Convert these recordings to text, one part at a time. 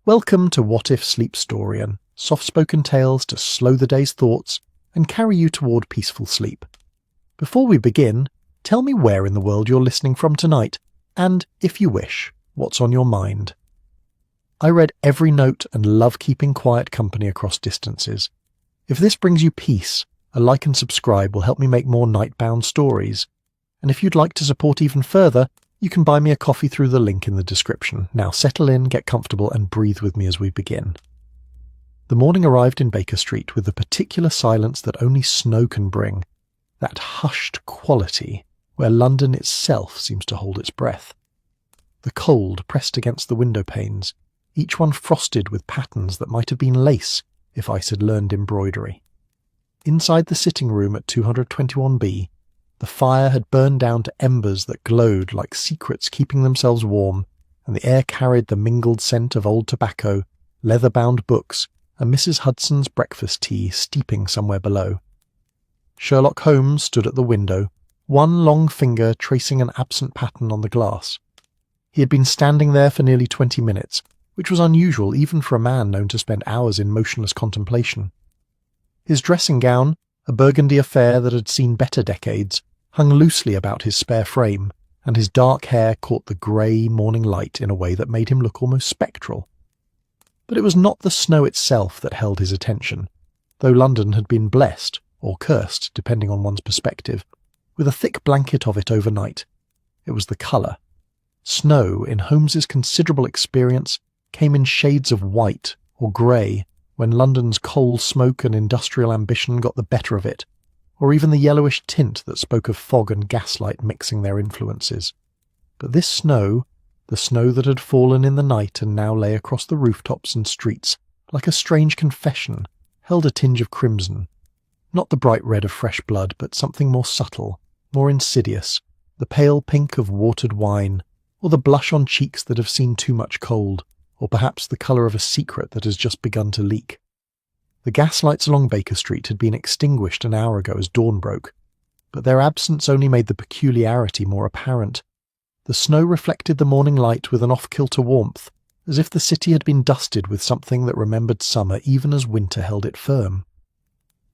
Welcome to What If Sleepstorian, soft-spoken tales to slow the day's thoughts and carry you toward peaceful sleep. Before we begin, tell me where in the world you're listening from tonight, and, if you wish, what's on your mind. I read every note and love keeping quiet company across distances. If this brings you peace, a like and subscribe will help me make more nightbound stories. And if you'd like to support even further, you can buy me a coffee through the link in the description. Now settle in, get comfortable, and breathe with me as we begin. The morning arrived in Baker Street with the particular silence that only snow can bring, that hushed quality where London itself seems to hold its breath. The cold pressed against the window panes, each one frosted with patterns that might have been lace if ice had learned embroidery. Inside the sitting room at 221B, the fire had burned down to embers that glowed like secrets keeping themselves warm, and the air carried the mingled scent of old tobacco, leather-bound books, and Mrs. Hudson's breakfast tea steeping somewhere below. Sherlock Holmes stood at the window, one long finger tracing an absent pattern on the glass. He had been standing there for nearly 20 minutes, which was unusual even for a man known to spend hours in motionless contemplation. His dressing gown, a burgundy affair that had seen better decades, hung loosely about his spare frame, and his dark hair caught the grey morning light in a way that made him look almost spectral. But it was not the snow itself that held his attention, though London had been blessed, or cursed, depending on one's perspective, with a thick blanket of it overnight. It was the colour. Snow, in Holmes's considerable experience, came in shades of white or grey, when London's coal smoke and industrial ambition got the better of it, or even the yellowish tint that spoke of fog and gaslight mixing their influences. But this snow, the snow that had fallen in the night and now lay across the rooftops and streets, like a strange confession, held a tinge of crimson. Not the bright red of fresh blood, but something more subtle, more insidious, the pale pink of watered wine, or the blush on cheeks that have seen too much cold, or perhaps the colour of a secret that has just begun to leak. The gaslights along Baker Street had been extinguished an hour ago as dawn broke, but their absence only made the peculiarity more apparent. The snow reflected the morning light with an off-kilter warmth, as if the city had been dusted with something that remembered summer even as winter held it firm.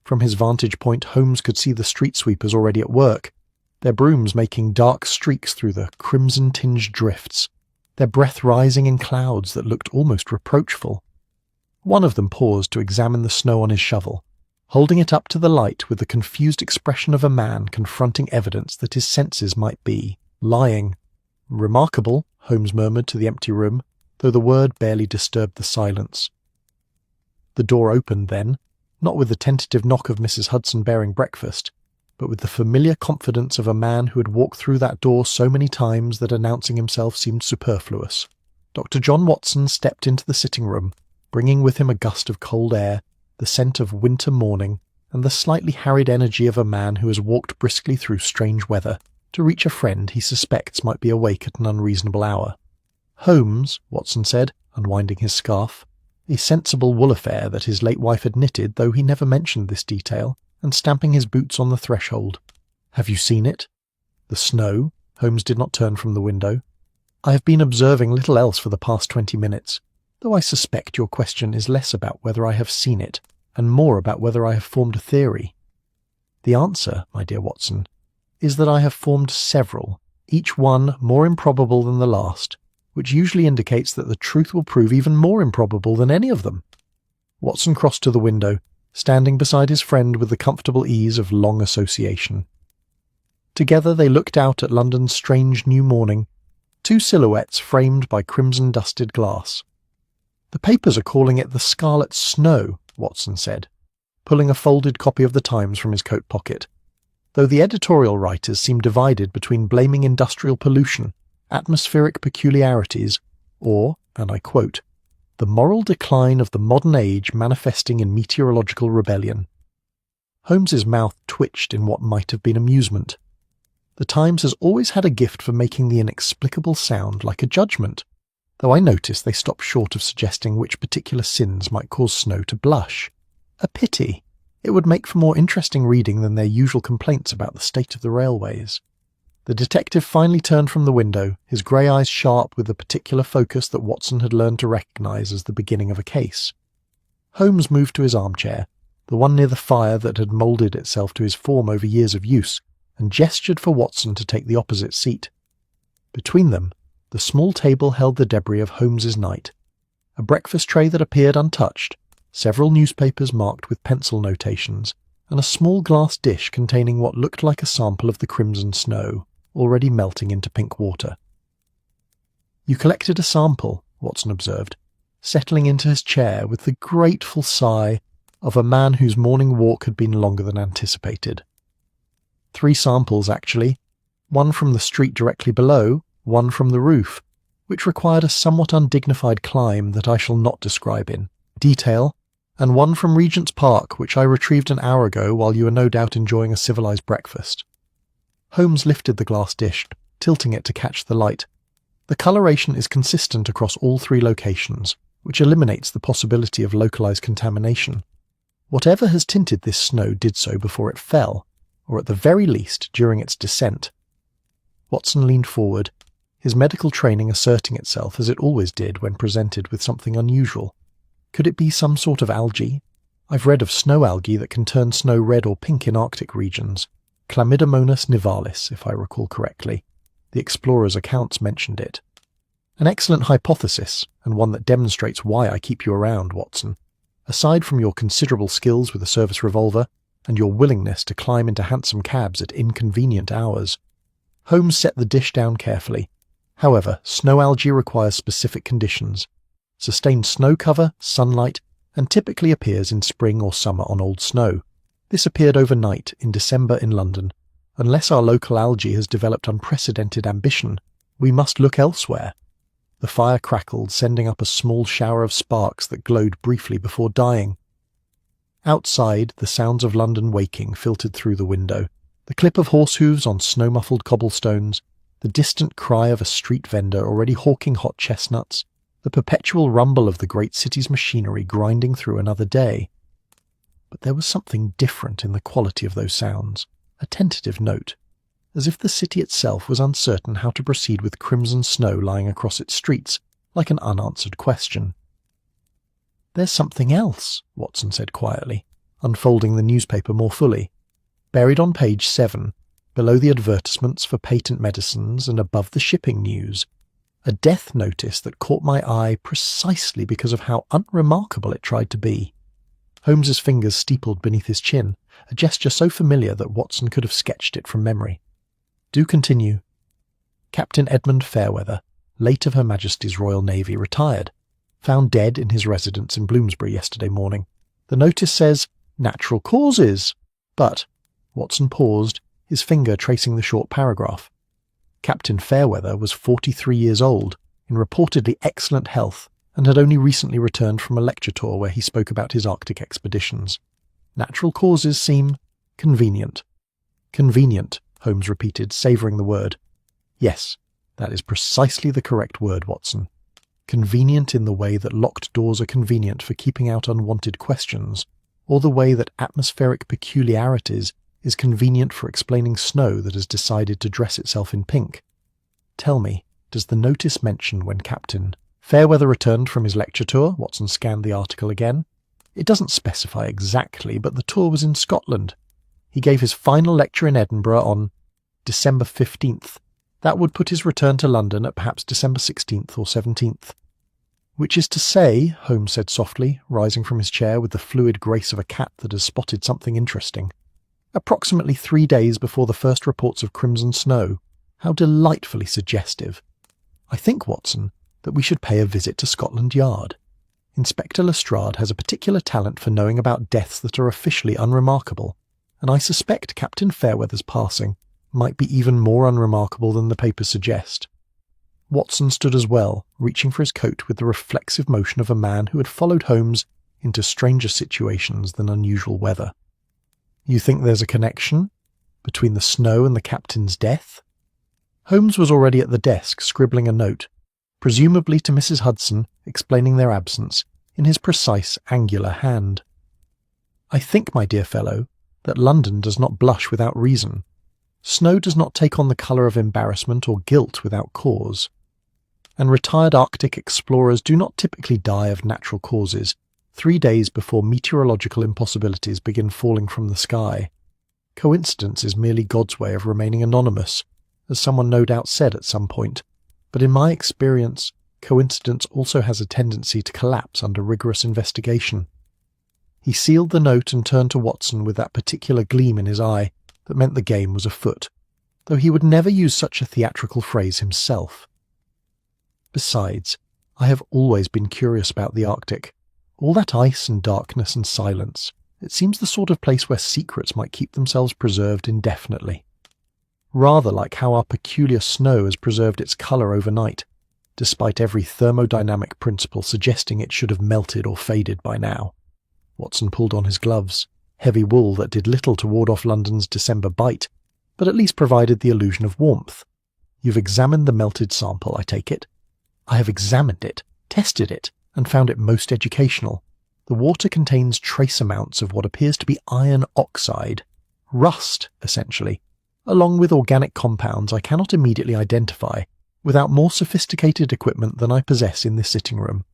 From his vantage point, Holmes could see the street sweepers already at work, their brooms making dark streaks through the crimson-tinged drifts, their breath rising in clouds that looked almost reproachful. One of them paused to examine the snow on his shovel, holding it up to the light with the confused expression of a man confronting evidence that his senses might be lying. "Remarkable," Holmes murmured to the empty room, though the word barely disturbed the silence. The door opened then, not with the tentative knock of Mrs. Hudson bearing breakfast, but with the familiar confidence of a man who had walked through that door so many times that announcing himself seemed superfluous. Dr. John Watson stepped into the sitting room, bringing with him a gust of cold air, the scent of winter morning, and the slightly harried energy of a man who has walked briskly through strange weather to reach a friend he suspects might be awake at an unreasonable hour. "Holmes," Watson said, unwinding his scarf, a sensible wool affair that his late wife had knitted, though he never mentioned this detail, and stamping his boots on the threshold. "Have you seen it?" "The snow?" Holmes did not turn from the window. "I have been observing little else for the past 20 minutes, though I suspect your question is less about whether I have seen it, and more about whether I have formed a theory. The answer, my dear Watson, is that I have formed several, each one more improbable than the last, which usually indicates that the truth will prove even more improbable than any of them." Watson crossed to the window, standing beside his friend with the comfortable ease of long association. Together they looked out at London's strange new morning, two silhouettes framed by crimson-dusted glass. "The papers are calling it the Scarlet Snow," Watson said, pulling a folded copy of the Times from his coat pocket, though the editorial writers seem divided between blaming industrial pollution, atmospheric peculiarities, or, and I quote, "the moral decline of the modern age manifesting in meteorological rebellion." Holmes's mouth twitched in what might have been amusement. The Times has always had a gift for making the inexplicable sound like a judgment, though I noticed they stopped short of suggesting which particular sins might cause Snow to blush. A pity. It would make for more interesting reading than their usual complaints about the state of the railways. The detective finally turned from the window, his grey eyes sharp with the particular focus that Watson had learned to recognise as the beginning of a case. Holmes moved to his armchair, the one near the fire that had moulded itself to his form over years of use, and gestured for Watson to take the opposite seat. Between them, the small table held the debris of Holmes's night. A breakfast tray that appeared untouched, several newspapers marked with pencil notations, and a small glass dish containing what looked like a sample of the crimson snow, already melting into pink water. "You collected a sample," Watson observed, settling into his chair with the grateful sigh of a man whose morning walk had been longer than anticipated. "3 samples, actually. One from the street directly below, one from the roof, which required a somewhat undignified climb that I shall not describe in detail, and one from Regent's Park, which I retrieved an hour ago while you were no doubt enjoying a civilized breakfast." Holmes lifted the glass dish, tilting it to catch the light. "The coloration is consistent across all 3 locations, which eliminates the possibility of localized contamination. Whatever has tinted this snow did so before it fell, or at the very least during its descent." Watson leaned forward, his medical training asserting itself as it always did when presented with something unusual. Could it be some sort of algae? I've read of snow algae that can turn snow red or pink in Arctic regions. Chlamydomonas nivalis, if I recall correctly. The explorer's accounts mentioned it. An excellent hypothesis, and one that demonstrates why I keep you around, Watson. Aside from your considerable skills with a service revolver, and your willingness to climb into hansom cabs at inconvenient hours. Holmes set the dish down carefully. However, snow algae requires specific conditions. Sustained snow cover, sunlight, and typically appears in spring or summer on old snow. This appeared overnight in December in London. Unless our local algae has developed unprecedented ambition, we must look elsewhere. The fire crackled, sending up a small shower of sparks that glowed briefly before dying. Outside, the sounds of London waking filtered through the window. The clip of horse hooves on snow-muffled cobblestones, the distant cry of a street vendor already hawking hot chestnuts, the perpetual rumble of the great city's machinery grinding through another day. But there was something different in the quality of those sounds, a tentative note, as if the city itself was uncertain how to proceed with crimson snow lying across its streets, like an unanswered question. "There's something else," Watson said quietly, unfolding the newspaper more fully. Buried on page 7, below the advertisements for patent medicines and above the shipping news, a death notice that caught my eye precisely because of how unremarkable it tried to be. Holmes's fingers steepled beneath his chin, a gesture so familiar that Watson could have sketched it from memory. "Do continue." "Captain Edmund Fairweather, late of Her Majesty's Royal Navy, retired. Found dead in his residence in Bloomsbury yesterday morning. The notice says, 'Natural causes.' But," Watson paused, his finger tracing the short paragraph. "Captain Fairweather was 43 years old, in reportedly excellent health, and had only recently returned from a lecture tour where he spoke about his Arctic expeditions. Natural causes seem convenient." "Convenient," Holmes repeated, savouring the word. "Yes, that is precisely the correct word, Watson. Convenient in the way that locked doors are convenient for keeping out unwanted questions, or the way that atmospheric peculiarities is convenient for explaining snow that has decided to dress itself in pink. Tell me, does the notice mention when Captain Fairweather returned from his lecture tour?" Watson scanned the article again. "It doesn't specify exactly, but the tour was in Scotland. He gave his final lecture in Edinburgh on December 15th. That would put his return to London at perhaps December 16th or 17th. "Which is to say," Holmes said softly, rising from his chair with the fluid grace of a cat that has spotted something interesting, "approximately 3 days before the first reports of crimson snow. How delightfully suggestive. I think, Watson, that we should pay a visit to Scotland Yard. Inspector Lestrade has a particular talent for knowing about deaths that are officially unremarkable, and I suspect Captain Fairweather's passing might be even more unremarkable than the papers suggest." Watson stood as well, reaching for his coat with the reflexive motion of a man who had followed Holmes into stranger situations than unusual weather. "You think there's a connection between the snow and the captain's death?" Holmes was already at the desk, scribbling a note, presumably to Mrs. Hudson, explaining their absence, in his precise, angular hand. "I think, my dear fellow, that London does not blush without reason. Snow does not take on the colour of embarrassment or guilt without cause. And retired Arctic explorers do not typically die of natural causes 3 days before meteorological impossibilities begin falling from the sky. Coincidence is merely God's way of remaining anonymous, as someone no doubt said at some point, but in my experience, coincidence also has a tendency to collapse under rigorous investigation. He sealed the note and turned to Watson with that particular gleam in his eye that meant the game was afoot, though he would never use such a theatrical phrase himself. Besides, I have always been curious about the Arctic. All that ice and darkness and silence, it seems the sort of place where secrets might keep themselves preserved indefinitely. Rather like how our peculiar snow has preserved its colour overnight, despite every thermodynamic principle suggesting it should have melted or faded by now. Watson pulled on his gloves, heavy wool that did little to ward off London's December bite, but at least provided the illusion of warmth. You've examined the melted sample, I take it? I have examined it, tested it, and found it most educational. The water contains trace amounts of what appears to be iron oxide, rust, essentially, along with organic compounds I cannot immediately identify without more sophisticated equipment than I possess in this sitting room.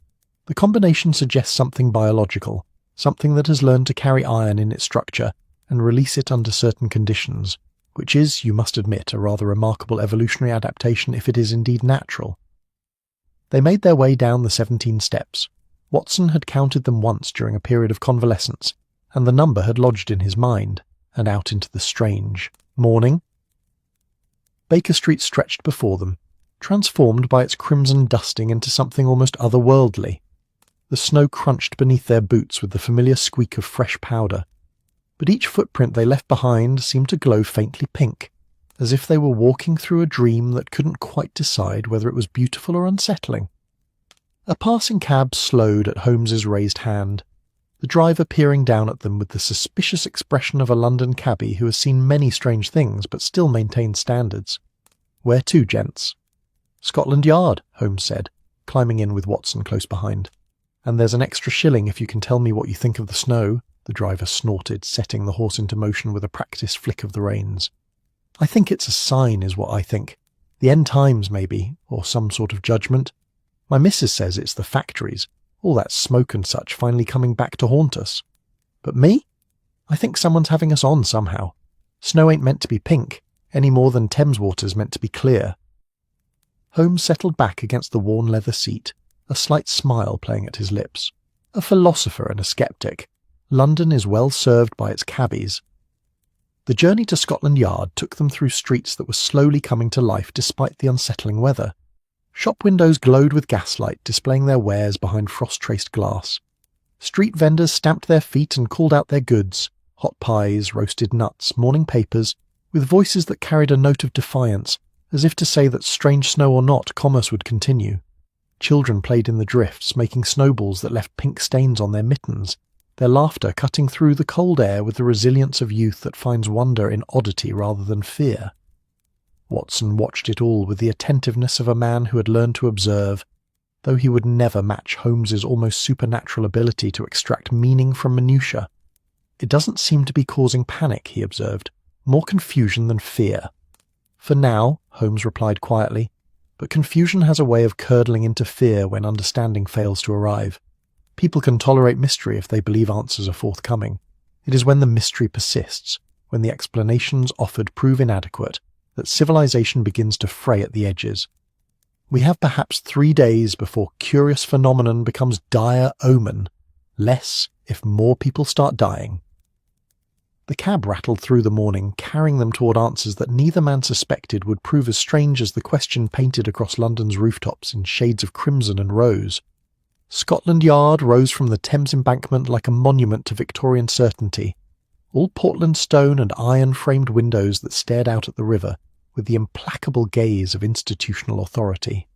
The combination suggests something biological, something that has learned to carry iron in its structure and release it under certain conditions, which is, you must admit, a rather remarkable evolutionary adaptation if it is indeed natural. They made their way down the 17 steps. Watson had counted them once during a period of convalescence, and the number had lodged in his mind, and out into the strange. Morning. Baker Street stretched before them, transformed by its crimson dusting into something almost otherworldly. The snow crunched beneath their boots with the familiar squeak of fresh powder, but each footprint they left behind seemed to glow faintly pink, as if they were walking through a dream that couldn't quite decide whether it was beautiful or unsettling. A passing cab slowed at Holmes's raised hand, the driver peering down at them with the suspicious expression of a London cabbie who has seen many strange things but still maintains standards. "Where to, gents?" "Scotland Yard," Holmes said, climbing in with Watson close behind. "And there's an extra shilling if you can tell me what you think of the snow," the driver snorted, setting the horse into motion with a practised flick of the reins. "I think it's a sign, is what I think. The end times, maybe, or some sort of judgment. My missus says it's the factories, all that smoke and such finally coming back to haunt us. But me? I think someone's having us on somehow. Snow ain't meant to be pink, any more than Thames water's meant to be clear." Holmes settled back against the worn leather seat, a slight smile playing at his lips. A philosopher and a sceptic, London is well served by its cabbies. The journey to Scotland Yard took them through streets that were slowly coming to life despite the unsettling weather. Shop windows glowed with gaslight, displaying their wares behind frost-traced glass. Street vendors stamped their feet and called out their goods, hot pies, roasted nuts, morning papers, with voices that carried a note of defiance, as if to say that strange snow or not, commerce would continue. Children played in the drifts, making snowballs that left pink stains on their mittens, their laughter cutting through the cold air with the resilience of youth that finds wonder in oddity rather than fear. Watson watched it all with the attentiveness of a man who had learned to observe, though he would never match Holmes's almost supernatural ability to extract meaning from minutiae. "It doesn't seem to be causing panic," he observed, "more confusion than fear." "For now," Holmes replied quietly, "but confusion has a way of curdling into fear when understanding fails to arrive. People can tolerate mystery if they believe answers are forthcoming. It is when the mystery persists, when the explanations offered prove inadequate, that civilization begins to fray at the edges. We have perhaps 3 days before curious phenomenon becomes dire omen, less if more people start dying." The cab rattled through the morning, carrying them toward answers that neither man suspected would prove as strange as the question painted across London's rooftops in shades of crimson and rose. Scotland Yard rose from the Thames embankment like a monument to Victorian certainty, all Portland stone and iron-framed windows that stared out at the river with the implacable gaze of institutional authority.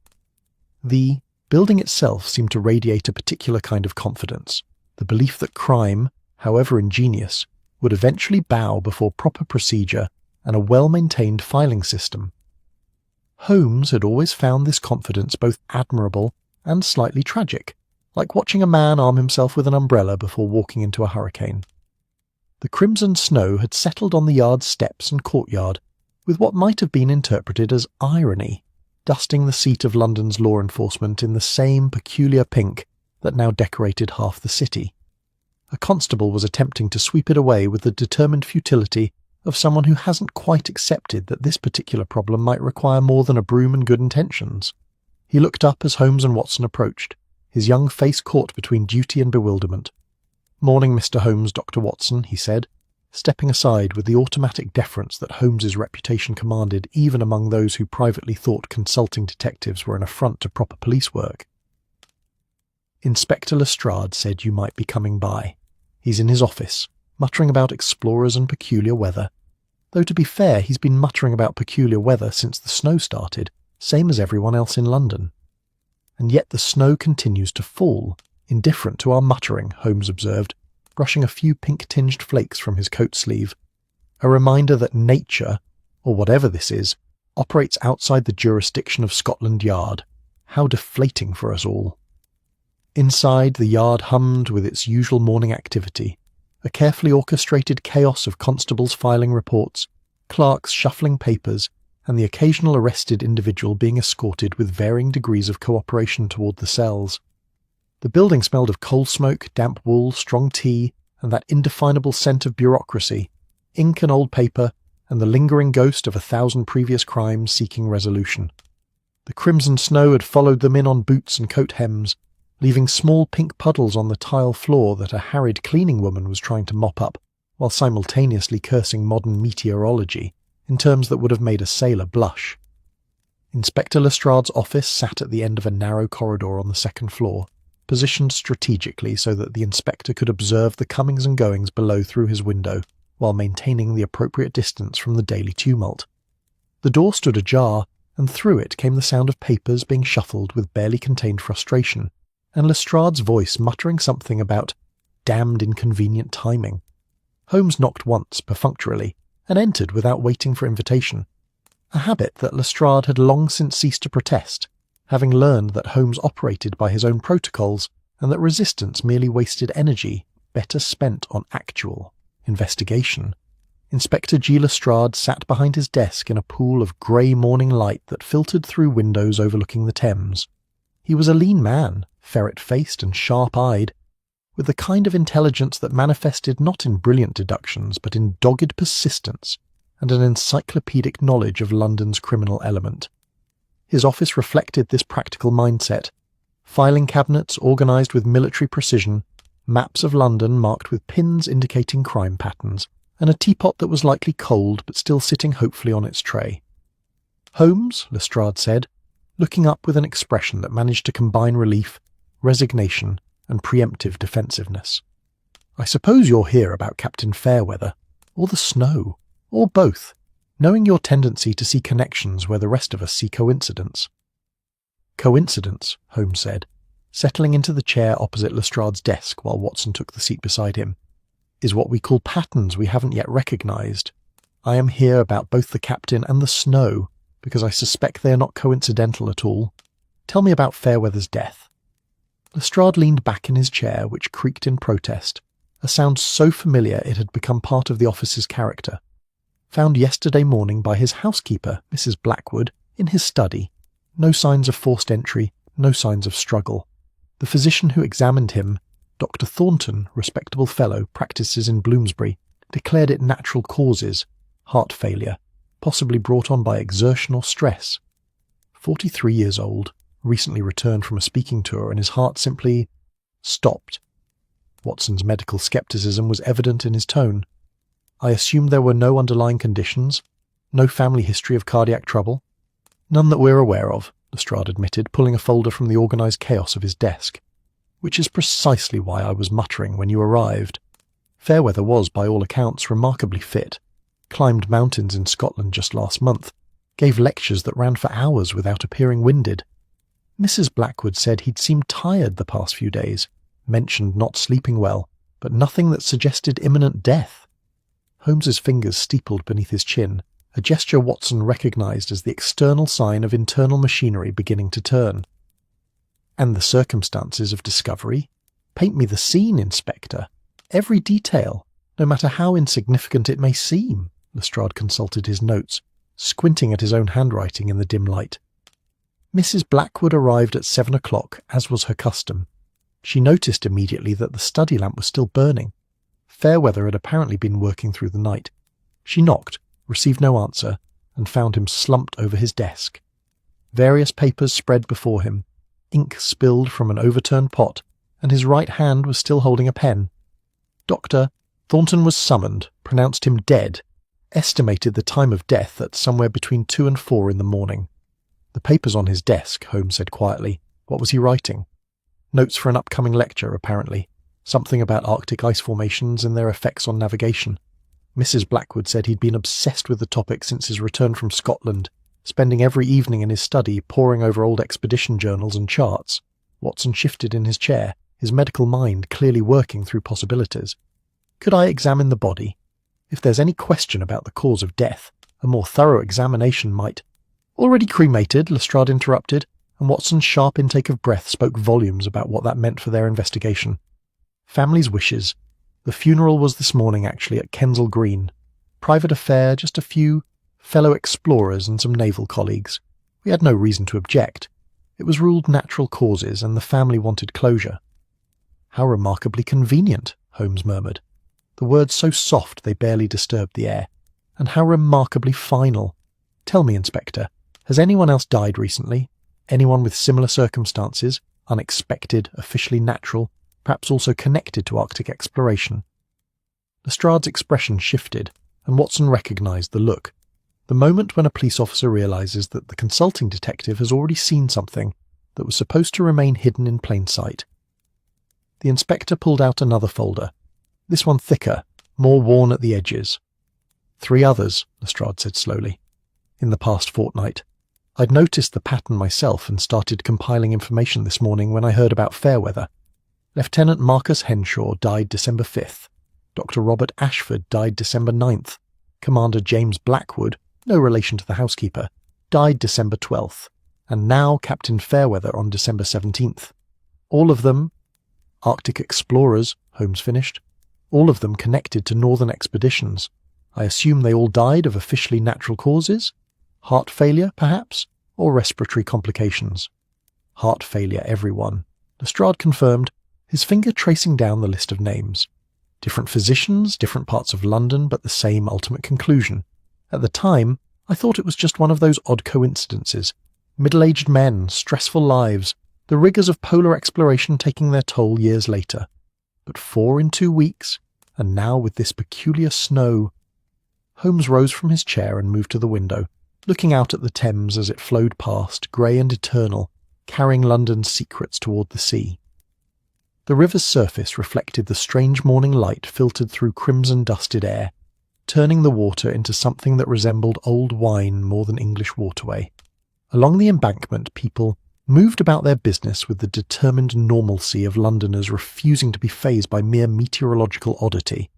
The building itself seemed to radiate a particular kind of confidence, the belief that crime, however ingenious, would eventually bow before proper procedure and a well-maintained filing system. Holmes had always found this confidence both admirable and slightly tragic, like watching a man arm himself with an umbrella before walking into a hurricane. The crimson snow had settled on the yard's steps and courtyard, with what might have been interpreted as irony, dusting the seat of London's law enforcement in the same peculiar pink that now decorated half the city. A constable was attempting to sweep it away with the determined futility of someone who hasn't quite accepted that this particular problem might require more than a broom and good intentions. He looked up as Holmes and Watson approached, his young face caught between duty and bewilderment. "Morning, Mr. Holmes, Dr. Watson," he said, stepping aside with the automatic deference that Holmes's reputation commanded even among those who privately thought consulting detectives were an affront to proper police work. "Inspector Lestrade said you might be coming by. He's in his office, muttering about explorers and peculiar weather. Though to be fair, he's been muttering about peculiar weather since the snow started, same as everyone else in London." "And yet the snow continues to fall, indifferent to our muttering," Holmes observed, brushing a few pink-tinged flakes from his coat sleeve. "A reminder that nature, or whatever this is, operates outside the jurisdiction of Scotland Yard. How deflating for us all." Inside, the yard hummed with its usual morning activity, a carefully orchestrated chaos of constables filing reports, clerks shuffling papers, and the occasional arrested individual being escorted with varying degrees of cooperation toward the cells. The building smelled of coal smoke, damp wool, strong tea, and that indefinable scent of bureaucracy, ink and old paper, and the lingering ghost of 1,000 previous crimes seeking resolution. The crimson snow had followed them in on boots and coat hems, leaving small pink puddles on the tile floor that a harried cleaning woman was trying to mop up, while simultaneously cursing modern meteorology in terms that would have made a sailor blush. Inspector Lestrade's office sat at the end of a narrow corridor on the second floor, positioned strategically so that the inspector could observe the comings and goings below through his window, while maintaining the appropriate distance from the daily tumult. The door stood ajar, and through it came the sound of papers being shuffled with barely contained frustration, and Lestrade's voice muttering something about damned inconvenient timing. Holmes knocked once, perfunctorily, and entered without waiting for invitation, a habit that Lestrade had long since ceased to protest, having learned that Holmes operated by his own protocols and that resistance merely wasted energy better spent on actual investigation. Inspector G. Lestrade sat behind his desk in a pool of grey morning light that filtered through windows overlooking the Thames. He was a lean man, ferret-faced and sharp-eyed, with the kind of intelligence that manifested not in brilliant deductions but in dogged persistence and an encyclopedic knowledge of London's criminal element. His office reflected this practical mindset. Filing cabinets organised with military precision, maps of London marked with pins indicating crime patterns, and a teapot that was likely cold but still sitting hopefully on its tray. "Holmes," Lestrade said, looking up with an expression that managed to combine relief, resignation, and preemptive defensiveness. "I suppose you're here about Captain Fairweather, or the snow, or both, knowing your tendency to see connections where the rest of us see coincidence." "Coincidence," Holmes said, settling into the chair opposite Lestrade's desk while Watson took the seat beside him, "is what we call patterns we haven't yet recognised. I am here about both the captain and the snow, because I suspect they are not coincidental at all. Tell me about Fairweather's death." Lestrade leaned back in his chair, which creaked in protest, a sound so familiar it had become part of the officer's character. Found yesterday morning by his housekeeper, Mrs. Blackwood, in his study. No signs of forced entry, no signs of struggle. The physician who examined him, Dr. Thornton, respectable fellow, practices in Bloomsbury, declared it natural causes, heart failure, possibly brought on by exertion or stress. 43 years old, recently returned from a speaking tour, and his heart simply stopped. Watson's medical scepticism was evident in his tone. "I assume there were no underlying conditions? No family history of cardiac trouble?" "None that we're aware of," Lestrade admitted, pulling a folder from the organised chaos of his desk. "Which is precisely why I was muttering when you arrived. Fairweather was, by all accounts, remarkably fit. Climbed mountains in Scotland just last month. Gave lectures that ran for hours without appearing winded. Mrs. Blackwood said he'd seemed tired the past few days, mentioned not sleeping well, but nothing that suggested imminent death." Holmes's fingers steepled beneath his chin, a gesture Watson recognised as the external sign of internal machinery beginning to turn. "And the circumstances of discovery? Paint me the scene, Inspector. Every detail, no matter how insignificant it may seem." Lestrade consulted his notes, squinting at his own handwriting in the dim light. Mrs. Blackwood arrived at 7 o'clock, as was her custom. She noticed immediately that the study lamp was still burning. Fairweather had apparently been working through the night. She knocked, received no answer, and found him slumped over his desk. Various papers spread before him, ink spilled from an overturned pot, and his right hand was still holding a pen. Dr. Thornton was summoned, pronounced him dead, estimated the time of death at somewhere between 2 and 4 in the morning. The papers on his desk, Holmes said quietly. What was he writing? Notes for an upcoming lecture, apparently. Something about Arctic ice formations and their effects on navigation. Mrs. Blackwood said he'd been obsessed with the topic since his return from Scotland, spending every evening in his study poring over old expedition journals and charts. Watson shifted in his chair, his medical mind clearly working through possibilities. Could I examine the body? If there's any question about the cause of death, a more thorough examination might— Already cremated, Lestrade interrupted, and Watson's sharp intake of breath spoke volumes about what that meant for their investigation. Family's wishes. The funeral was this morning, actually, at Kensal Green. Private affair, just a few fellow explorers and some naval colleagues. We had no reason to object. It was ruled natural causes, and the family wanted closure. How remarkably convenient, Holmes murmured. The words so soft they barely disturbed the air. And how remarkably final. Tell me, Inspector, has anyone else died recently? Anyone with similar circumstances, unexpected, officially natural, perhaps also connected to Arctic exploration? Lestrade's expression shifted, and Watson recognised the look. The moment when a police officer realises that the consulting detective has already seen something that was supposed to remain hidden in plain sight. The inspector pulled out another folder, this one thicker, more worn at the edges. 3 others, Lestrade said slowly. In the past fortnight. I'd noticed the pattern myself and started compiling information this morning when I heard about Fairweather. Lieutenant Marcus Henshaw died December 5th. Dr. Robert Ashford died December 9th. Commander James Blackwood, no relation to the housekeeper, died December 12th. And now Captain Fairweather on December 17th. All of them Arctic explorers, Holmes finished. All of them connected to northern expeditions. I assume they all died of officially natural causes? Heart failure, perhaps? Or respiratory complications? Heart failure, everyone. Lestrade confirmed, his finger tracing down the list of names. Different physicians, different parts of London, but the same ultimate conclusion. At the time, I thought it was just one of those odd coincidences. Middle-aged men, stressful lives, the rigours of polar exploration taking their toll years later. But 4 in 2 weeks, and now with this peculiar snow. Holmes rose from his chair and moved to the window, looking out at the Thames as it flowed past, grey and eternal, carrying London's secrets toward the sea. The river's surface reflected the strange morning light filtered through crimson-dusted air, turning the water into something that resembled old wine more than English waterway. Along the embankment, people moved about their business with the determined normalcy of Londoners refusing to be fazed by mere meteorological oddity.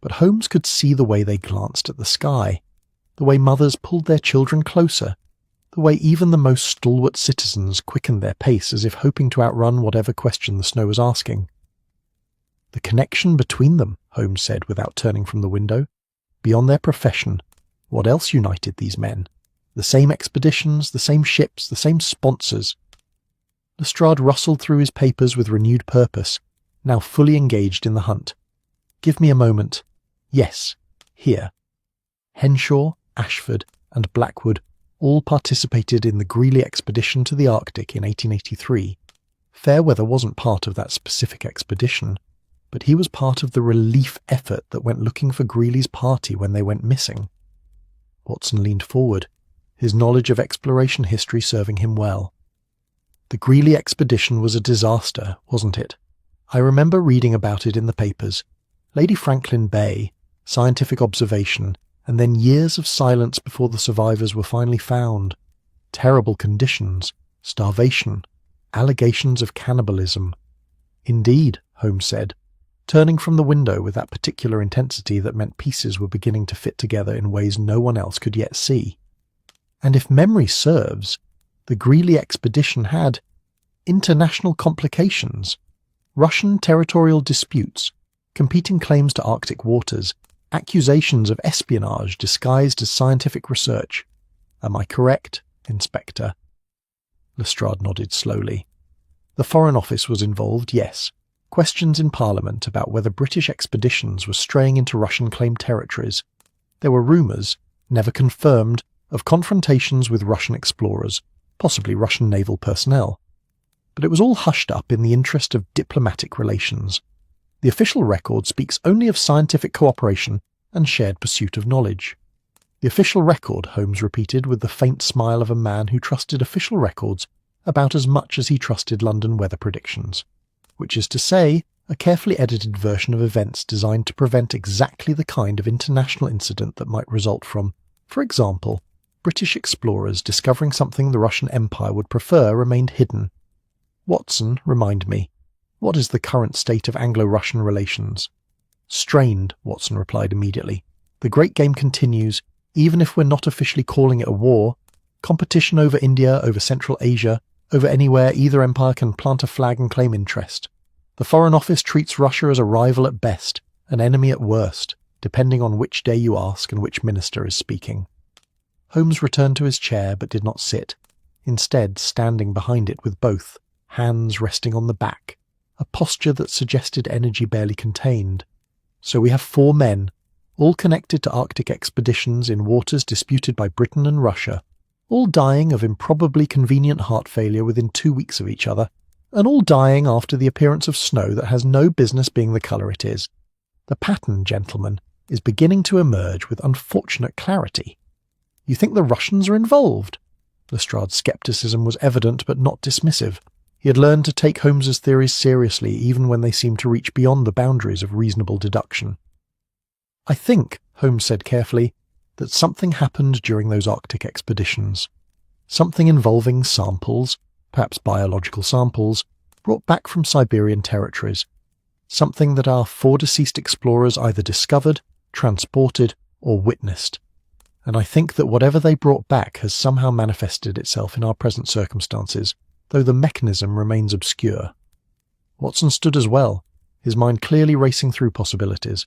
But Holmes could see the way they glanced at the sky, the way mothers pulled their children closer, the way even the most stalwart citizens quickened their pace as if hoping to outrun whatever question the snow was asking. The connection between them, Holmes said without turning from the window. Beyond their profession, what else united these men? The same expeditions, the same ships, the same sponsors. Lestrade rustled through his papers with renewed purpose, now fully engaged in the hunt. Give me a moment. Yes, here. Henshaw, Ashford, and Blackwood all participated in the Greely expedition to the Arctic in 1883. Fairweather wasn't part of that specific expedition, but he was part of the relief effort that went looking for Greely's party when they went missing. Watson leaned forward, his knowledge of exploration history serving him well. The Greely expedition was a disaster, wasn't it? I remember reading about it in the papers. Lady Franklin Bay, scientific observation, and then years of silence before the survivors were finally found. Terrible conditions, starvation, allegations of cannibalism. Indeed, Holmes said, turning from the window with that particular intensity that meant pieces were beginning to fit together in ways no one else could yet see. And if memory serves, the Greely expedition had international complications, Russian territorial disputes, competing claims to Arctic waters, accusations of espionage disguised as scientific research, Am I correct, Inspector?" Lestrade nodded slowly. The Foreign Office was involved, yes. Questions in Parliament about whether British expeditions were straying into Russian-claimed territories. There were rumours, never confirmed, of confrontations with Russian explorers, possibly Russian naval personnel. But it was all hushed up in the interest of diplomatic relations. The official record speaks only of scientific cooperation and shared pursuit of knowledge. The official record, Holmes repeated with the faint smile of a man who trusted official records about as much as he trusted London weather predictions, which is to say, a carefully edited version of events designed to prevent exactly the kind of international incident that might result from, for example, British explorers discovering something the Russian Empire would prefer remained hidden. "Watson, remind me, what is the current state of Anglo-Russian relations?" "Strained," Watson replied immediately. "The great game continues, even if we're not officially calling it a war. Competition over India, over Central Asia, over anywhere either empire can plant a flag and claim interest. The Foreign Office treats Russia as a rival at best, an enemy at worst, depending on which day you ask and which minister is speaking." Holmes returned to his chair but did not sit, instead standing behind it with both, hands resting on the back, a posture that suggested energy barely contained. "So we have 4 men, all connected to Arctic expeditions in waters disputed by Britain and Russia, all dying of improbably convenient heart failure within 2 weeks of each other, and all dying after the appearance of snow that has no business being the colour it is. The pattern, gentlemen, is beginning to emerge with unfortunate clarity. You think the Russians are involved?" Lestrade's scepticism was evident but not dismissive. He had learned to take Holmes's theories seriously even when they seemed to reach beyond the boundaries of reasonable deduction. "I think," Holmes said carefully, "that something happened during those Arctic expeditions. Something involving samples, perhaps biological samples, brought back from Siberian territories. Something that our 4 deceased explorers either discovered, transported, or witnessed. And I think that whatever they brought back has somehow manifested itself in our present circumstances, though the mechanism remains obscure." Watson stood as well, his mind clearly racing through possibilities.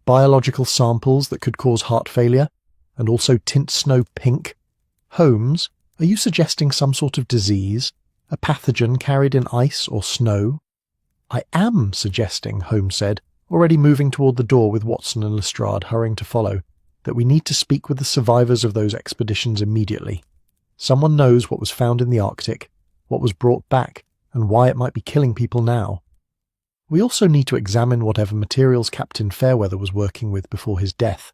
Biological samples that could cause heart failure, and also tint snow pink. Holmes, are you suggesting some sort of disease, a pathogen carried in ice or snow? "I am suggesting," Holmes said, already moving toward the door with Watson and Lestrade hurrying to follow, "that we need to speak with the survivors of those expeditions immediately. Someone knows what was found in the Arctic, what was brought back, and why it might be killing people now. We also need to examine whatever materials Captain Fairweather was working with before his death.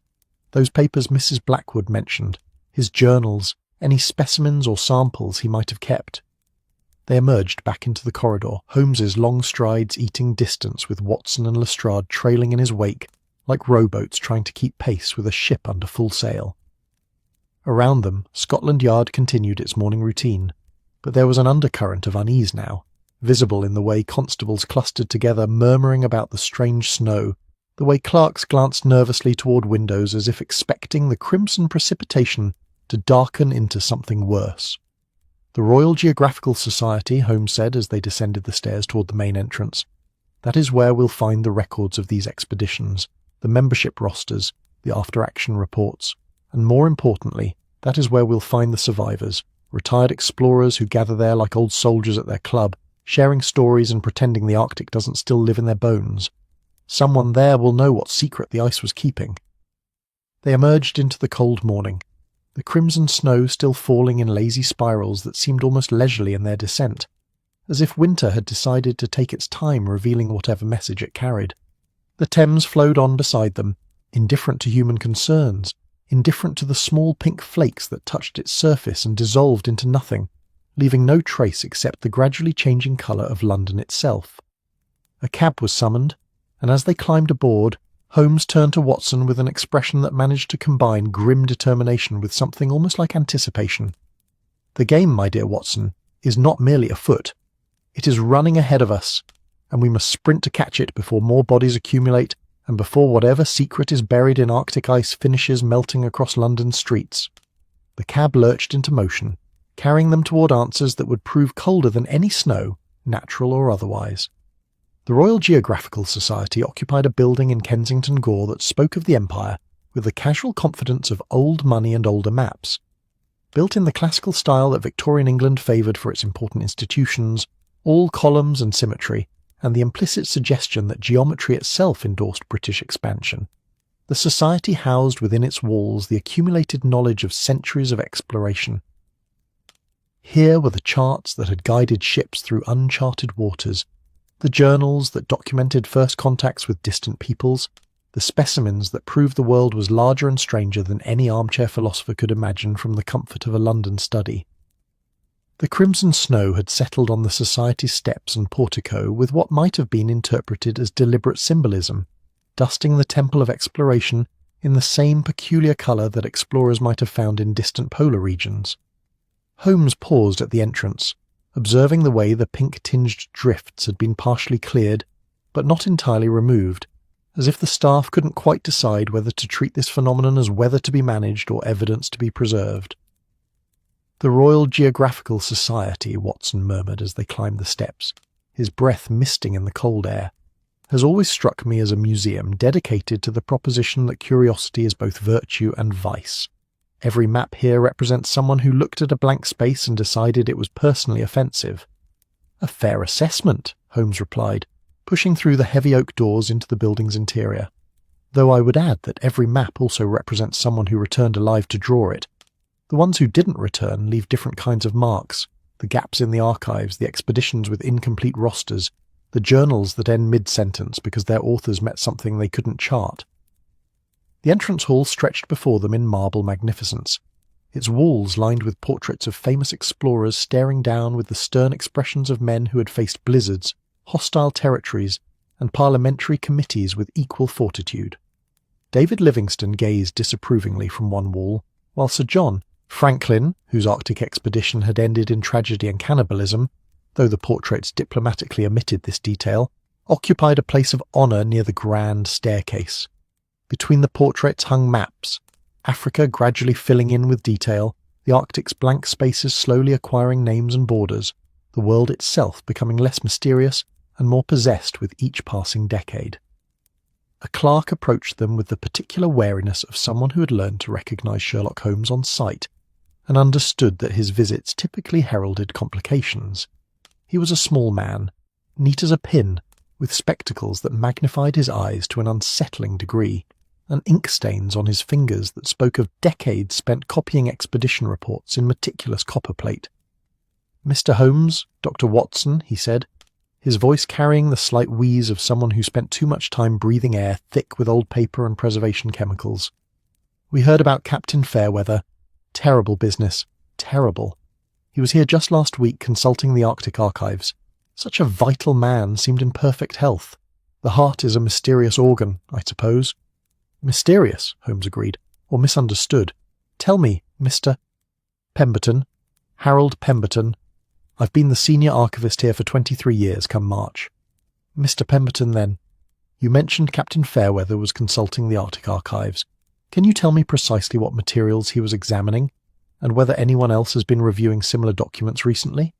Those papers Mrs. Blackwood mentioned, his journals, any specimens or samples he might have kept." They emerged back into the corridor, Holmes's long strides eating distance with Watson and Lestrade trailing in his wake, like rowboats trying to keep pace with a ship under full sail. Around them, Scotland Yard continued its morning routine, but there was an undercurrent of unease now, visible in the way constables clustered together murmuring about the strange snow, the way clerks glanced nervously toward windows as if expecting the crimson precipitation to darken into something worse. "The Royal Geographical Society," Holmes said as they descended the stairs toward the main entrance. "That is where we'll find the records of these expeditions, the membership rosters, the after-action reports, and more importantly, that is where we'll find the survivors, retired explorers who gather there like old soldiers at their club, sharing stories and pretending the Arctic doesn't still live in their bones. Someone there will know what secret the ice was keeping." They emerged into the cold morning, the crimson snow still falling in lazy spirals that seemed almost leisurely in their descent, as if winter had decided to take its time revealing whatever message it carried. The Thames flowed on beside them, indifferent to human concerns, indifferent to the small pink flakes that touched its surface and dissolved into nothing, leaving no trace except the gradually changing colour of London itself. A cab was summoned, and as they climbed aboard, Holmes turned to Watson with an expression that managed to combine grim determination with something almost like anticipation. "The game, my dear Watson, is not merely afoot. It is running ahead of us, and we must sprint to catch it before more bodies accumulate and before whatever secret is buried in Arctic ice finishes melting across London's streets." The cab lurched into motion, carrying them toward answers that would prove colder than any snow, natural or otherwise. The Royal Geographical Society occupied a building in Kensington Gore that spoke of the Empire with the casual confidence of old money and older maps. Built in the classical style that Victorian England favoured for its important institutions, all columns and symmetry, and the implicit suggestion that geometry itself endorsed British expansion, the society housed within its walls the accumulated knowledge of centuries of exploration. Here were the charts that had guided ships through uncharted waters, the journals that documented first contacts with distant peoples, the specimens that proved the world was larger and stranger than any armchair philosopher could imagine from the comfort of a London study. The crimson snow had settled on the society's steps and portico with what might have been interpreted as deliberate symbolism, dusting the temple of exploration in the same peculiar colour that explorers might have found in distant polar regions. Holmes paused at the entrance, observing the way the pink-tinged drifts had been partially cleared, but not entirely removed, as if the staff couldn't quite decide whether to treat this phenomenon as weather to be managed or evidence to be preserved. "The Royal Geographical Society," Watson murmured as they climbed the steps, his breath misting in the cold air, "has always struck me as a museum dedicated to the proposition that curiosity is both virtue and vice. Every map here represents someone who looked at a blank space and decided it was personally offensive." "A fair assessment," Holmes replied, pushing through the heavy oak doors into the building's interior. "Though I would add that every map also represents someone who returned alive to draw it. The ones who didn't return leave different kinds of marks, the gaps in the archives, the expeditions with incomplete rosters, the journals that end mid-sentence because their authors met something they couldn't chart." The entrance hall stretched before them in marble magnificence, its walls lined with portraits of famous explorers staring down with the stern expressions of men who had faced blizzards, hostile territories, and parliamentary committees with equal fortitude. David Livingstone gazed disapprovingly from one wall, while Sir John Franklin, whose Arctic expedition had ended in tragedy and cannibalism, though the portraits diplomatically omitted this detail, occupied a place of honour near the grand staircase. Between the portraits hung maps, Africa gradually filling in with detail, the Arctic's blank spaces slowly acquiring names and borders, the world itself becoming less mysterious and more possessed with each passing decade. A clerk approached them with the particular wariness of someone who had learned to recognise Sherlock Holmes on sight, and understood that his visits typically heralded complications. He was a small man, neat as a pin, with spectacles that magnified his eyes to an unsettling degree, and ink stains on his fingers that spoke of decades spent copying expedition reports in meticulous copperplate. "Mr. Holmes, Dr. Watson," he said, his voice carrying the slight wheeze of someone who spent too much time breathing air thick with old paper and preservation chemicals. "We heard about Captain Fairweather. Terrible business. Terrible. He was here just last week consulting the Arctic archives. Such a vital man, seemed in perfect health. The heart is a mysterious organ, I suppose." "Mysterious," Holmes agreed, "or misunderstood. Tell me, Mr. "Pemberton. Harold Pemberton. I've been the senior archivist here for 23 years come March." "Mr. Pemberton, then. You mentioned Captain Fairweather was consulting the Arctic archives. Can you tell me precisely what materials he was examining, and whether anyone else has been reviewing similar documents recently?"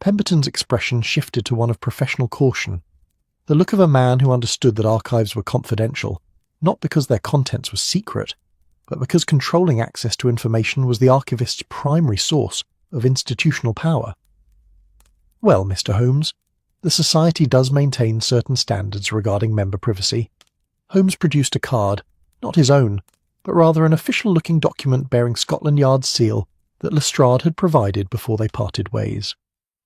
Pemberton's expression shifted to one of professional caution, the look of a man who understood that archives were confidential, not because their contents were secret, but because controlling access to information was the archivist's primary source of institutional power. "Well, Mr. Holmes, the Society does maintain certain standards regarding member privacy." Holmes produced a card, not his own, but rather an official-looking document bearing Scotland Yard's seal that Lestrade had provided before they parted ways.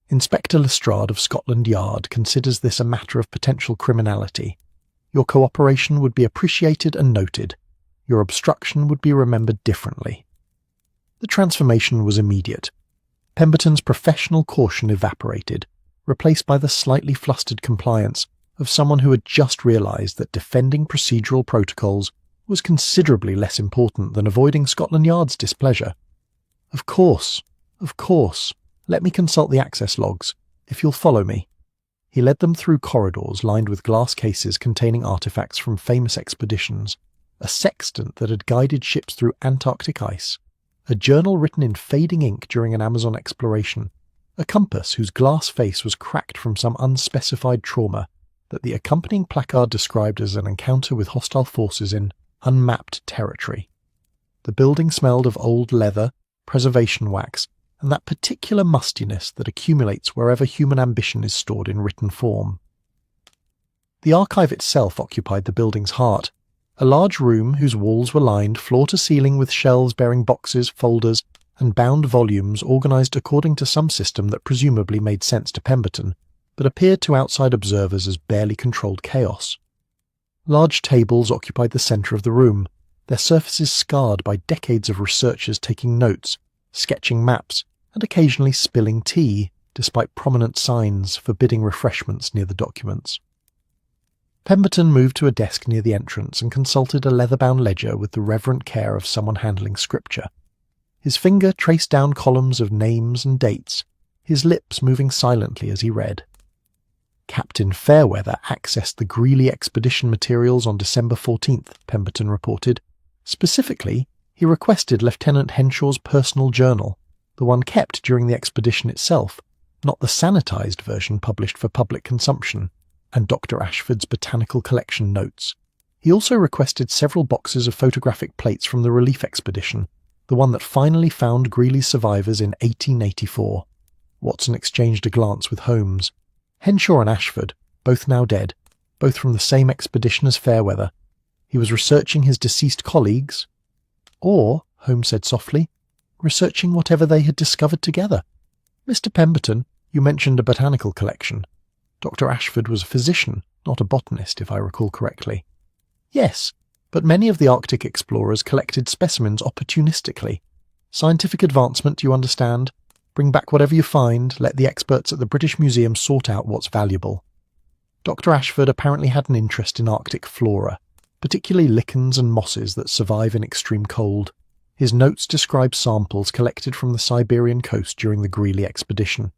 "Inspector Lestrade of Scotland Yard considers this a matter of potential criminality. Your cooperation would be appreciated and noted. Your obstruction would be remembered differently." The transformation was immediate. Pemberton's professional caution evaporated, replaced by the slightly flustered compliance of someone who had just realised that defending procedural protocols was considerably less important than avoiding Scotland Yard's displeasure. Of course. Let me consult the access logs, if you'll follow me." He led them through corridors lined with glass cases containing artefacts from famous expeditions, a sextant that had guided ships through Antarctic ice, a journal written in fading ink during an Amazon exploration, a compass whose glass face was cracked from some unspecified trauma that the accompanying placard described as an encounter with hostile forces in unmapped territory. The building smelled of old leather, preservation wax, and that particular mustiness that accumulates wherever human ambition is stored in written form. The archive itself occupied the building's heart, a large room whose walls were lined floor to ceiling with shelves bearing boxes, folders, and bound volumes organised according to some system that presumably made sense to Pemberton, but appeared to outside observers as barely controlled chaos. Large tables occupied the centre of the room, their surfaces scarred by decades of researchers taking notes, sketching maps, and occasionally spilling tea, despite prominent signs forbidding refreshments near the documents. Pemberton moved to a desk near the entrance and consulted a leather-bound ledger with the reverent care of someone handling scripture. His finger traced down columns of names and dates, his lips moving silently as he read. Captain Fairweather accessed the Greeley expedition materials on December 14th, Pemberton reported. Specifically, he requested Lieutenant Henshaw's personal journal, the one kept during the expedition itself, not the sanitized version published for public consumption, and Dr. Ashford's botanical collection notes. He also requested several boxes of photographic plates from the relief expedition, the one that finally found Greeley's survivors in 1884. Watson exchanged a glance with Holmes. Henshaw and Ashford, both now dead, both from the same expedition as Fairweather. He was researching his deceased colleagues, or, Holmes said softly, researching whatever they had discovered together. Mr. Pemberton, you mentioned a botanical collection. Dr. Ashford was a physician, not a botanist, if I recall correctly. Yes, but many of the Arctic explorers collected specimens opportunistically. Scientific advancement, you understand. Bring back whatever you find, let the experts at the British Museum sort out what's valuable. Dr. Ashford apparently had an interest in Arctic flora, particularly lichens and mosses that survive in extreme cold. His notes describe samples collected from the Siberian coast during the Greeley expedition.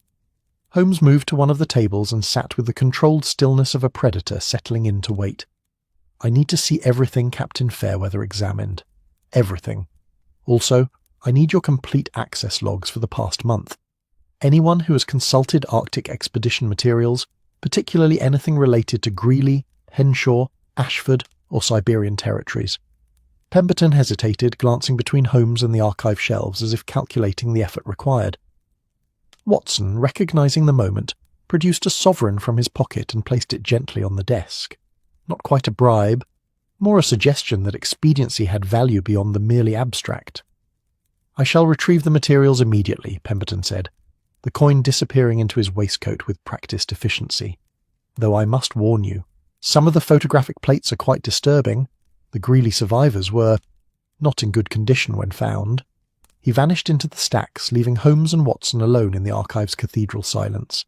Holmes moved to one of the tables and sat with the controlled stillness of a predator settling in to wait. I need to see everything Captain Fairweather examined. Everything. Also, I need your complete access logs for the past month. Anyone who has consulted Arctic expedition materials, particularly anything related to Greeley, Henshaw, Ashford, or Siberian territories. Pemberton hesitated, glancing between Holmes and the archive shelves as if calculating the effort required. Watson, recognising the moment, produced a sovereign from his pocket and placed it gently on the desk. Not quite a bribe, more a suggestion that expediency had value beyond the merely abstract. I shall retrieve the materials immediately, Pemberton said, the coin disappearing into his waistcoat with practised efficiency. Though I must warn you, some of the photographic plates are quite disturbing. The Greeley survivors were not in good condition when found. He vanished into the stacks, leaving Holmes and Watson alone in the archive's cathedral silence.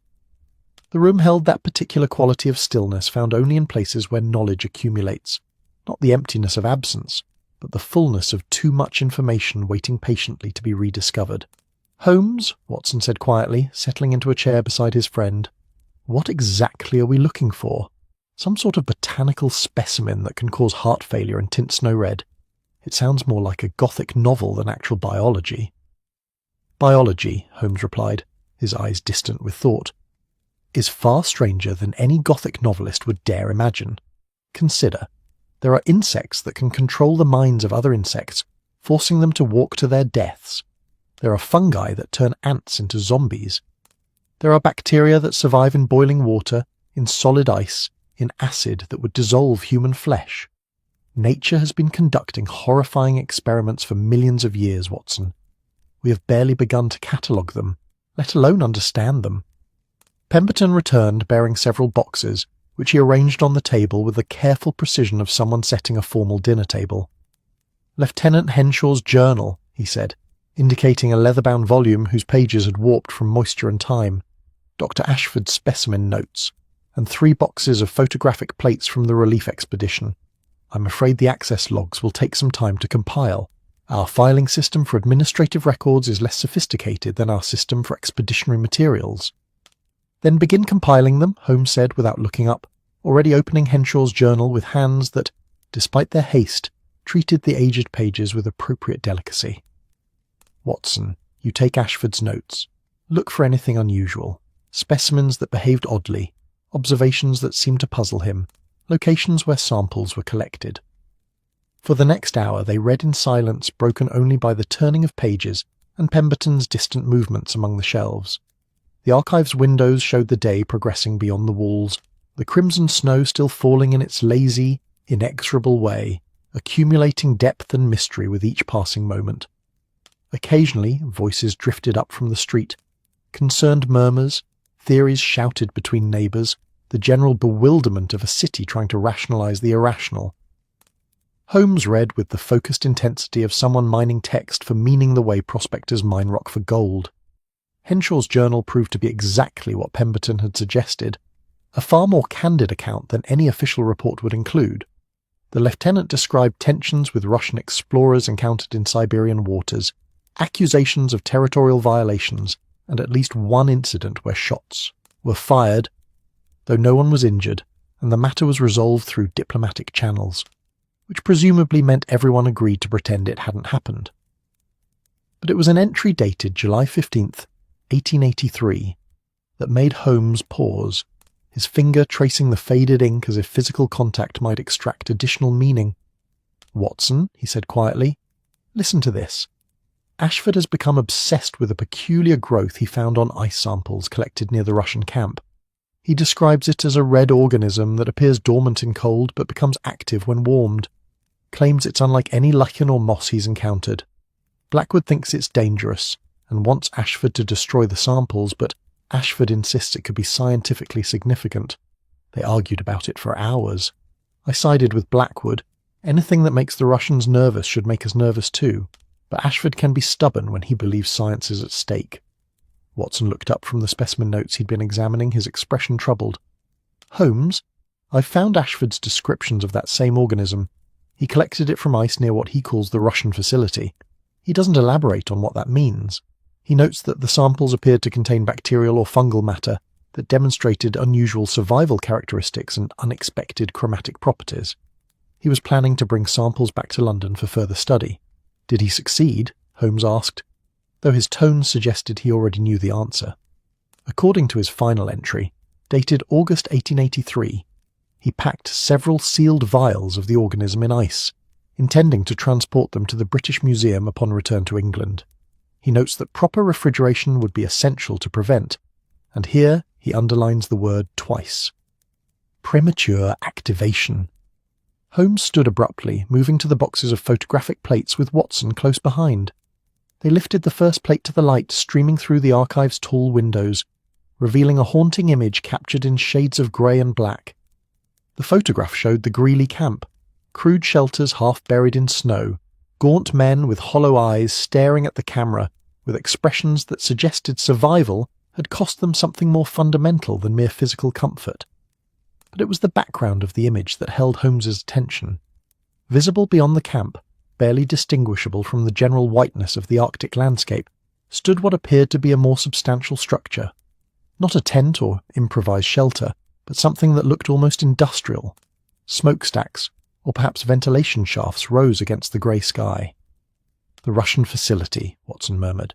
The room held that particular quality of stillness found only in places where knowledge accumulates, not the emptiness of absence, but the fullness of too much information waiting patiently to be rediscovered. Holmes, Watson said quietly, settling into a chair beside his friend, what exactly are we looking for? Some sort of botanical specimen that can cause heart failure and tint snow red. It sounds more like a Gothic novel than actual biology. Biology, Holmes replied, his eyes distant with thought, is far stranger than any Gothic novelist would dare imagine. Consider, there are insects that can control the minds of other insects, forcing them to walk to their deaths. There are fungi that turn ants into zombies. There are bacteria that survive in boiling water, in solid ice, in acid that would dissolve human flesh. Nature has been conducting horrifying experiments for millions of years, Watson. We have barely begun to catalogue them, let alone understand them. Pemberton returned bearing several boxes, which he arranged on the table with the careful precision of someone setting a formal dinner table. Lieutenant Henshaw's journal, he said, indicating a leather-bound volume whose pages had warped from moisture and time, Dr. Ashford's specimen notes, and 3 boxes of photographic plates from the relief expedition. I'm afraid the access logs will take some time to compile. Our filing system for administrative records is less sophisticated than our system for expeditionary materials. Then begin compiling them, Holmes said without looking up, already opening Henshaw's journal with hands that, despite their haste, treated the aged pages with appropriate delicacy. Watson, you take Ashford's notes. Look for anything unusual. Specimens that behaved oddly, observations that seemed to puzzle him, locations where samples were collected. For the next hour they read in silence broken only by the turning of pages and Pemberton's distant movements among the shelves. The archive's windows showed the day progressing beyond the walls, the crimson snow still falling in its lazy, inexorable way, accumulating depth and mystery with each passing moment. Occasionally, voices drifted up from the street, concerned murmurs, theories shouted between neighbours, the general bewilderment of a city trying to rationalise the irrational. Holmes read with the focused intensity of someone mining text for meaning the way prospectors mine rock for gold. Henshaw's journal proved to be exactly what Pemberton had suggested, a far more candid account than any official report would include. The lieutenant described tensions with Russian explorers encountered in Siberian waters, accusations of territorial violations, and at least one incident where shots were fired, though no one was injured, and the matter was resolved through diplomatic channels, which presumably meant everyone agreed to pretend it hadn't happened. But it was an entry dated July 15th, 1883, that made Holmes pause, his finger tracing the faded ink as if physical contact might extract additional meaning. "Watson," he said quietly, "listen to this. Ashford has become obsessed with a peculiar growth he found on ice samples collected near the Russian camp. He describes it as a red organism that appears dormant in cold but becomes active when warmed. Claims it's unlike any lichen or moss he's encountered. Blackwood thinks it's dangerous and wants Ashford to destroy the samples, but Ashford insists it could be scientifically significant. They argued about it for hours. I sided with Blackwood. Anything that makes the Russians nervous should make us nervous too, but Ashford can be stubborn when he believes science is at stake." Watson looked up from the specimen notes he'd been examining, his expression troubled. "Holmes, I've found Ashford's descriptions of that same organism. He collected it from ice near what he calls the Russian facility. He doesn't elaborate on what that means. He notes that the samples appeared to contain bacterial or fungal matter that demonstrated unusual survival characteristics and unexpected chromatic properties. He was planning to bring samples back to London for further study. Did he succeed?" Holmes asked, though his tone suggested he already knew the answer. According to his final entry, dated August 1883, he packed several sealed vials of the organism in ice, intending to transport them to the British Museum upon return to England. He notes that proper refrigeration would be essential to prevent, and here he underlines the word twice. Premature activation. Holmes stood abruptly, moving to the boxes of photographic plates with Watson close behind. They lifted the first plate to the light streaming through the archive's tall windows, revealing a haunting image captured in shades of grey and black. The photograph showed the Greeley camp, crude shelters half buried in snow, gaunt men with hollow eyes staring at the camera with expressions that suggested survival had cost them something more fundamental than mere physical comfort. But it was the background of the image that held Holmes's attention. Visible beyond the camp, barely distinguishable from the general whiteness of the Arctic landscape, stood what appeared to be a more substantial structure. Not a tent or improvised shelter, but something that looked almost industrial. Smokestacks, or perhaps ventilation shafts, rose against the grey sky. "The Russian facility," Watson murmured.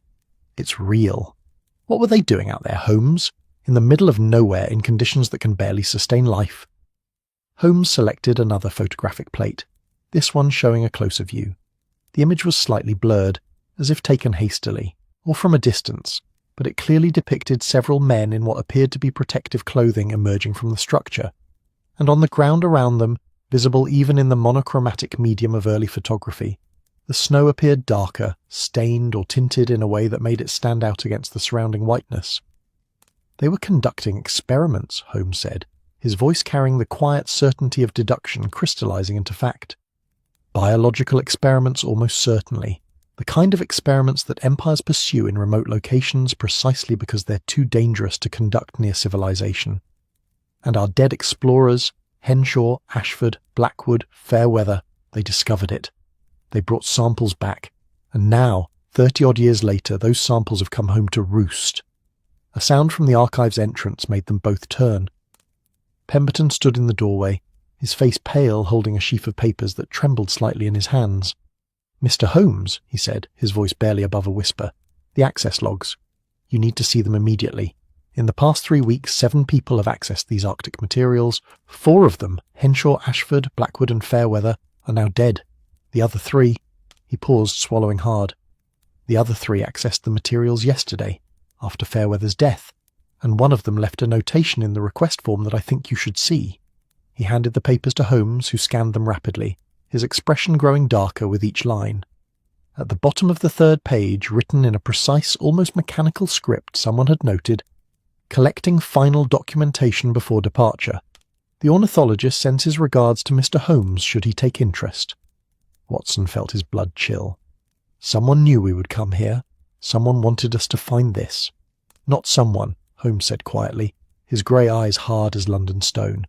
"It's real. What were they doing out there, Holmes? In the middle of nowhere in conditions that can barely sustain life?" Holmes selected another photographic plate, this one showing a closer view. The image was slightly blurred, as if taken hastily, or from a distance, but it clearly depicted several men in what appeared to be protective clothing emerging from the structure, and on the ground around them, visible even in the monochromatic medium of early photography, the snow appeared darker, stained or tinted in a way that made it stand out against the surrounding whiteness. "They were conducting experiments," Holmes said, his voice carrying the quiet certainty of deduction crystallizing into fact. "Biological experiments almost certainly, the kind of experiments that empires pursue in remote locations precisely because they're too dangerous to conduct near civilization. And our dead explorers, Henshaw, Ashford, Blackwood, Fairweather, they discovered it. They brought samples back, and now, 30-odd years later, those samples have come home to roost." A sound from the archive's entrance made them both turn. Pemberton stood in the doorway, his face pale, holding a sheaf of papers that trembled slightly in his hands. "Mr. Holmes," he said, his voice barely above a whisper, "the access logs. You need to see them immediately. In the past 3 weeks, 7 people have accessed these Arctic materials. 4 of them, Henshaw, Ashford, Blackwood and Fairweather, are now dead. The other 3—" He paused, swallowing hard. The other 3 accessed the materials yesterday, after Fairweather's death, and one of them left a notation in the request form that I think you should see." He handed the papers to Holmes, who scanned them rapidly, his expression growing darker with each line. At the bottom of the 3rd page, written in a precise, almost mechanical script, someone had noted, "Collecting final documentation before departure. The ornithologist sends his regards to Mr. Holmes should he take interest." Watson felt his blood chill. Someone knew we would come here. Someone wanted us to find this. "Not someone," Holmes said quietly, his grey eyes hard as London stone.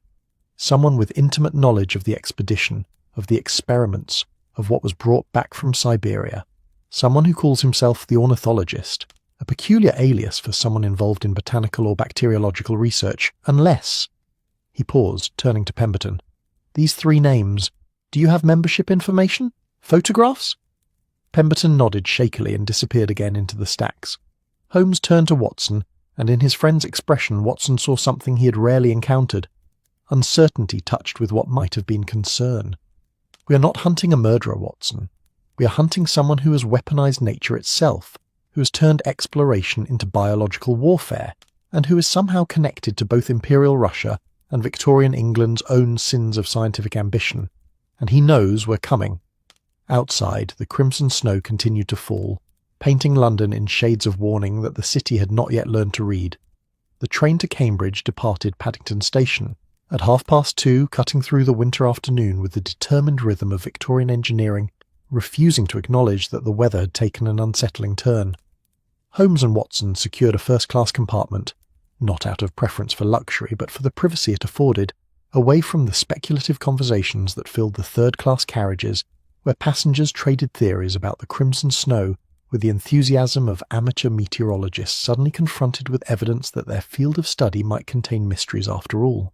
"Someone with intimate knowledge of the expedition, of the experiments, of what was brought back from Siberia. Someone who calls himself the ornithologist, a peculiar alias for someone involved in botanical or bacteriological research, unless—" He paused, turning to Pemberton. "These 3 names, do you have membership information? Photographs?" Pemberton nodded shakily and disappeared again into the stacks. Holmes turned to Watson, and in his friend's expression Watson saw something he had rarely encountered: uncertainty touched with what might have been concern. "We are not hunting a murderer, Watson. We are hunting someone who has weaponized nature itself, who has turned exploration into biological warfare, and who is somehow connected to both Imperial Russia and Victorian England's own sins of scientific ambition. And he knows we're coming." Outside, the crimson snow continued to fall, painting London in shades of warning that the city had not yet learned to read. The train to Cambridge departed Paddington Station, at 2:30, cutting through the winter afternoon with the determined rhythm of Victorian engineering, refusing to acknowledge that the weather had taken an unsettling turn. Holmes and Watson secured a first-class compartment, not out of preference for luxury, but for the privacy it afforded, away from the speculative conversations that filled the third-class carriages, where passengers traded theories about the crimson snow with the enthusiasm of amateur meteorologists suddenly confronted with evidence that their field of study might contain mysteries after all.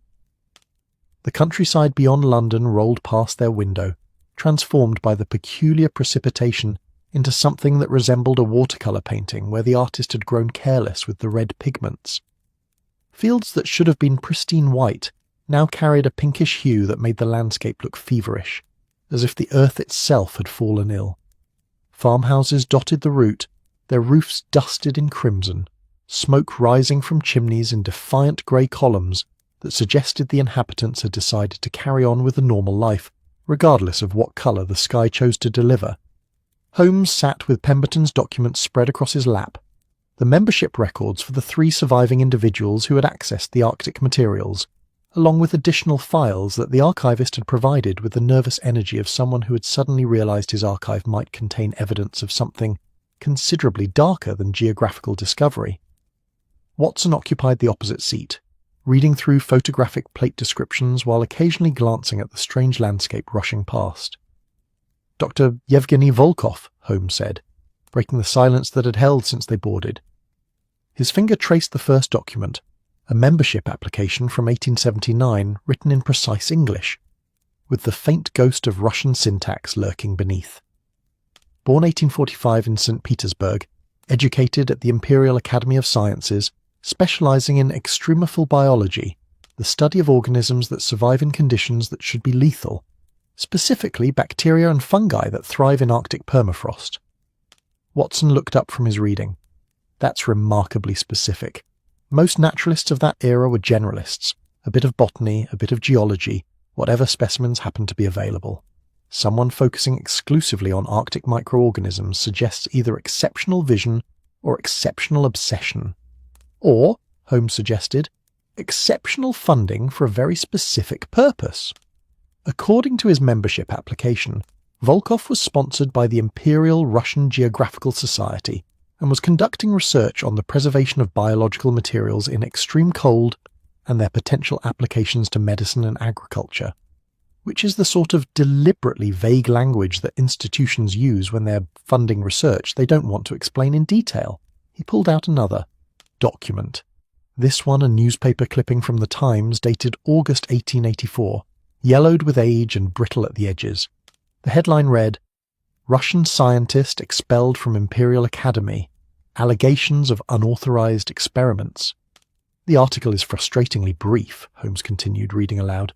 The countryside beyond London rolled past their window, transformed by the peculiar precipitation into something that resembled a watercolour painting where the artist had grown careless with the red pigments. Fields that should have been pristine white now carried a pinkish hue that made the landscape look feverish, as if the earth itself had fallen ill. Farmhouses dotted the route, their roofs dusted in crimson, smoke rising from chimneys in defiant grey columns that suggested the inhabitants had decided to carry on with a normal life, regardless of what colour the sky chose to deliver. Holmes sat with Pemberton's documents spread across his lap, the membership records for the 3 surviving individuals who had accessed the Arctic materials, along with additional files that the archivist had provided with the nervous energy of someone who had suddenly realised his archive might contain evidence of something considerably darker than geographical discovery. Watson occupied the opposite seat, reading through photographic plate descriptions while occasionally glancing at the strange landscape rushing past. "Dr. Yevgeny Volkov," Holmes said, breaking the silence that had held since they boarded. His finger traced the first document, a membership application from 1879 written in precise English, with the faint ghost of Russian syntax lurking beneath. Born 1845 in St. Petersburg, educated at the Imperial Academy of Sciences, specializing in extremophile biology, the study of organisms that survive in conditions that should be lethal, specifically bacteria and fungi that thrive in Arctic permafrost. Watson looked up from his reading. That's remarkably specific. Most naturalists of that era were generalists, a bit of botany, a bit of geology, whatever specimens happened to be available. Someone focusing exclusively on Arctic microorganisms suggests either exceptional vision or exceptional obsession. Or, Holmes suggested, exceptional funding for a very specific purpose. According to his membership application, Volkov was sponsored by the Imperial Russian Geographical Society and was conducting research on the preservation of biological materials in extreme cold and their potential applications to medicine and agriculture, which is the sort of deliberately vague language that institutions use when they're funding research they don't want to explain in detail. He pulled out another document. This one a newspaper clipping from the Times dated August 1884, yellowed with age and brittle at the edges. The headline read, "Russian scientist expelled from Imperial Academy. Allegations of unauthorized experiments." The article is frustratingly brief, Holmes continued, reading aloud.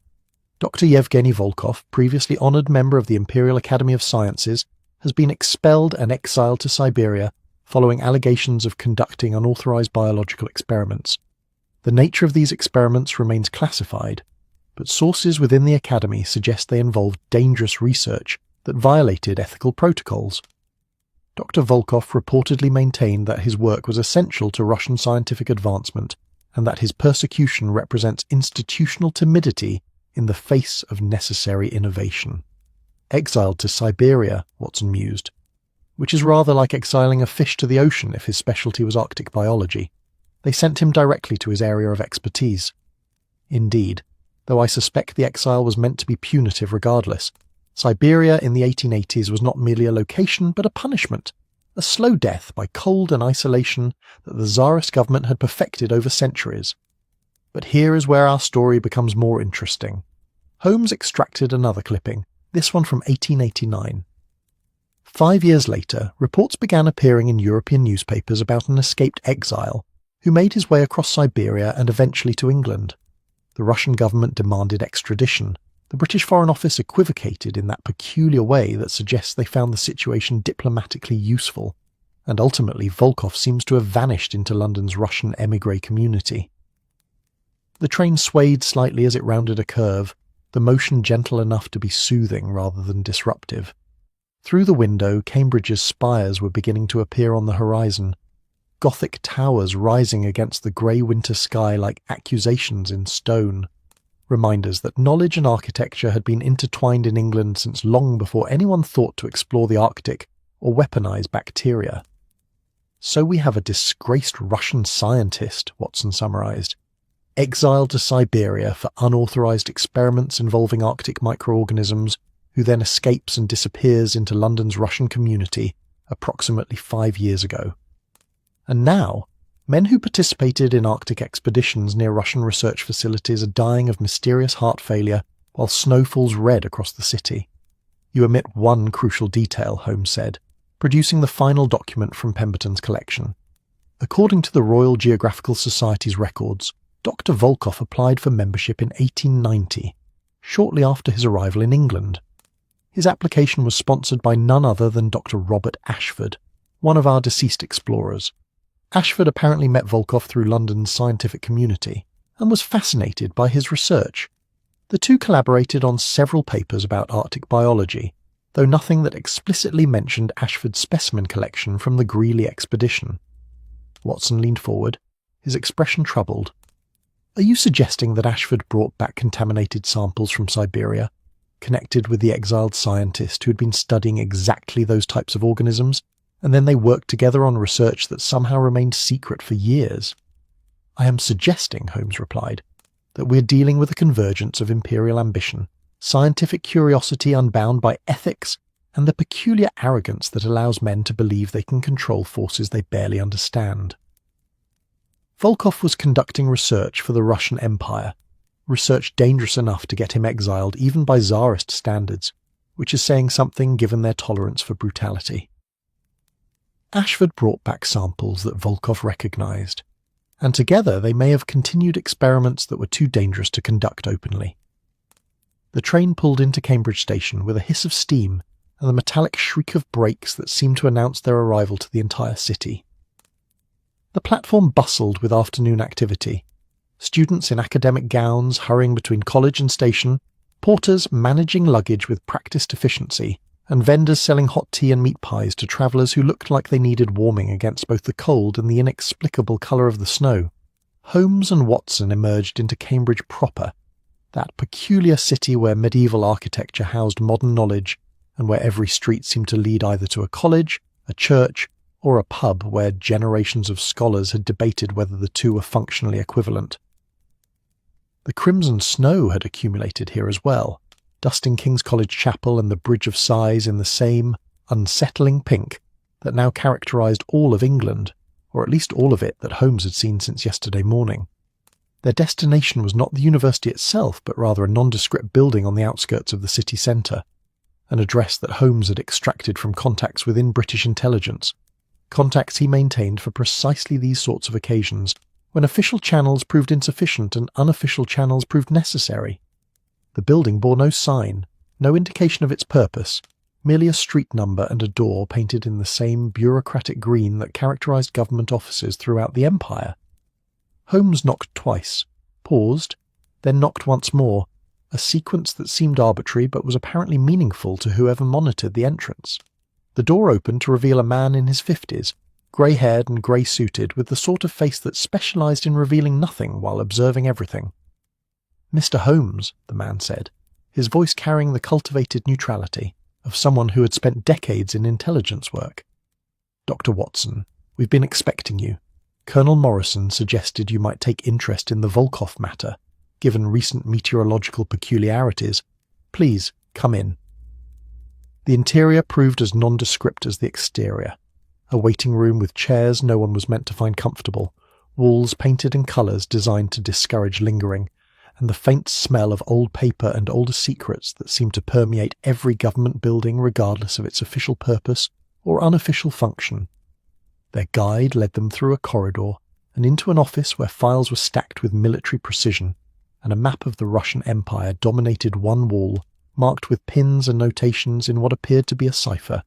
Dr. Yevgeny Volkov, previously honored member of the Imperial Academy of Sciences, has been expelled and exiled to Siberia following allegations of conducting unauthorized biological experiments. The nature of these experiments remains classified, but sources within the academy suggest they involved dangerous research that violated ethical protocols. Dr. Volkov reportedly maintained that his work was essential to Russian scientific advancement and that his persecution represents institutional timidity in the face of necessary innovation. Exiled to Siberia, Watson mused, which is rather like exiling a fish to the ocean if his specialty was Arctic biology. They sent him directly to his area of expertise. Indeed, though I suspect the exile was meant to be punitive regardless, Siberia in the 1880s was not merely a location but a punishment, a slow death by cold and isolation that the Tsarist government had perfected over centuries. But here is where our story becomes more interesting. Holmes extracted another clipping, this one from 1889. 5 years later, reports began appearing in European newspapers about an escaped exile who made his way across Siberia and eventually to England. The Russian government demanded extradition. The British Foreign Office equivocated in that peculiar way that suggests they found the situation diplomatically useful, and ultimately Volkov seems to have vanished into London's Russian émigré community. The train swayed slightly as it rounded a curve, the motion gentle enough to be soothing rather than disruptive. Through the window, Cambridge's spires were beginning to appear on the horizon, Gothic towers rising against the grey winter sky like accusations in stone. Reminders that knowledge and architecture had been intertwined in England since long before anyone thought to explore the Arctic or weaponize bacteria. So we have a disgraced Russian scientist, Watson summarized, exiled to Siberia for unauthorized experiments involving Arctic microorganisms, who then escapes and disappears into London's Russian community approximately 5 years ago. And now, men who participated in Arctic expeditions near Russian research facilities are dying of mysterious heart failure while snow falls red across the city. You omit one crucial detail, Holmes said, producing the final document from Pemberton's collection. According to the Royal Geographical Society's records, Dr. Volkov applied for membership in 1890, shortly after his arrival in England. His application was sponsored by none other than Dr. Robert Ashford, one of our deceased explorers. Ashford apparently met Volkov through London's scientific community and was fascinated by his research. The two collaborated on several papers about Arctic biology, though nothing that explicitly mentioned Ashford's specimen collection from the Greely expedition. Watson leaned forward, his expression troubled. "Are you suggesting that Ashford brought back contaminated samples from Siberia, connected with the exiled scientist who had been studying exactly those types of organisms, and then they worked together on research that somehow remained secret for years?" "I am suggesting," Holmes replied, "that we're dealing with a convergence of imperial ambition, scientific curiosity unbound by ethics, and the peculiar arrogance that allows men to believe they can control forces they barely understand." Volkov was conducting research for the Russian Empire, research dangerous enough to get him exiled even by Tsarist standards, which is saying something given their tolerance for brutality. Ashford brought back samples that Volkov recognized, and together they may have continued experiments that were too dangerous to conduct openly. The train pulled into Cambridge Station with a hiss of steam and the metallic shriek of brakes that seemed to announce their arrival to the entire city. The platform bustled with afternoon activity. Students in academic gowns hurrying between college and station, porters managing luggage with practiced efficiency, and vendors selling hot tea and meat pies to travellers who looked like they needed warming against both the cold and the inexplicable colour of the snow. Holmes and Watson emerged into Cambridge proper, that peculiar city where medieval architecture housed modern knowledge, and where every street seemed to lead either to a college, a church, or a pub where generations of scholars had debated whether the two were functionally equivalent. The crimson snow had accumulated here as well, dusting King's College Chapel and the Bridge of Sighs in the same unsettling pink that now characterised all of England, or at least all of it that Holmes had seen since yesterday morning. Their destination was not the university itself, but rather a nondescript building on the outskirts of the city centre, an address that Holmes had extracted from contacts within British intelligence, contacts he maintained for precisely these sorts of occasions, when official channels proved insufficient and unofficial channels proved necessary. The building bore no sign, no indication of its purpose, merely a street number and a door painted in the same bureaucratic green that characterized government offices throughout the empire. Holmes knocked twice, paused, then knocked once more, a sequence that seemed arbitrary but was apparently meaningful to whoever monitored the entrance. The door opened to reveal a man in his 50s, grey-haired and grey-suited, with the sort of face that specialised in revealing nothing while observing everything. "Mr. Holmes," the man said, his voice carrying the cultivated neutrality of someone who had spent decades in intelligence work. "Dr. Watson, we've been expecting you. Colonel Morrison suggested you might take interest in the Volkov matter, given recent meteorological peculiarities. Please, come in." The interior proved as nondescript as the exterior. A waiting room with chairs no one was meant to find comfortable, walls painted in colours designed to discourage lingering, and the faint smell of old paper and older secrets that seemed to permeate every government building regardless of its official purpose or unofficial function. Their guide led them through a corridor and into an office where files were stacked with military precision, and a map of the Russian Empire dominated one wall, marked with pins and notations in what appeared to be a cipher.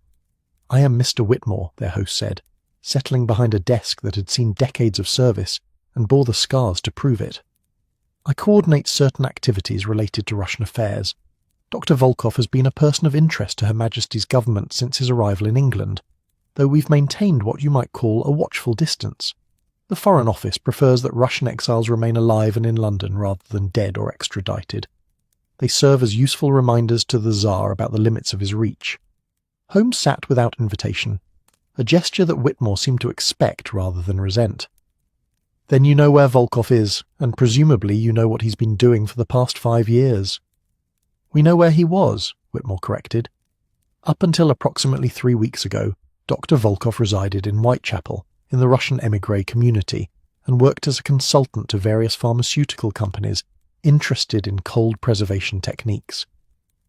"I am Mr. Whitmore," their host said, settling behind a desk that had seen decades of service and bore the scars to prove it. "I coordinate certain activities related to Russian affairs. Dr. Volkov has been a person of interest to Her Majesty's government since his arrival in England, though we've maintained what you might call a watchful distance. The Foreign Office prefers that Russian exiles remain alive and in London rather than dead or extradited. They serve as useful reminders to the Tsar about the limits of his reach." Holmes sat without invitation, a gesture that Whitmore seemed to expect rather than resent. "Then you know where Volkov is, and presumably you know what he's been doing for the past 5 years." "We know where he was," Whitmore corrected. "Up until approximately 3 weeks ago, Dr. Volkov resided in Whitechapel, in the Russian émigré community, and worked as a consultant to various pharmaceutical companies interested in cold preservation techniques.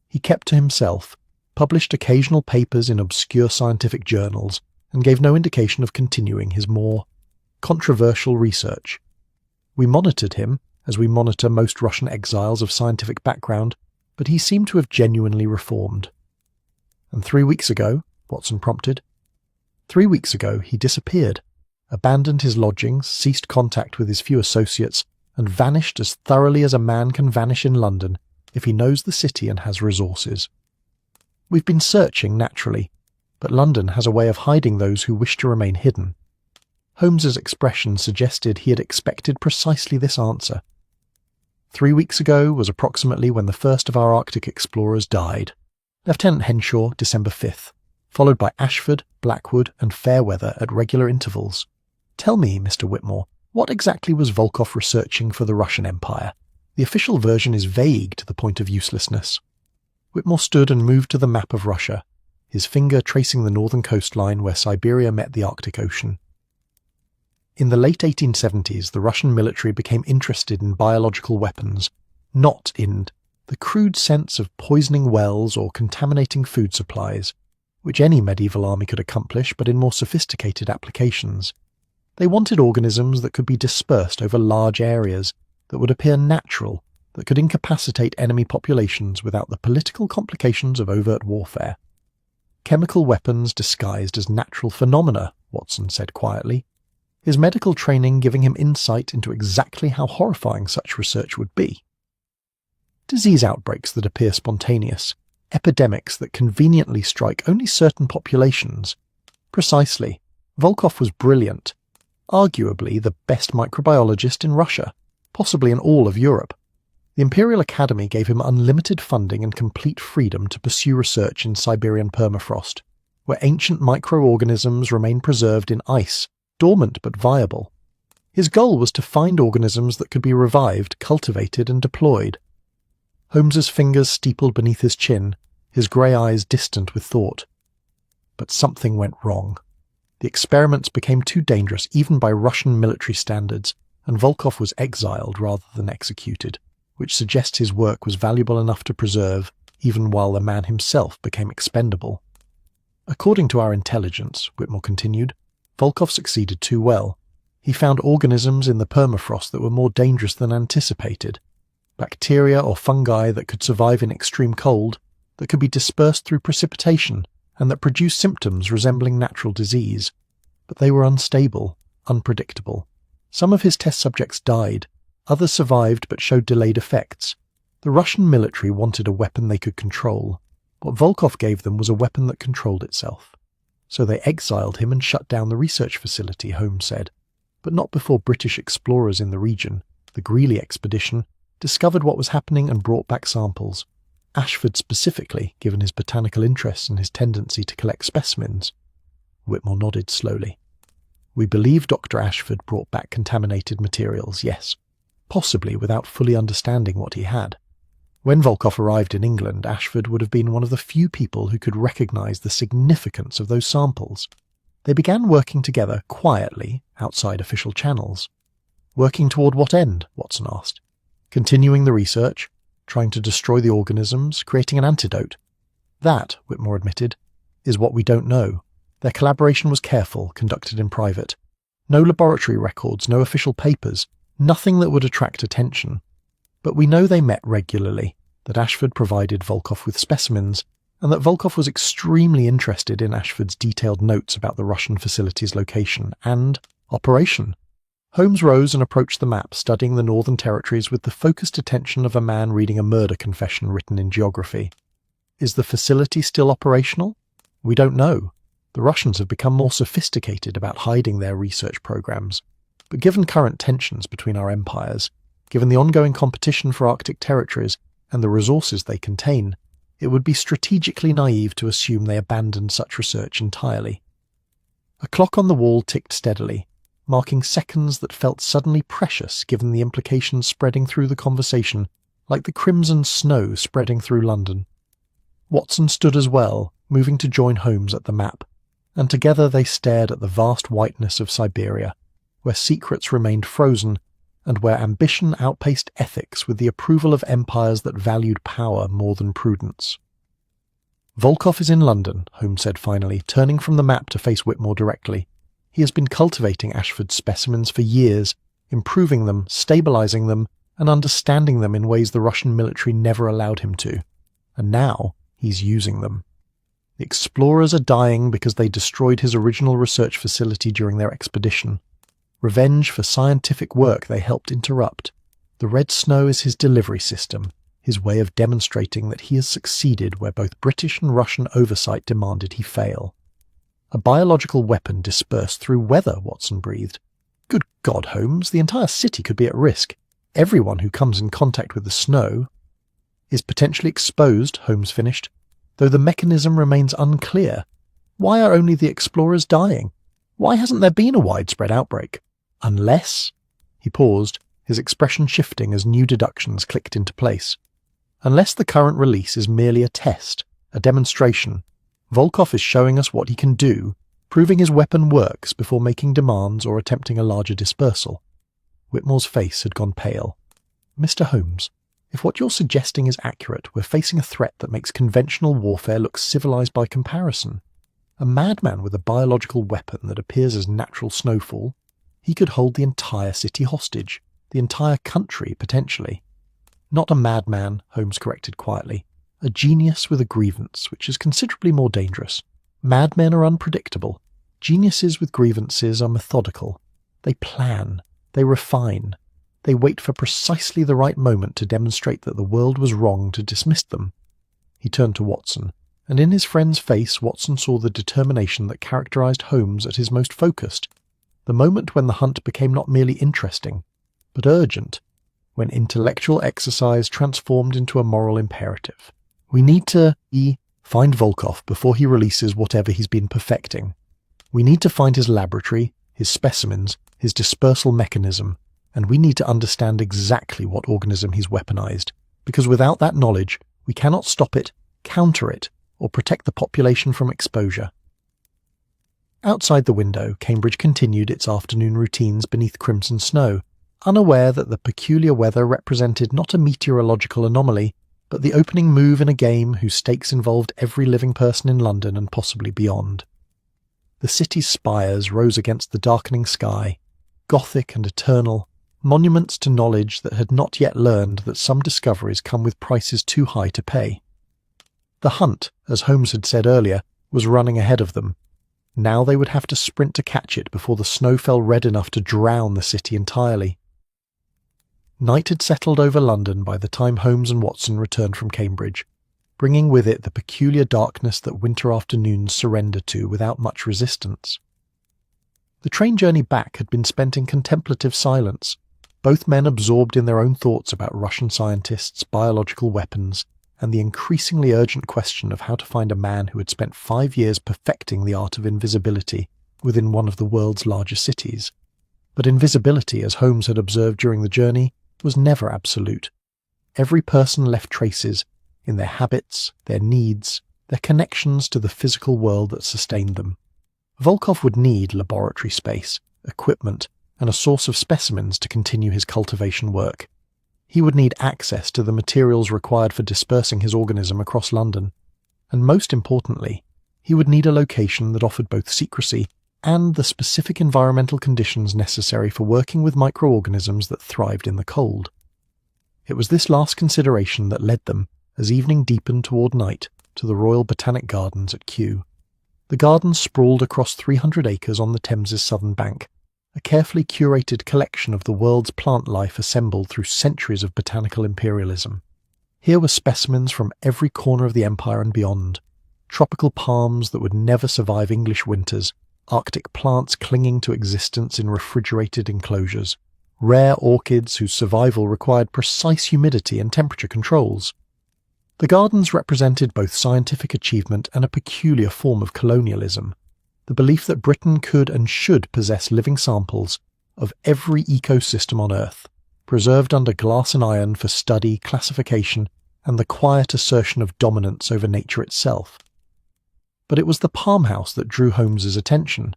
He kept to himself, published occasional papers in obscure scientific journals, and gave no indication of continuing his more controversial research. We monitored him, as we monitor most Russian exiles of scientific background, but he seemed to have genuinely reformed." "And 3 weeks ago?" Watson prompted. "3 weeks ago he disappeared, abandoned his lodgings, ceased contact with his few associates, and vanished as thoroughly as a man can vanish in London if he knows the city and has resources. We've been searching, naturally, but London has a way of hiding those who wish to remain hidden." Holmes's expression suggested he had expected precisely this answer. 3 weeks ago was approximately when the first of our Arctic explorers died. Lieutenant Henshaw, December 5th, followed by Ashford, Blackwood, and Fairweather at regular intervals. "Tell me, Mr. Whitmore, what exactly was Volkov researching for the Russian Empire? The official version is vague to the point of uselessness." Whitmore stood and moved to the map of Russia, his finger tracing the northern coastline where Siberia met the Arctic Ocean. In the late 1870s, the Russian military became interested in biological weapons, not in the crude sense of poisoning wells or contaminating food supplies, which any medieval army could accomplish, but in more sophisticated applications. They wanted organisms that could be dispersed over large areas, that would appear natural, that could incapacitate enemy populations without the political complications of overt warfare. "Chemical weapons disguised as natural phenomena," Watson said quietly, his medical training giving him insight into exactly how horrifying such research would be. "Disease outbreaks that appear spontaneous, epidemics that conveniently strike only certain populations." Precisely. Volkov was brilliant, arguably the best microbiologist in Russia, possibly in all of Europe. The Imperial Academy gave him unlimited funding and complete freedom to pursue research in Siberian permafrost, where ancient microorganisms remain preserved in ice, dormant but viable. His goal was to find organisms that could be revived, cultivated, and deployed. Holmes's fingers steepled beneath his chin, his grey eyes distant with thought. But something went wrong. The experiments became too dangerous even by Russian military standards, and Volkov was exiled rather than executed, which suggests his work was valuable enough to preserve, even while the man himself became expendable. "According to our intelligence," Whitmore continued, "Volkov succeeded too well. He found organisms in the permafrost that were more dangerous than anticipated. Bacteria or fungi that could survive in extreme cold, that could be dispersed through precipitation and that produced symptoms resembling natural disease. But they were unstable, unpredictable. Some of his test subjects died, others survived but showed delayed effects. The Russian military wanted a weapon they could control. What Volkov gave them was a weapon that controlled itself. So they exiled him and shut down the research facility, Holmes said. But not before British explorers in the region, the Greeley expedition, discovered what was happening and brought back samples. Ashford specifically, given his botanical interests and his tendency to collect specimens. Whitmore nodded slowly. We believe Dr. Ashford brought back contaminated materials, yes, possibly without fully understanding what he had. When Volkov arrived in England, Ashford would have been one of the few people who could recognise the significance of those samples. They began working together quietly, outside official channels. Working toward what end? Watson asked. Continuing the research, trying to destroy the organisms, creating an antidote. That, Whitmore admitted, is what we don't know. Their collaboration was careful, conducted in private. No laboratory records, no official papers, nothing that would attract attention. But we know they met regularly, that Ashford provided Volkov with specimens, and that Volkov was extremely interested in Ashford's detailed notes about the Russian facility's location and operation. Holmes rose and approached the map, studying the Northern Territories with the focused attention of a man reading a murder confession written in geography. Is the facility still operational? We don't know. The Russians have become more sophisticated about hiding their research programs. But given current tensions between our empires, given the ongoing competition for Arctic territories and the resources they contain, it would be strategically naive to assume they abandoned such research entirely. A clock on the wall ticked steadily, marking seconds that felt suddenly precious given the implications spreading through the conversation, like the crimson snow spreading through London. Watson stood as well, moving to join Holmes at the map, and together they stared at the vast whiteness of Siberia, where secrets remained frozen and where ambition outpaced ethics with the approval of empires that valued power more than prudence. Volkov is in London, Holmes said finally, turning from the map to face Whitmore directly. He has been cultivating Ashford's specimens for years, improving them, stabilizing them, and understanding them in ways the Russian military never allowed him to. And now he's using them. The explorers are dying because they destroyed his original research facility during their expedition. Revenge for scientific work they helped interrupt. The red snow is his delivery system, his way of demonstrating that he has succeeded where both British and Russian oversight demanded he fail. A biological weapon dispersed through weather, Watson breathed. Good God, Holmes, the entire city could be at risk. Everyone who comes in contact with the snow is potentially exposed, Holmes finished, though the mechanism remains unclear. Why are only the explorers dying? Why hasn't there been a widespread outbreak? Unless... He paused, his expression shifting as new deductions clicked into place. Unless the current release is merely a test, a demonstration, Volkov is showing us what he can do, proving his weapon works before making demands or attempting a larger dispersal. Whitmore's face had gone pale. Mr. Holmes, if what you're suggesting is accurate, we're facing a threat that makes conventional warfare look civilized by comparison. A madman with a biological weapon that appears as natural snowfall, he could hold the entire city hostage, the entire country potentially. Not a madman, Holmes corrected quietly. A genius with a grievance, which is considerably more dangerous. Madmen are unpredictable. Geniuses with grievances are methodical. They plan. They refine. They wait for precisely the right moment to demonstrate that the world was wrong to dismiss them. He turned to Watson, and in his friend's face Watson saw the determination that characterized Holmes at his most focused, the moment when the hunt became not merely interesting, but urgent, when intellectual exercise transformed into a moral imperative. We need to find Volkov before he releases whatever he's been perfecting. We need to find his laboratory, his specimens, his dispersal mechanism, and we need to understand exactly what organism he's weaponized, because without that knowledge, we cannot stop it, counter it, or protect the population from exposure. Outside the window, Cambridge continued its afternoon routines beneath crimson snow, unaware that the peculiar weather represented not a meteorological anomaly, but the opening move in a game whose stakes involved every living person in London and possibly beyond. The city's spires rose against the darkening sky, Gothic and eternal, monuments to knowledge that had not yet learned that some discoveries come with prices too high to pay. The hunt, as Holmes had said earlier, was running ahead of them. Now they would have to sprint to catch it before the snow fell red enough to drown the city entirely. Night had settled over London by the time Holmes and Watson returned from Cambridge, bringing with it the peculiar darkness that winter afternoons surrender to without much resistance. The train journey back had been spent in contemplative silence, both men absorbed in their own thoughts about Russian scientists, biological weapons, and the increasingly urgent question of how to find a man who had spent 5 years perfecting the art of invisibility within one of the world's largest cities. But invisibility, as Holmes had observed during the journey, was never absolute. Every person left traces in their habits, their needs, their connections to the physical world that sustained them. Volkov would need laboratory space, equipment, and a source of specimens to continue his cultivation work. He would need access to the materials required for dispersing his organism across London. And most importantly, he would need a location that offered both secrecy and the specific environmental conditions necessary for working with microorganisms that thrived in the cold. It was this last consideration that led them, as evening deepened toward night, to the Royal Botanic Gardens at Kew. The gardens sprawled across 300 acres on the Thames's southern bank, a carefully curated collection of the world's plant life assembled through centuries of botanical imperialism. Here were specimens from every corner of the empire and beyond, tropical palms that would never survive English winters, Arctic plants clinging to existence in refrigerated enclosures, rare orchids whose survival required precise humidity and temperature controls. The gardens represented both scientific achievement and a peculiar form of colonialism, the belief that Britain could and should possess living samples of every ecosystem on Earth, preserved under glass and iron for study, classification, and the quiet assertion of dominance over nature itself. But it was the Palm House that drew Holmes's attention,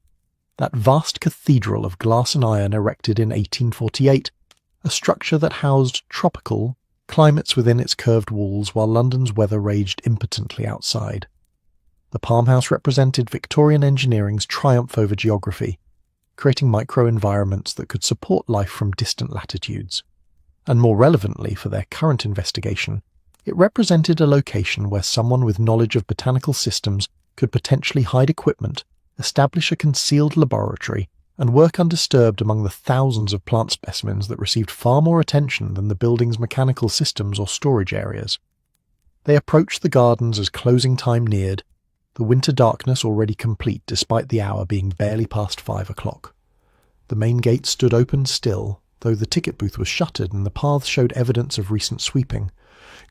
that vast cathedral of glass and iron erected in 1848, a structure that housed tropical climates within its curved walls while London's weather raged impotently outside. The Palm House represented Victorian engineering's triumph over geography, creating micro-environments that could support life from distant latitudes. And more relevantly for their current investigation, it represented a location where someone with knowledge of botanical systems could potentially hide equipment, establish a concealed laboratory, and work undisturbed among the thousands of plant specimens that received far more attention than the building's mechanical systems or storage areas. They approached the gardens as closing time neared, the winter darkness already complete despite the hour being barely past 5 o'clock. The main gate stood open still, though the ticket booth was shuttered and the paths showed evidence of recent sweeping,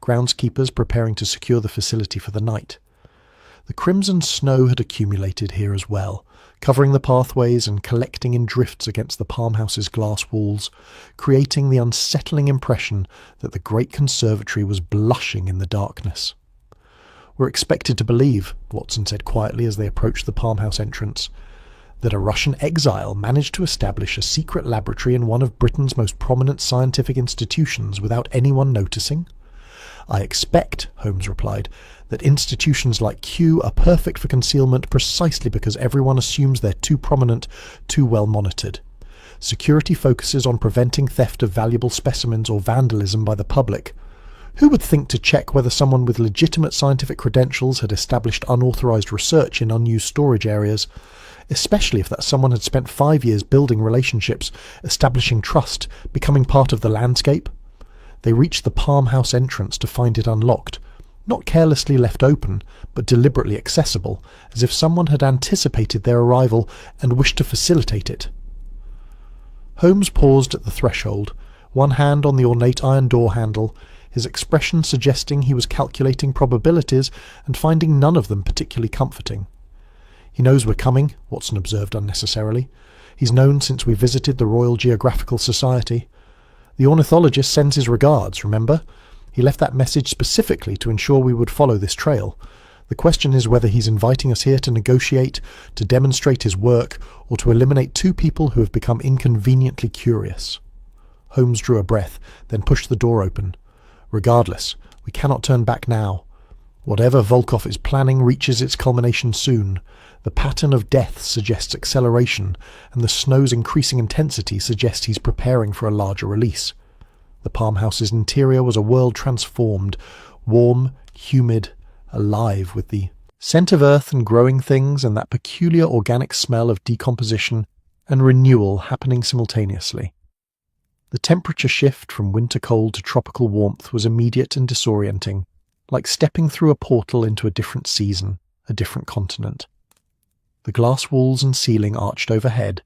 groundskeepers preparing to secure the facility for the night. The crimson snow had accumulated here as well, covering the pathways and collecting in drifts against the Palm House's glass walls, creating the unsettling impression that the great conservatory was blushing in the darkness. "We're expected to believe," Watson said quietly as they approached the Palm House entrance, "that a Russian exile managed to establish a secret laboratory in one of Britain's most prominent scientific institutions without anyone noticing?" "I expect," Holmes replied, "that institutions like Kew are perfect for concealment precisely because everyone assumes they're too prominent, too well monitored. Security focuses on preventing theft of valuable specimens or vandalism by the public. Who would think to check whether someone with legitimate scientific credentials had established unauthorized research in unused storage areas, especially if that someone had spent 5 years building relationships, establishing trust, becoming part of the landscape?" They reached the Palm House entrance to find it unlocked, not carelessly left open, but deliberately accessible, as if someone had anticipated their arrival and wished to facilitate it. Holmes paused at the threshold, one hand on the ornate iron door handle, his expression suggesting he was calculating probabilities and finding none of them particularly comforting. "He knows we're coming," Watson observed unnecessarily. "He's known since we visited the Royal Geographical Society. The ornithologist sends his regards, remember? He left that message specifically to ensure we would follow this trail. The question is whether he's inviting us here to negotiate, to demonstrate his work, or to eliminate two people who have become inconveniently curious." Holmes drew a breath, then pushed the door open. "Regardless, we cannot turn back now. Whatever Volkov is planning reaches its culmination soon. The pattern of death suggests acceleration, and the snow's increasing intensity suggests he's preparing for a larger release." The Palm House's interior was a world transformed, warm, humid, alive with the scent of earth and growing things and that peculiar organic smell of decomposition and renewal happening simultaneously. The temperature shift from winter cold to tropical warmth was immediate and disorienting, like stepping through a portal into a different season, a different continent. The glass walls and ceiling arched overhead,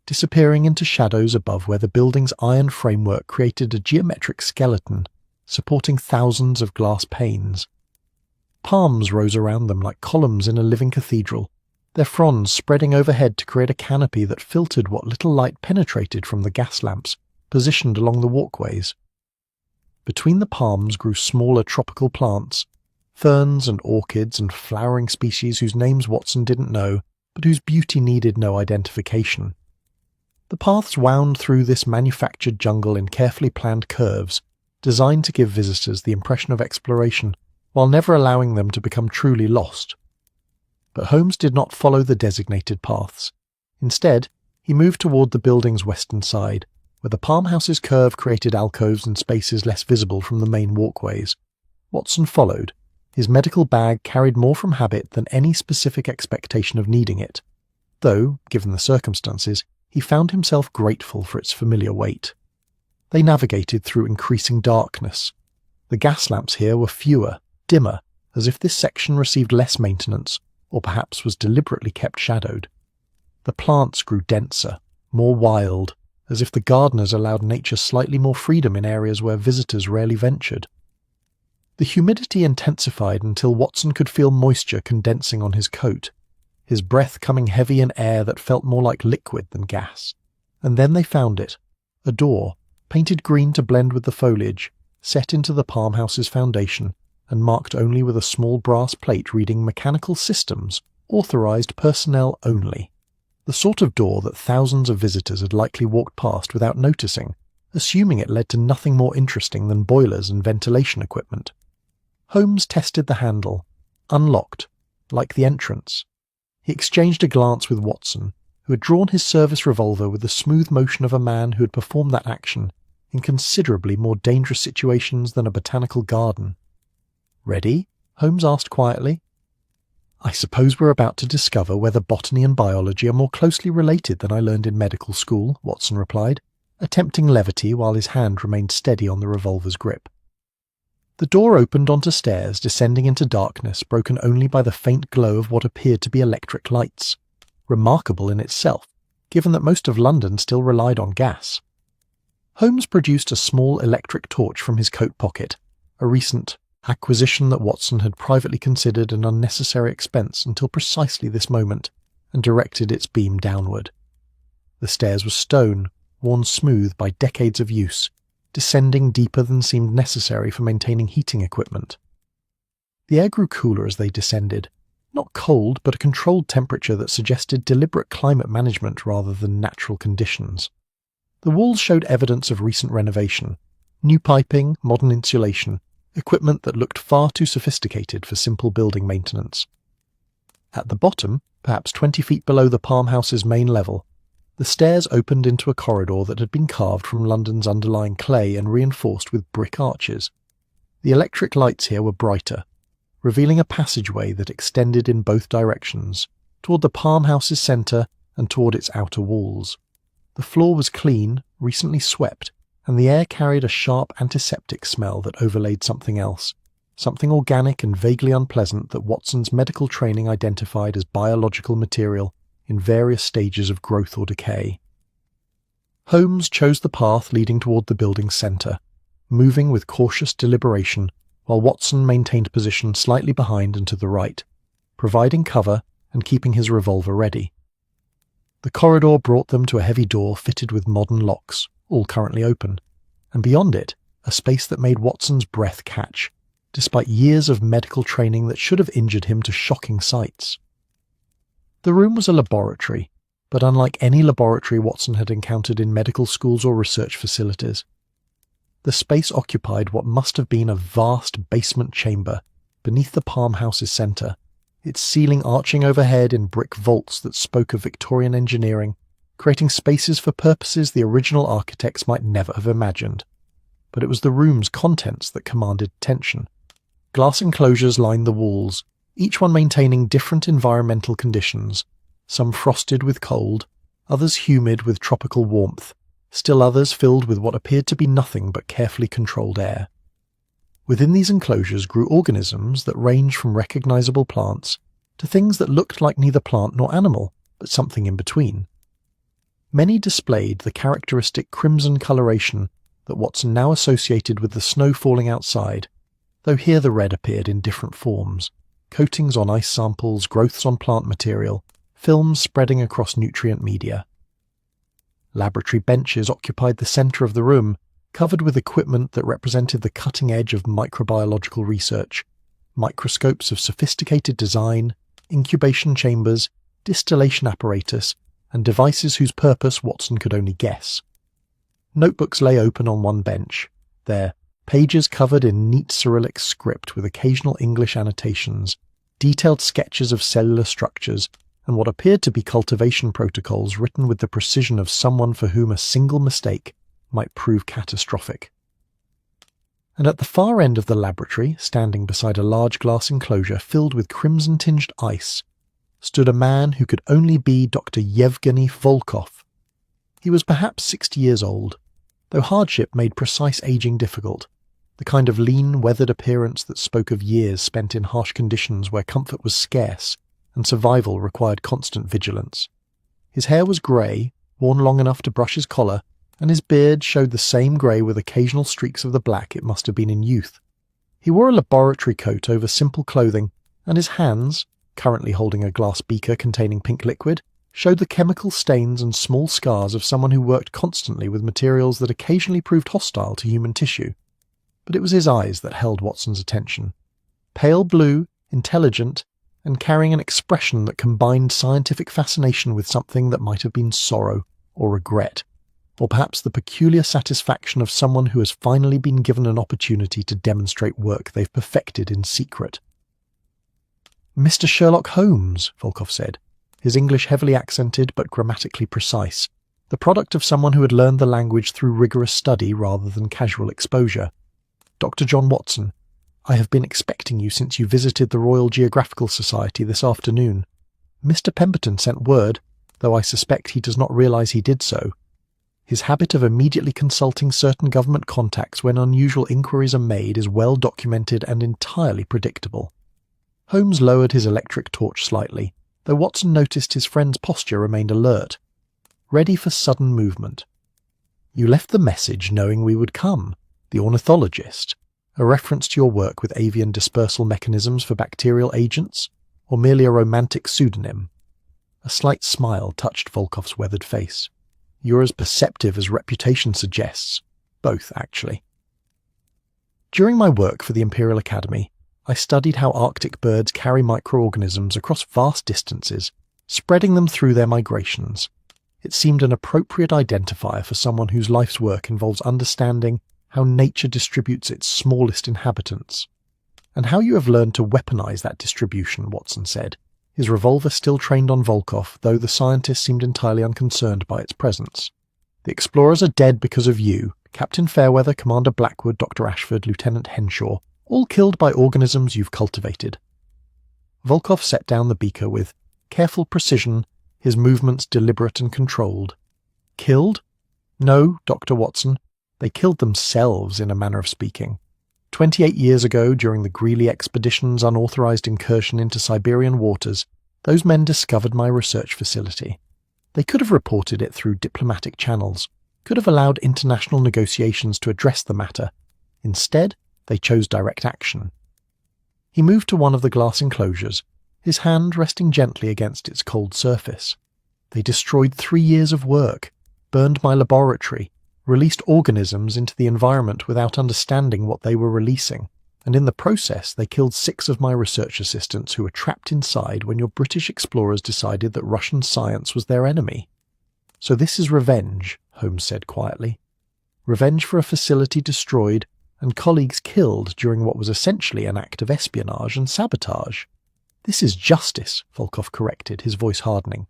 disappearing into shadows above where the building's iron framework created a geometric skeleton supporting thousands of glass panes. Palms rose around them like columns in a living cathedral, their fronds spreading overhead to create a canopy that filtered what little light penetrated from the gas lamps positioned along the walkways. Between the palms grew smaller tropical plants, ferns and orchids and flowering species whose names Watson didn't know, but whose beauty needed no identification. The paths wound through this manufactured jungle in carefully planned curves, designed to give visitors the impression of exploration, while never allowing them to become truly lost. But Holmes did not follow the designated paths. Instead, he moved toward the building's western side, where the palmhouse's curve created alcoves and spaces less visible from the main walkways. Watson followed. His medical bag carried more from habit than any specific expectation of needing it, though, given the circumstances, he found himself grateful for its familiar weight. They navigated through increasing darkness. The gas lamps here were fewer, dimmer, as if this section received less maintenance, or perhaps was deliberately kept shadowed. The plants grew denser, more wild, as if the gardeners allowed nature slightly more freedom in areas where visitors rarely ventured. The humidity intensified until Watson could feel moisture condensing on his coat, his breath coming heavy in air that felt more like liquid than gas. And then they found it, a door, painted green to blend with the foliage, set into the palmhouse's foundation, and marked only with a small brass plate reading "Mechanical Systems, Authorized Personnel Only." The sort of door that thousands of visitors had likely walked past without noticing, assuming it led to nothing more interesting than boilers and ventilation equipment. Holmes tested the handle, unlocked, like the entrance. He exchanged a glance with Watson, who had drawn his service revolver with the smooth motion of a man who had performed that action in considerably more dangerous situations than a botanical garden. "Ready?" Holmes asked quietly. "I suppose we're about to discover whether botany and biology are more closely related than I learned in medical school," Watson replied, attempting levity while his hand remained steady on the revolver's grip. The door opened onto stairs descending into darkness broken only by the faint glow of what appeared to be electric lights, remarkable in itself, given that most of London still relied on gas. Holmes produced a small electric torch from his coat pocket, a recent acquisition that Watson had privately considered an unnecessary expense until precisely this moment, and directed its beam downward. The stairs were stone, worn smooth by decades of use, descending deeper than seemed necessary for maintaining heating equipment. The air grew cooler as they descended, not cold but a controlled temperature that suggested deliberate climate management rather than natural conditions. The walls showed evidence of recent renovation, new piping, modern insulation, equipment that looked far too sophisticated for simple building maintenance. At the bottom, perhaps 20 feet below the palmhouse's main level, the stairs opened into a corridor that had been carved from London's underlying clay and reinforced with brick arches. The electric lights here were brighter, revealing a passageway that extended in both directions, toward the palmhouse's centre and toward its outer walls. The floor was clean, recently swept, and the air carried a sharp antiseptic smell that overlaid something else, something organic and vaguely unpleasant that Watson's medical training identified as biological material in various stages of growth or decay. Holmes chose the path leading toward the building's centre, moving with cautious deliberation, while Watson maintained position slightly behind and to the right, providing cover and keeping his revolver ready. The corridor brought them to a heavy door fitted with modern locks, all currently open, and beyond it, a space that made Watson's breath catch, despite years of medical training that should have injured him to shocking sights. The room was a laboratory, but unlike any laboratory Watson had encountered in medical schools or research facilities. The space occupied what must have been a vast basement chamber beneath the palmhouse's centre, its ceiling arching overhead in brick vaults that spoke of Victorian engineering, creating spaces for purposes the original architects might never have imagined. But it was the room's contents that commanded attention. Glass enclosures lined the walls, each one maintaining different environmental conditions, some frosted with cold, others humid with tropical warmth, still others filled with what appeared to be nothing but carefully controlled air. Within these enclosures grew organisms that ranged from recognizable plants to things that looked like neither plant nor animal, but something in between. Many displayed the characteristic crimson coloration that Watson now associated with the snow falling outside, though here the red appeared in different forms: coatings on ice samples, growths on plant material, films spreading across nutrient media. Laboratory benches occupied the centre of the room, covered with equipment that represented the cutting edge of microbiological research: microscopes of sophisticated design, incubation chambers, distillation apparatus, and devices whose purpose Watson could only guess. Notebooks lay open on one bench, their pages covered in neat Cyrillic script with occasional English annotations, detailed sketches of cellular structures, and what appeared to be cultivation protocols written with the precision of someone for whom a single mistake might prove catastrophic. And at the far end of the laboratory, standing beside a large glass enclosure filled with crimson-tinged ice, stood a man who could only be Dr. Yevgeny Volkov. He was perhaps 60 years old, though hardship made precise aging difficult, the kind of lean, weathered appearance that spoke of years spent in harsh conditions where comfort was scarce and survival required constant vigilance. His hair was grey, worn long enough to brush his collar, and his beard showed the same grey with occasional streaks of the black it must have been in youth. He wore a laboratory coat over simple clothing, and his hands, currently holding a glass beaker containing pink liquid, showed the chemical stains and small scars of someone who worked constantly with materials that occasionally proved hostile to human tissue. But it was his eyes that held Watson's attention. Pale blue, intelligent, and carrying an expression that combined scientific fascination with something that might have been sorrow or regret, or perhaps the peculiar satisfaction of someone who has finally been given an opportunity to demonstrate work they've perfected in secret. "Mr. Sherlock Holmes," Volkov said, his English heavily accented but grammatically precise, the product of someone who had learned the language through rigorous study rather than casual exposure. "Dr. John Watson, I have been expecting you since you visited the Royal Geographical Society this afternoon. Mr. Pemberton sent word, though I suspect he does not realise he did so. His habit of immediately consulting certain government contacts when unusual inquiries are made is well documented and entirely predictable." Holmes lowered his electric torch slightly, though Watson noticed his friend's posture remained alert, ready for sudden movement. "You left the message knowing we would come, the ornithologist, a reference to your work with avian dispersal mechanisms for bacterial agents, or merely a romantic pseudonym?" A slight smile touched Volkov's weathered face. "You're as perceptive as reputation suggests. Both, actually." "During my work for the Imperial Academy, I studied how Arctic birds carry microorganisms across vast distances, spreading them through their migrations. It seemed an appropriate identifier for someone whose life's work involves understanding how nature distributes its smallest inhabitants. And how you have learned to weaponize that distribution," Watson said, his revolver still trained on Volkov, though the scientist seemed entirely unconcerned by its presence. "The explorers are dead because of you, Captain Fairweather, Commander Blackwood, Dr. Ashford, Lieutenant Henshaw, all killed by organisms you've cultivated." Volkov set down the beaker with careful precision, his movements deliberate and controlled. "Killed? No, Dr. Watson. They killed themselves, in a manner of speaking. 28 years ago, during the Greely expedition's unauthorized incursion into Siberian waters, those men discovered my research facility. They could have reported it through diplomatic channels, could have allowed international negotiations to address the matter. Instead, they chose direct action." He moved to one of the glass enclosures, his hand resting gently against its cold surface. "They destroyed 3 years of work, burned my laboratory, released organisms into the environment without understanding what they were releasing, and in the process they killed 6 of my research assistants who were trapped inside when your British explorers decided that Russian science was their enemy. So this is revenge," Holmes said quietly. "Revenge for a facility destroyed and colleagues killed during what was essentially an act of espionage and sabotage." "This is justice," Volkov corrected, his voice hardening.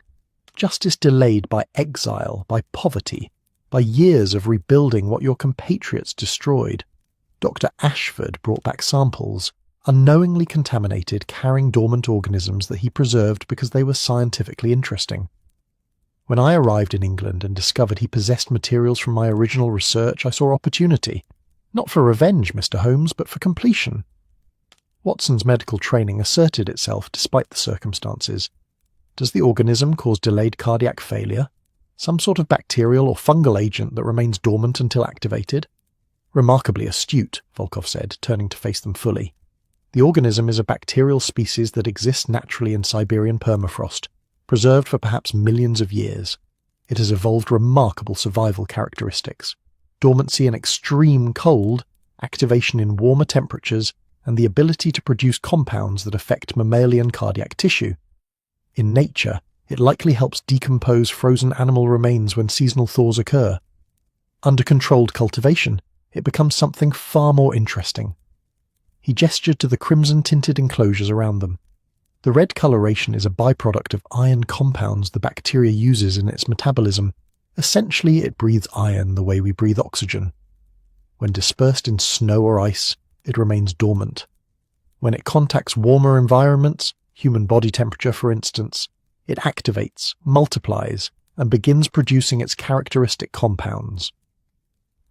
"Justice delayed by exile, by poverty, by years of rebuilding what your compatriots destroyed. Dr. Ashford brought back samples, unknowingly contaminated, carrying dormant organisms that he preserved because they were scientifically interesting. When I arrived in England and discovered he possessed materials from my original research, I saw opportunity. Not for revenge, Mr. Holmes, but for completion. Watson's medical training asserted itself despite the circumstances. Does the organism cause delayed cardiac failure? Some sort of bacterial or fungal agent that remains dormant until activated? Remarkably astute, Volkov said, turning to face them fully. The organism is a bacterial species that exists naturally in Siberian permafrost, preserved for perhaps millions of years. It has evolved remarkable survival characteristics: dormancy in extreme cold, activation in warmer temperatures, and the ability to produce compounds that affect mammalian cardiac tissue. In nature, it likely helps decompose frozen animal remains when seasonal thaws occur. Under controlled cultivation, it becomes something far more interesting. He gestured to the crimson-tinted enclosures around them. The red coloration is a byproduct of iron compounds the bacteria uses in its metabolism. Essentially, it breathes iron the way we breathe oxygen. When dispersed in snow or ice, it remains dormant. When it contacts warmer environments, human body temperature for instance, it activates, multiplies, and begins producing its characteristic compounds.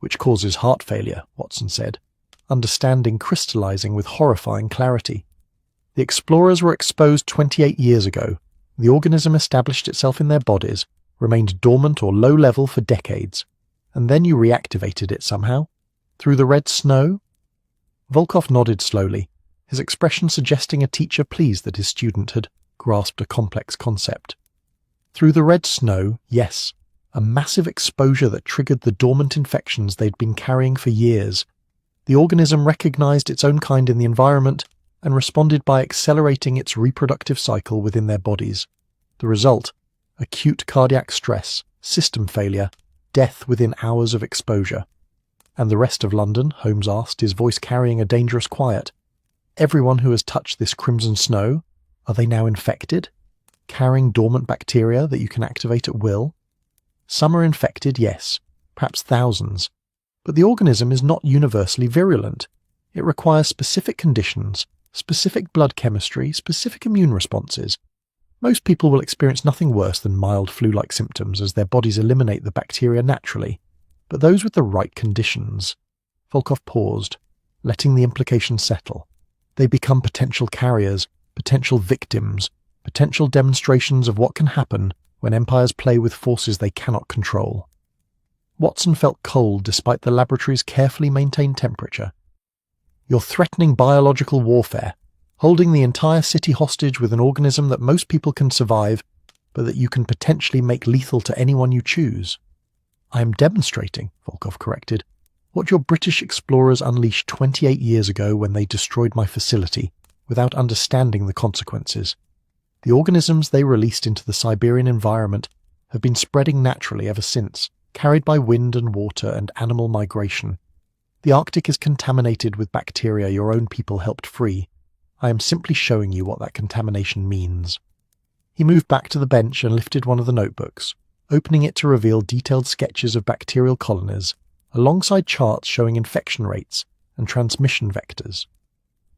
Which causes heart failure, Watson said, understanding crystallizing with horrifying clarity. The explorers were exposed 28 years ago. The organism established itself in their bodies, remained dormant or low level for decades, and then you reactivated it somehow? Through the red snow? Volkov nodded slowly, his expression suggesting a teacher pleased that his student had grasped a complex concept. Through the red snow, yes, a massive exposure that triggered the dormant infections they'd been carrying for years. The organism recognized its own kind in the environment and responded by accelerating its reproductive cycle within their bodies. The result: acute cardiac stress, system failure, death within hours of exposure. And the rest of London, Holmes asked, his voice carrying a dangerous quiet. Everyone who has touched this crimson snow, are they now infected? Carrying dormant bacteria that you can activate at will? Some are infected, yes, perhaps thousands. But the organism is not universally virulent. It requires specific conditions, specific blood chemistry, specific immune responses. Most people will experience nothing worse than mild flu-like symptoms as their bodies eliminate the bacteria naturally. But those with the right conditions... Volkov paused, letting the implication settle. They become potential carriers, potential victims, potential demonstrations of what can happen when empires play with forces they cannot control. Watson felt cold despite the laboratory's carefully maintained temperature. You're threatening biological warfare, holding the entire city hostage with an organism that most people can survive, but that you can potentially make lethal to anyone you choose. I am demonstrating, Volkov corrected, what your British explorers unleashed 28 years ago when they destroyed my facility, without understanding the consequences. The organisms they released into the Siberian environment have been spreading naturally ever since, carried by wind and water and animal migration. The Arctic is contaminated with bacteria your own people helped free. I am simply showing you what that contamination means. He moved back to the bench and lifted one of the notebooks, opening it to reveal detailed sketches of bacterial colonies, alongside charts showing infection rates and transmission vectors.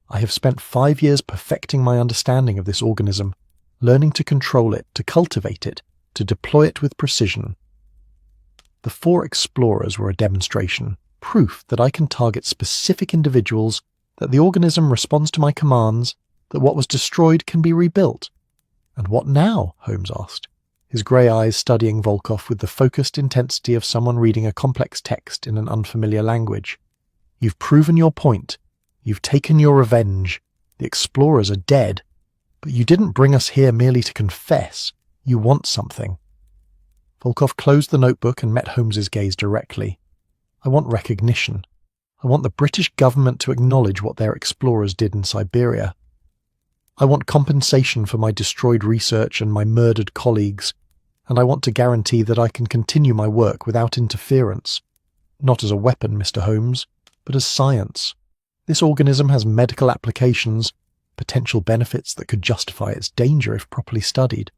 I have spent 5 years perfecting my understanding of this organism, learning to control it, to cultivate it, to deploy it with precision. The 4 explorers were a demonstration, proof that I can target specific individuals, that the organism responds to my commands, that what was destroyed can be rebuilt. And what now? Holmes asked, his grey eyes studying Volkov with the focused intensity of someone reading a complex text in an unfamiliar language. You've proven your point. You've taken your revenge. The explorers are dead. But you didn't bring us here merely to confess. You want something. Volkov closed the notebook and met Holmes's gaze directly. I want recognition. I want the British government to acknowledge what their explorers did in Siberia. I want compensation for my destroyed research and my murdered colleagues, and I want to guarantee that I can continue my work without interference. Not as a weapon, Mr. Holmes, but as science. This organism has medical applications, potential benefits that could justify its danger if properly studied.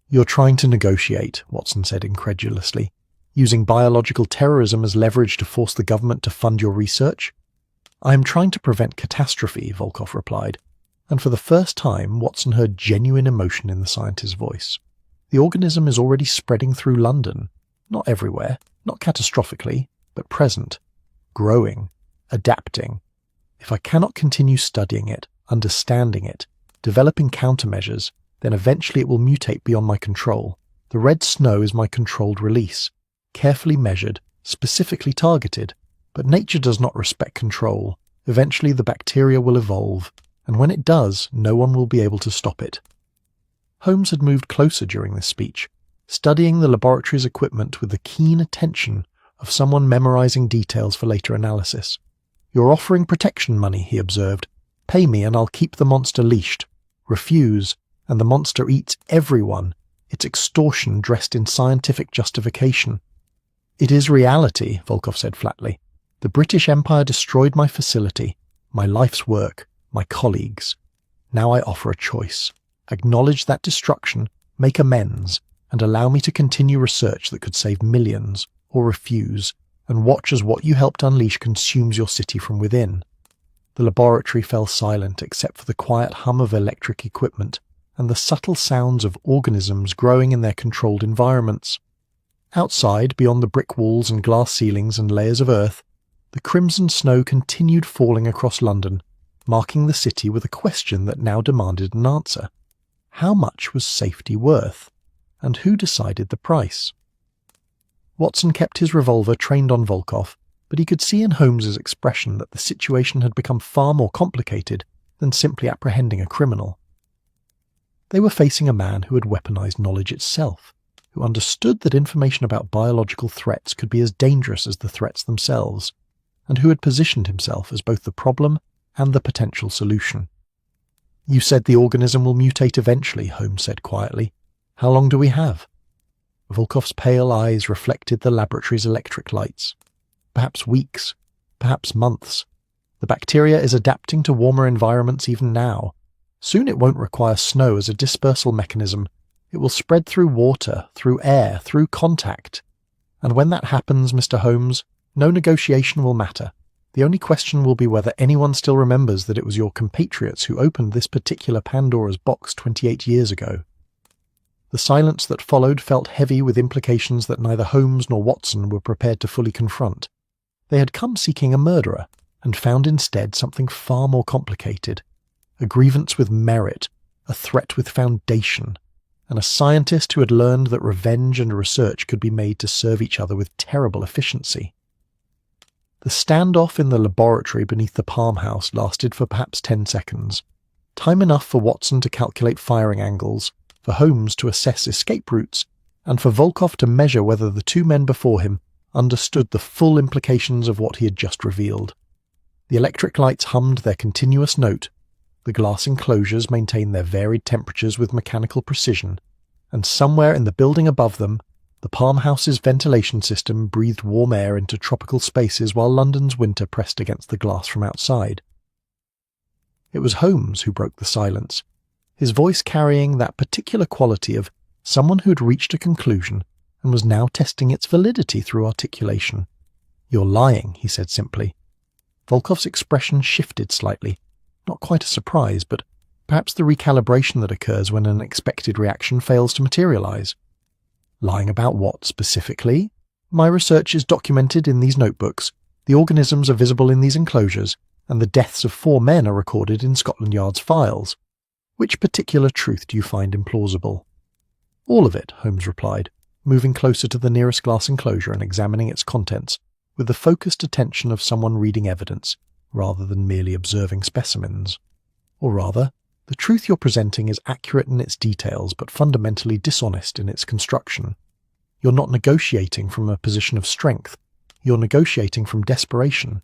You're trying to negotiate, Watson said incredulously, using biological terrorism as leverage to force the government to fund your research? "I am trying to prevent catastrophe," Volkov replied, and for the first time Watson heard genuine emotion in the scientist's voice. "The organism is already spreading through London. Not everywhere, not catastrophically, but present, growing, adapting. If I cannot continue studying it, understanding it, developing countermeasures, then eventually it will mutate beyond my control. The red snow is my controlled release, carefully measured, specifically targeted, but nature does not respect control. Eventually the bacteria will evolve, and when it does, no one will be able to stop it." Holmes had moved closer during this speech, studying the laboratory's equipment with the keen attention of someone memorizing details for later analysis. "You're offering protection money," he observed. "Pay me and I'll keep the monster leashed. Refuse, and the monster eats everyone. It's extortion dressed in scientific justification." "It is reality," Volkov said flatly. "The British Empire destroyed my facility, my life's work, my colleagues. Now I offer a choice. Acknowledge that destruction, make amends, and allow me to continue research that could save millions, or refuse, and watch as what you helped unleash consumes your city from within." The laboratory fell silent except for the quiet hum of electric equipment and the subtle sounds of organisms growing in their controlled environments. Outside, beyond the brick walls and glass ceilings and layers of earth, the crimson snow continued falling across London, marking the city with a question that now demanded an answer. How much was safety worth? And who decided the price? Watson kept his revolver trained on Volkov, but he could see in Holmes's expression that the situation had become far more complicated than simply apprehending a criminal. They were facing a man who had weaponized knowledge itself, who understood that information about biological threats could be as dangerous as the threats themselves, and who had positioned himself as both the problem and the potential solution. "You said the organism will mutate eventually," Holmes said quietly. "How long do we have?" Volkov's pale eyes reflected the laboratory's electric lights. "Perhaps weeks, perhaps months. The bacteria is adapting to warmer environments even now. Soon it won't require snow as a dispersal mechanism. It will spread through water, through air, through contact. And when that happens, Mr. Holmes, no negotiation will matter. The only question will be whether anyone still remembers that it was your compatriots who opened this particular Pandora's box 28 years ago." The silence that followed felt heavy with implications that neither Holmes nor Watson were prepared to fully confront. They had come seeking a murderer, and found instead something far more complicated. A grievance with merit, a threat with foundation, and a scientist who had learned that revenge and research could be made to serve each other with terrible efficiency. The standoff in the laboratory beneath the palm house lasted for perhaps 10 seconds, time enough for Watson to calculate firing angles, for Holmes to assess escape routes, and for Volkov to measure whether the two men before him understood the full implications of what he had just revealed. The electric lights hummed their continuous note, the glass enclosures maintained their varied temperatures with mechanical precision, and somewhere in the building above them, the palm house's ventilation system breathed warm air into tropical spaces while London's winter pressed against the glass from outside. It was Holmes who broke the silence, his voice carrying that particular quality of someone who had reached a conclusion and was now testing its validity through articulation. "You're lying," he said simply. Volkov's expression shifted slightly, not quite a surprise, but perhaps the recalibration that occurs when an expected reaction fails to materialize. "Lying about what specifically? My research is documented in these notebooks, the organisms are visible in these enclosures, and the deaths of 4 men are recorded in Scotland Yard's files. Which particular truth do you find implausible?" "All of it," Holmes replied, moving closer to the nearest glass enclosure and examining its contents, with the focused attention of someone reading evidence, rather than merely observing specimens. "Or rather, the truth you're presenting is accurate in its details, but fundamentally dishonest in its construction. You're not negotiating from a position of strength. You're negotiating from desperation.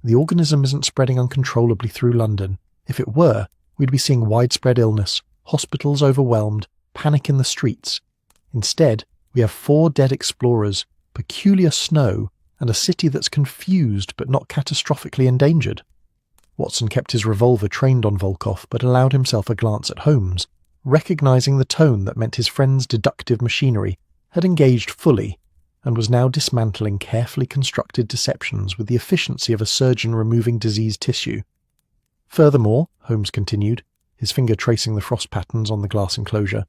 The organism isn't spreading uncontrollably through London. If it were, we'd be seeing widespread illness, hospitals overwhelmed, panic in the streets. Instead, we have 4 dead explorers, peculiar snow, and a city that's confused but not catastrophically endangered." Watson kept his revolver trained on Volkov but allowed himself a glance at Holmes, recognizing the tone that meant his friend's deductive machinery had engaged fully, and was now dismantling carefully constructed deceptions with the efficiency of a surgeon removing diseased tissue. Furthermore, Holmes continued, his finger tracing the frost patterns on the glass enclosure,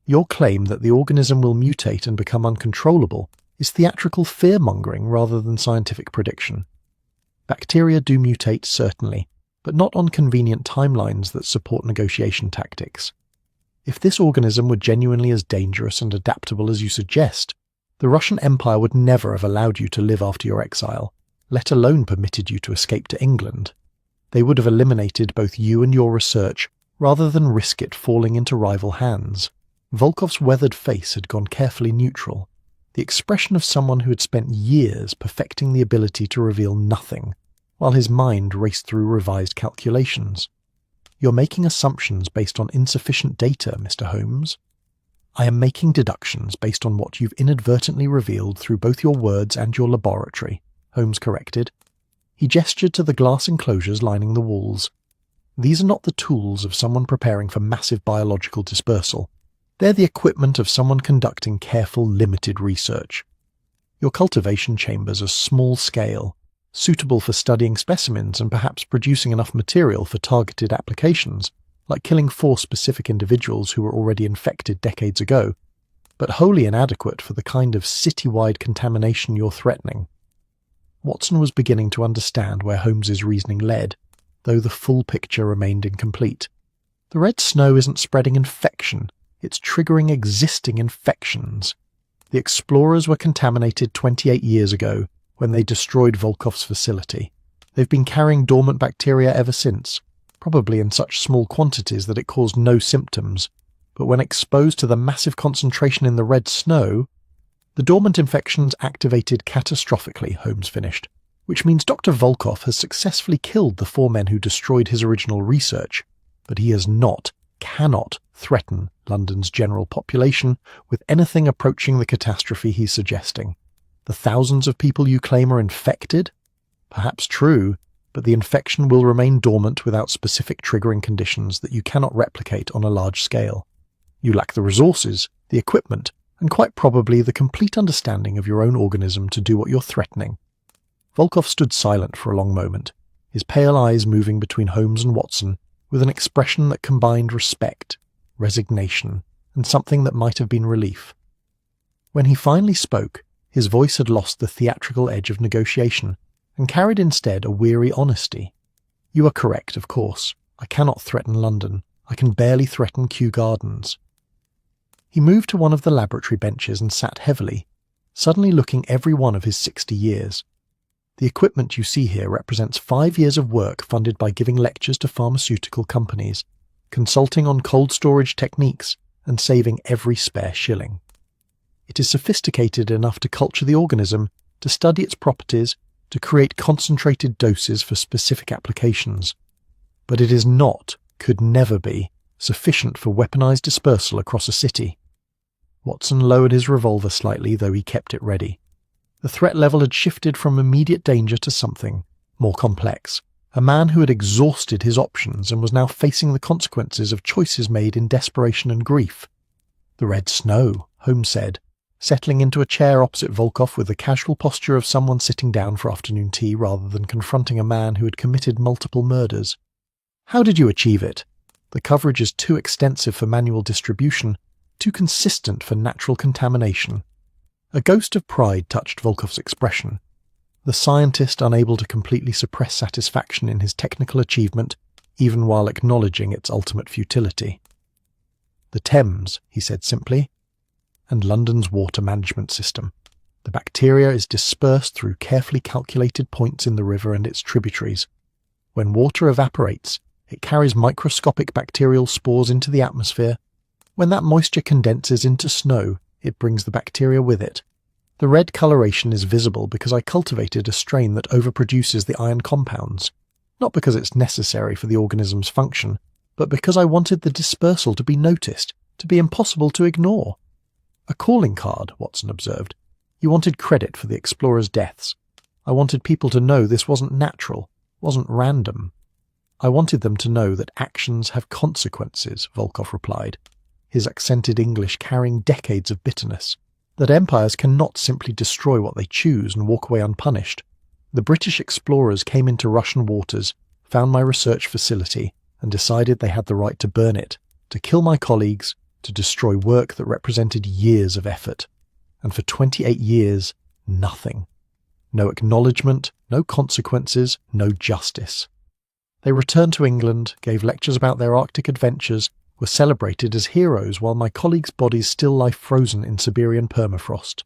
your claim that the organism will mutate and become uncontrollable is theatrical fear-mongering rather than scientific prediction. Bacteria do mutate, certainly, but not on convenient timelines that support negotiation tactics. If this organism were genuinely as dangerous and adaptable as you suggest, the Russian Empire would never have allowed you to live after your exile, let alone permitted you to escape to England. They would have eliminated both you and your research rather than risk it falling into rival hands. Volkov's weathered face had gone carefully neutral, the expression of someone who had spent years perfecting the ability to reveal nothing, while his mind raced through revised calculations. You're making assumptions based on insufficient data, Mr. Holmes. I am making deductions based on what you've inadvertently revealed through both your words and your laboratory, Holmes corrected. He gestured to the glass enclosures lining the walls. These are not the tools of someone preparing for massive biological dispersal. They're the equipment of someone conducting careful, limited research. Your cultivation chambers are small-scale, suitable for studying specimens and perhaps producing enough material for targeted applications, like killing 4 specific individuals who were already infected decades ago, but wholly inadequate for the kind of city-wide contamination you're threatening. Watson was beginning to understand where Holmes's reasoning led, though the full picture remained incomplete. The red snow isn't spreading infection. It's triggering existing infections. The explorers were contaminated 28 years ago when they destroyed Volkov's facility. They've been carrying dormant bacteria ever since, probably in such small quantities that it caused no symptoms, but when exposed to the massive concentration in the red snow, the dormant infections activated catastrophically, Holmes finished, which means Dr. Volkov has successfully killed the 4 men who destroyed his original research, but he has cannot threaten London's general population with anything approaching the catastrophe he's suggesting. The thousands of people you claim are infected? Perhaps true, but the infection will remain dormant without specific triggering conditions that you cannot replicate on a large scale. You lack the resources, the equipment, and quite probably the complete understanding of your own organism to do what you're threatening. Volkov stood silent for a long moment, his pale eyes moving between Holmes and Watson with an expression that combined respect, resignation, and something that might have been relief. When he finally spoke, his voice had lost the theatrical edge of negotiation and carried instead a weary honesty. You are correct, of course. I cannot threaten London. I can barely threaten Kew Gardens. He moved to one of the laboratory benches and sat heavily, suddenly looking every one of his 60 years. The equipment you see here represents 5 years of work funded by giving lectures to pharmaceutical companies, consulting on cold storage techniques, and saving every spare shilling. It is sophisticated enough to culture the organism, to study its properties, to create concentrated doses for specific applications. But it is not, could never be, sufficient for weaponized dispersal across a city. Watson lowered his revolver slightly, though he kept it ready. The threat level had shifted from immediate danger to something more complex. A man who had exhausted his options and was now facing the consequences of choices made in desperation and grief. The red snow, Holmes said, settling into a chair opposite Volkov with the casual posture of someone sitting down for afternoon tea rather than confronting a man who had committed multiple murders. How did you achieve it? The coverage is too extensive for manual distribution, too consistent for natural contamination. A ghost of pride touched Volkov's expression, the scientist unable to completely suppress satisfaction in his technical achievement, even while acknowledging its ultimate futility. The Thames, he said simply, and London's water management system. The bacteria is dispersed through carefully calculated points in the river and its tributaries. When water evaporates, it carries microscopic bacterial spores into the atmosphere. When that moisture condenses into snow, it brings the bacteria with it. The red coloration is visible because I cultivated a strain that overproduces the iron compounds, not because it's necessary for the organism's function, but because I wanted the dispersal to be noticed, to be impossible to ignore. A calling card, Watson observed. You wanted credit for the explorers' deaths. I wanted people to know this wasn't natural, wasn't random. I wanted them to know that actions have consequences, Volkov replied, his accented English carrying decades of bitterness. that empires cannot simply destroy what they choose and walk away unpunished. The British explorers came into Russian waters, found my research facility, and decided they had the right to burn it, to kill my colleagues, to destroy work that represented years of effort. And for 28 years, nothing. No acknowledgement, no consequences, no justice. They returned to England, gave lectures about their Arctic adventures, were celebrated as heroes while my colleagues' bodies still lie frozen in Siberian permafrost.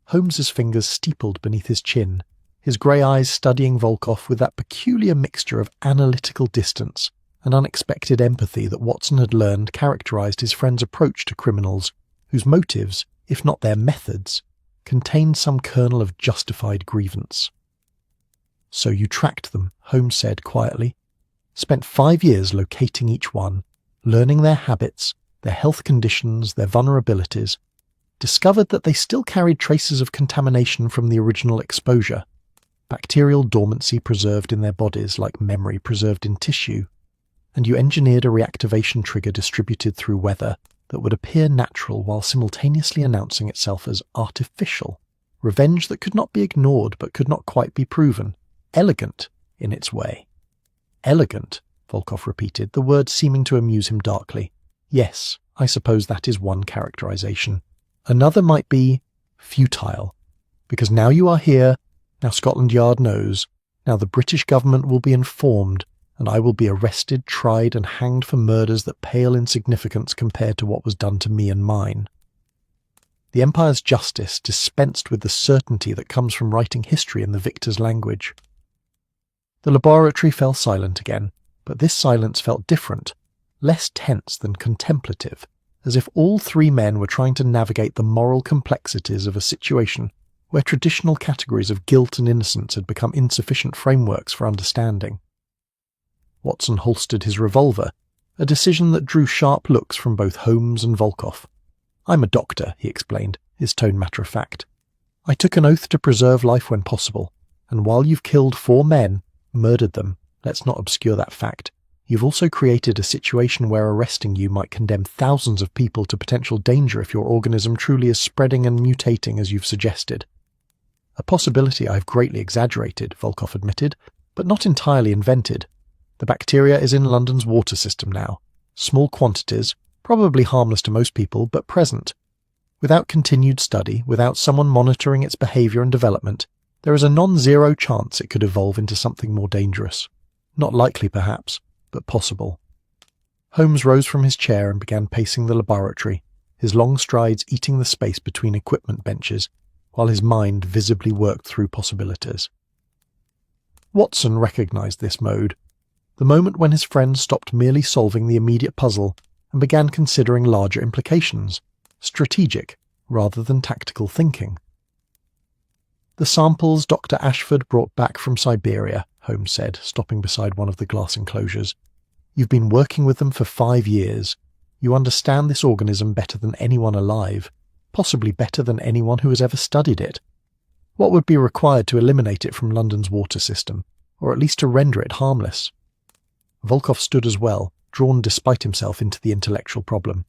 Holmes's fingers steepled beneath his chin, his grey eyes studying Volkov with that peculiar mixture of analytical distance and unexpected empathy that Watson had learned characterised his friend's approach to criminals, whose motives, if not their methods, contained some kernel of justified grievance. "So you tracked them," Holmes said quietly. "Spent 5 years locating each one, learning their habits, their health conditions, their vulnerabilities, discovered that they still carried traces of contamination from the original exposure, bacterial dormancy preserved in their bodies like memory preserved in tissue, and you engineered a reactivation trigger distributed through weather that would appear natural while simultaneously announcing itself as artificial, revenge that could not be ignored but could not quite be proven, elegant in its way." "Elegant," Volkov repeated, the word seeming to amuse him darkly. "Yes, I suppose that is one characterization. Another might be futile, because now you are here, now Scotland Yard knows, now the British government will be informed, and I will be arrested, tried, and hanged for murders that pale in significance compared to what was done to me and mine. The Empire's justice dispensed with the certainty that comes from writing history in the victor's language." The laboratory fell silent again, but this silence felt different, less tense than contemplative, as if all three men were trying to navigate the moral complexities of a situation where traditional categories of guilt and innocence had become insufficient frameworks for understanding. Watson holstered his revolver, a decision that drew sharp looks from both Holmes and Volkov. "I'm a doctor," he explained, his tone matter-of-fact. "I took an oath to preserve life when possible, and while you've killed 4 men, murdered them, let's not obscure that fact, you've also created a situation where arresting you might condemn thousands of people to potential danger if your organism truly is spreading and mutating as you've suggested." "A possibility I've greatly exaggerated," Volkov admitted, "but not entirely invented. The bacteria is in London's water system now. Small quantities, probably harmless to most people, but present. Without continued study, without someone monitoring its behaviour and development, there is a non-zero chance it could evolve into something more dangerous. Not likely, perhaps, but possible." Holmes rose from his chair and began pacing the laboratory, his long strides eating the space between equipment benches, while his mind visibly worked through possibilities. Watson recognised this mode, the moment when his friend stopped merely solving the immediate puzzle and began considering larger implications, strategic rather than tactical thinking. "The samples Dr. Ashford brought back from Siberia," Holmes said, stopping beside one of the glass enclosures. "You've been working with them for 5 years. You understand this organism better than anyone alive, possibly better than anyone who has ever studied it. What would be required to eliminate it from London's water system, or at least to render it harmless?" Volkov stood as well, drawn despite himself into the intellectual problem.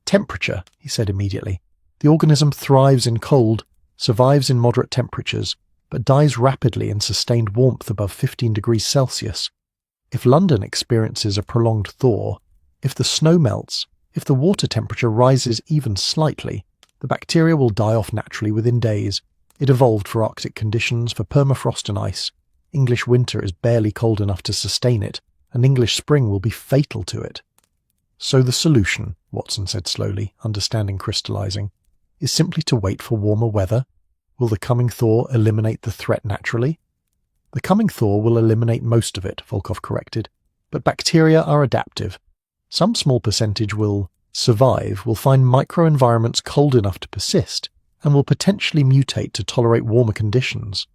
"Temperature," he said immediately. "The organism thrives in cold, survives in moderate temperatures, but dies rapidly in sustained warmth above 15 degrees Celsius. If London experiences a prolonged thaw, if the snow melts, if the water temperature rises even slightly, the bacteria will die off naturally within days. It evolved for Arctic conditions, for permafrost and ice. English winter is barely cold enough to sustain it, and English spring will be fatal to it." "So the solution," Watson said slowly, understanding crystallizing, "is simply to wait for warmer weather? Will the coming thaw eliminate the threat naturally?" "The coming thaw will eliminate most of it," Volkov corrected, "but bacteria are adaptive. Some small percentage will survive, will find microenvironments cold enough to persist, and will potentially mutate to tolerate warmer conditions.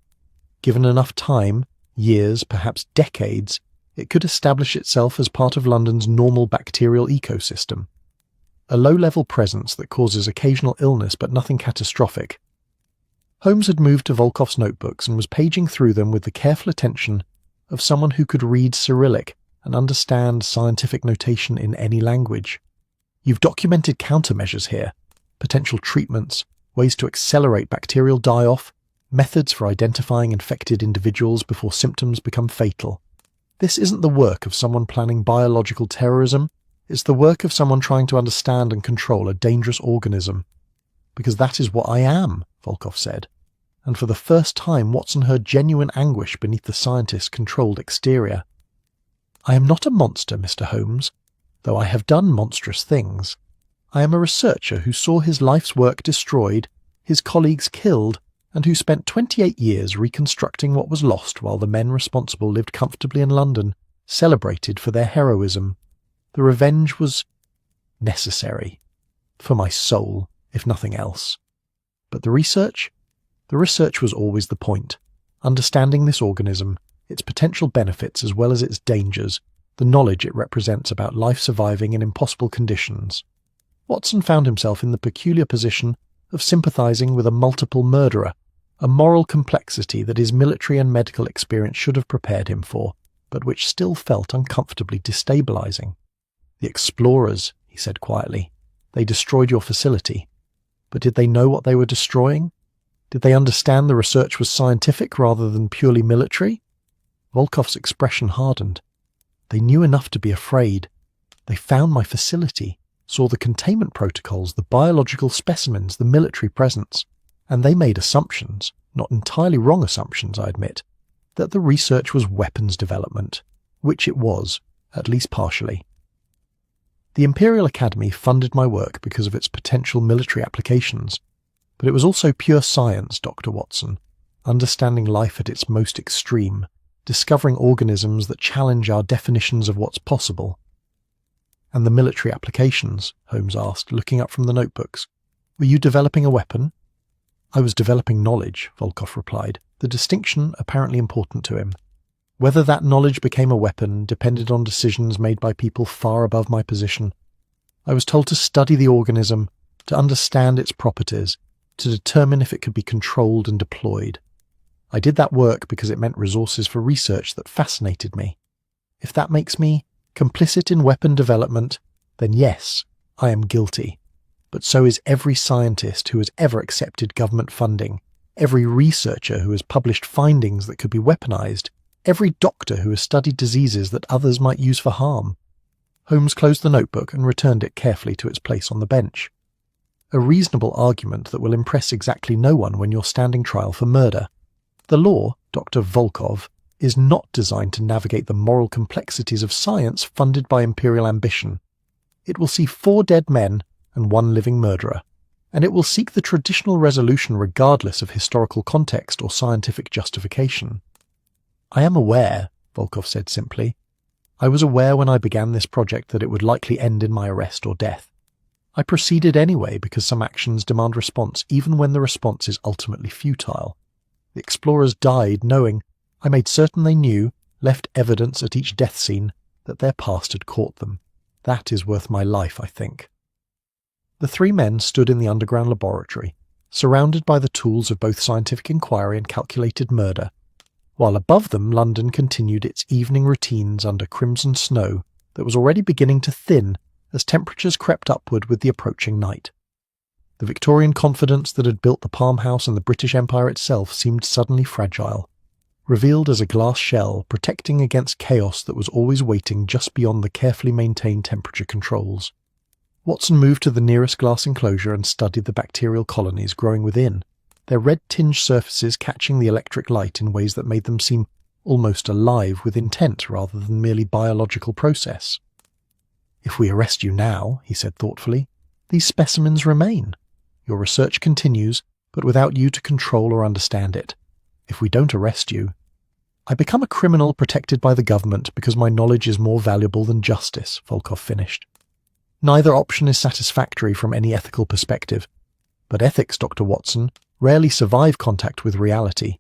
Given enough time, years, perhaps decades, it could establish itself as part of London's normal bacterial ecosystem. A low-level presence that causes occasional illness but nothing catastrophic." Holmes had moved to Volkov's notebooks and was paging through them with the careful attention of someone who could read Cyrillic and understand scientific notation in any language. "You've documented countermeasures here, potential treatments, ways to accelerate bacterial die-off, methods for identifying infected individuals before symptoms become fatal. This isn't the work of someone planning biological terrorism, it's the work of someone trying to understand and control a dangerous organism. Because that is what I am, Volkov said. And for the first time Watson heard genuine anguish beneath the scientist's controlled exterior. I am not a monster, Mr. Holmes, though I have done monstrous things. I am a researcher who saw his life's work destroyed, his colleagues killed, and who spent 28 years reconstructing what was lost while the men responsible lived comfortably in London, celebrated for their heroism. The revenge was necessary. For my soul, if nothing else. But the research? The research was always the point. Understanding this organism, its potential benefits as well as its dangers, the knowledge it represents about life surviving in impossible conditions. Watson found himself in the peculiar position of sympathizing with a multiple murderer, a moral complexity that his military and medical experience should have prepared him for, but which still felt uncomfortably destabilizing. The explorers, he said quietly, they destroyed your facility. But did they know what they were destroying? Did they understand the research was scientific rather than purely military? Volkov's expression hardened. They knew enough to be afraid. They found my facility, saw the containment protocols, the biological specimens, the military presence, and they made assumptions, not entirely wrong assumptions, I admit, that the research was weapons development, which it was, at least partially. The Imperial Academy funded my work because of its potential military applications, but it was also pure science, Dr. Watson, understanding life at its most extreme, discovering organisms that challenge our definitions of what's possible. And the military applications, Holmes asked, looking up from the notebooks. Were you developing a weapon? I was developing knowledge, Volkov replied, the distinction apparently important to him. Whether that knowledge became a weapon depended on decisions made by people far above my position. I was told to study the organism, to understand its properties, to determine if it could be controlled and deployed. I did that work because it meant resources for research that fascinated me. If that makes me complicit in weapon development, then yes, I am guilty. But so is every scientist who has ever accepted government funding, every researcher who has published findings that could be weaponized, every doctor who has studied diseases that others might use for harm. Holmes closed the notebook and returned it carefully to its place on the bench. A reasonable argument that will impress exactly no one when you're standing trial for murder. The law, Dr. Volkov, is not designed to navigate the moral complexities of science funded by imperial ambition. It will see 4 dead men and 1 living murderer, and it will seek the traditional resolution regardless of historical context or scientific justification. I am aware, Volkov said simply. I was aware when I began this project that it would likely end in my arrest or death. I proceeded anyway because some actions demand response even when the response is ultimately futile. The explorers died knowing, I made certain they knew, left evidence at each death scene, that their past had caught them. That is worth my life, I think. The 3 men stood in the underground laboratory, surrounded by the tools of both scientific inquiry and calculated murder, while above them London continued its evening routines under crimson snow that was already beginning to thin as temperatures crept upward with the approaching night. The Victorian confidence that had built the Palm House and the British Empire itself seemed suddenly fragile, revealed as a glass shell protecting against chaos that was always waiting just beyond the carefully maintained temperature controls. Watson moved to the nearest glass enclosure and studied the bacterial colonies growing within, their red-tinged surfaces catching the electric light in ways that made them seem almost alive with intent rather than merely biological process. If we arrest you now, he said thoughtfully, these specimens remain. Your research continues, but without you to control or understand it. If we don't arrest you, I become a criminal protected by the government because my knowledge is more valuable than justice, Volkov finished. Neither option is satisfactory from any ethical perspective. But ethics, Dr. Watson, rarely survive contact with reality.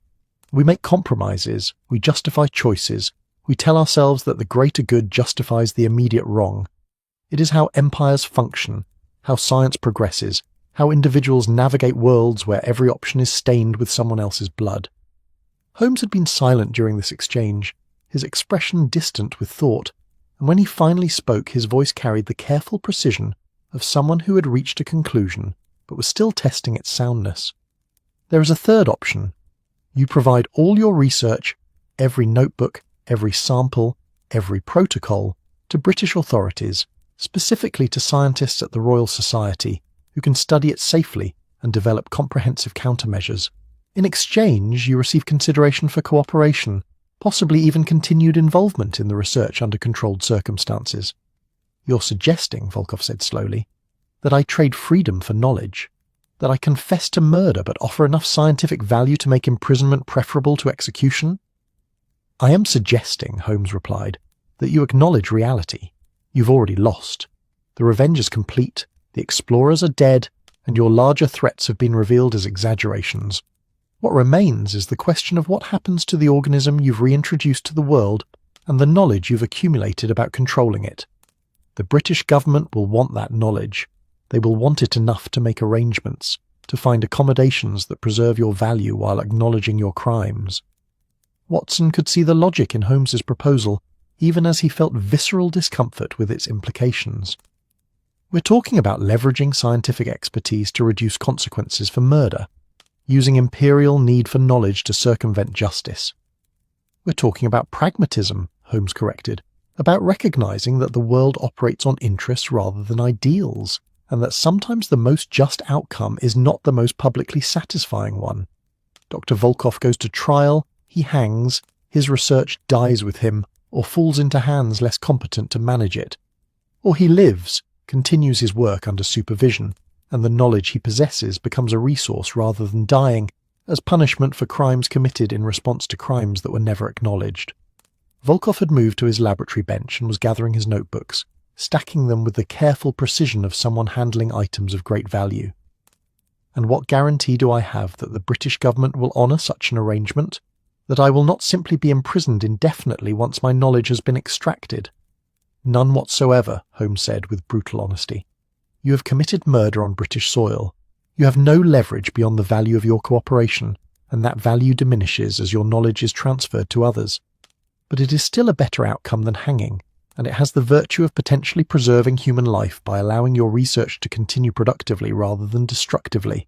We make compromises, we justify choices, we tell ourselves that the greater good justifies the immediate wrong. It is how empires function, how science progresses, how individuals navigate worlds where every option is stained with someone else's blood. Holmes had been silent during this exchange, his expression distant with thought, and when he finally spoke his voice carried the careful precision of someone who had reached a conclusion but was still testing its soundness. There is a third option. You provide all your research, every notebook, every sample, every protocol, to British authorities, specifically to scientists at the Royal Society, who can study it safely and develop comprehensive countermeasures. In exchange, you receive consideration for cooperation, possibly even continued involvement in the research under controlled circumstances. You're suggesting, Volkov said slowly, that I trade freedom for knowledge, that I confess to murder but offer enough scientific value to make imprisonment preferable to execution? I am suggesting, Holmes replied, that you acknowledge reality. You've already lost. The revenge is complete, the explorers are dead, and your larger threats have been revealed as exaggerations. What remains is the question of what happens to the organism you've reintroduced to the world and the knowledge you've accumulated about controlling it. The British government will want that knowledge. They will want it enough to make arrangements, to find accommodations that preserve your value while acknowledging your crimes. Watson could see the logic in Holmes's proposal, even as he felt visceral discomfort with its implications. We're talking about leveraging scientific expertise to reduce consequences for murder, using imperial need for knowledge to circumvent justice. We're talking about pragmatism, Holmes corrected, about recognizing that the world operates on interests rather than ideals, and that sometimes the most just outcome is not the most publicly satisfying one. Dr. Volkov goes to trial, he hangs, his research dies with him, or falls into hands less competent to manage it. Or he lives, continues his work under supervision, and the knowledge he possesses becomes a resource rather than dying, as punishment for crimes committed in response to crimes that were never acknowledged. Volkov had moved to his laboratory bench and was gathering his notebooks, stacking them with the careful precision of someone handling items of great value. And what guarantee do I have that the British government will honour such an arrangement? That I will not simply be imprisoned indefinitely once my knowledge has been extracted? None whatsoever, Holmes said with brutal honesty. You have committed murder on British soil. You have no leverage beyond the value of your cooperation, and that value diminishes as your knowledge is transferred to others. But it is still a better outcome than hanging, and it has the virtue of potentially preserving human life by allowing your research to continue productively rather than destructively.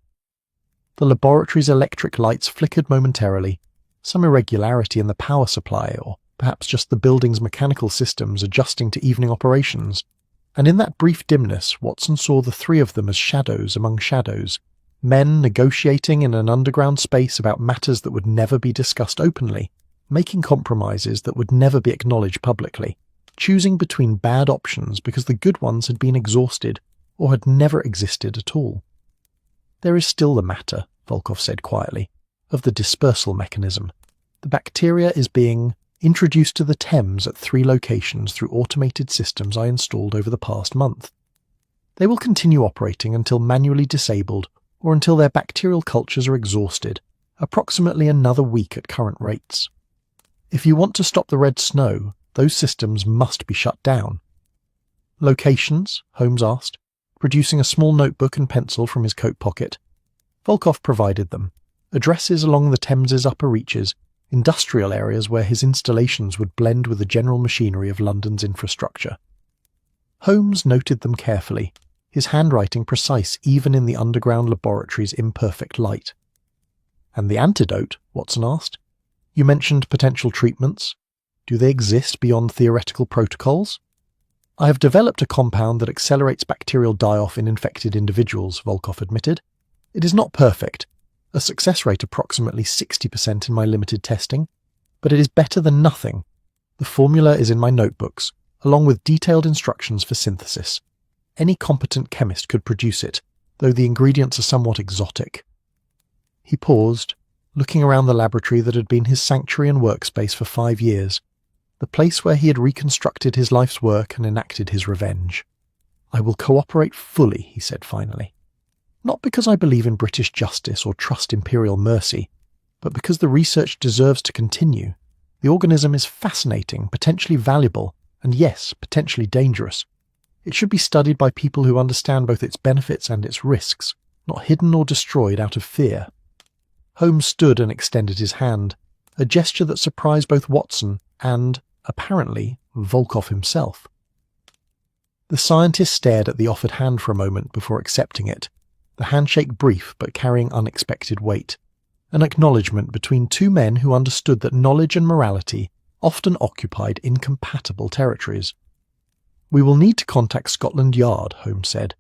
The laboratory's electric lights flickered momentarily, some irregularity in the power supply, or perhaps just the building's mechanical systems adjusting to evening operations. And in that brief dimness, Watson saw the three of them as shadows among shadows, men negotiating in an underground space about matters that would never be discussed openly, making compromises that would never be acknowledged publicly, choosing between bad options because the good ones had been exhausted or had never existed at all. There is still the matter, Volkov said quietly, of the dispersal mechanism. The bacteria is being introduced to the Thames at 3 locations through automated systems I installed over the past month. They will continue operating until manually disabled or until their bacterial cultures are exhausted, approximately another week at current rates. If you want to stop the red snow, those systems must be shut down. Locations? Holmes asked, producing a small notebook and pencil from his coat pocket. Volkov provided them. Addresses along the Thames's upper reaches, industrial areas where his installations would blend with the general machinery of London's infrastructure. Holmes noted them carefully, his handwriting precise even in the underground laboratory's imperfect light. And the antidote? Watson asked. You mentioned potential treatments. Do they exist beyond theoretical protocols? I have developed a compound that accelerates bacterial die-off in infected individuals, Volkov admitted. It is not perfect, a success rate approximately 60% in my limited testing, but it is better than nothing. The formula is in my notebooks, along with detailed instructions for synthesis. Any competent chemist could produce it, though the ingredients are somewhat exotic. He paused, looking around the laboratory that had been his sanctuary and workspace for 5 years, the place where he had reconstructed his life's work and enacted his revenge. I will cooperate fully, he said finally. Not because I believe in British justice or trust imperial mercy, but because the research deserves to continue. The organism is fascinating, potentially valuable, and yes, potentially dangerous. It should be studied by people who understand both its benefits and its risks, not hidden or destroyed out of fear. Holmes stood and extended his hand, a gesture that surprised both Watson and, apparently, Volkov himself. The scientist stared at the offered hand for a moment before accepting it, the handshake brief but carrying unexpected weight, an acknowledgement between two men who understood that knowledge and morality often occupied incompatible territories. "We will need to contact Scotland Yard," Holmes said.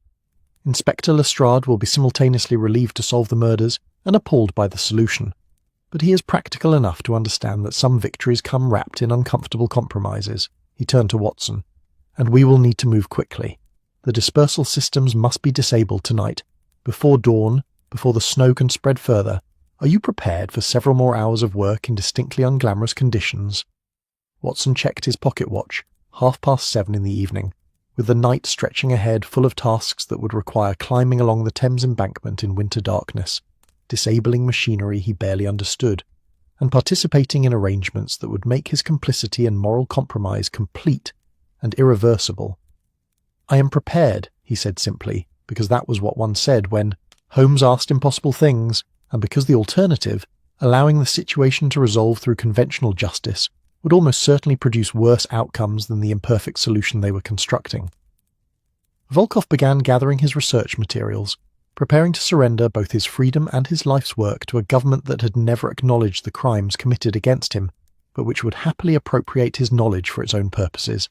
"Inspector Lestrade will be simultaneously relieved to solve the murders and appalled by the solution, but he is practical enough to understand that some victories come wrapped in uncomfortable compromises." He turned to Watson. "And we will need to move quickly. The dispersal systems must be disabled tonight, before dawn, before the snow can spread further. Are you prepared for several more hours of work in distinctly unglamorous conditions?" Watson checked his pocket watch, 7:30 in the evening, with the night stretching ahead full of tasks that would require climbing along the Thames embankment in winter darkness, disabling machinery he barely understood, and participating in arrangements that would make his complicity and moral compromise complete and irreversible. "I am prepared," he said simply, because that was what one said when Holmes asked impossible things, and because the alternative, allowing the situation to resolve through conventional justice, would almost certainly produce worse outcomes than the imperfect solution they were constructing. Volkov began gathering his research materials, preparing to surrender both his freedom and his life's work to a government that had never acknowledged the crimes committed against him, but which would happily appropriate his knowledge for its own purposes.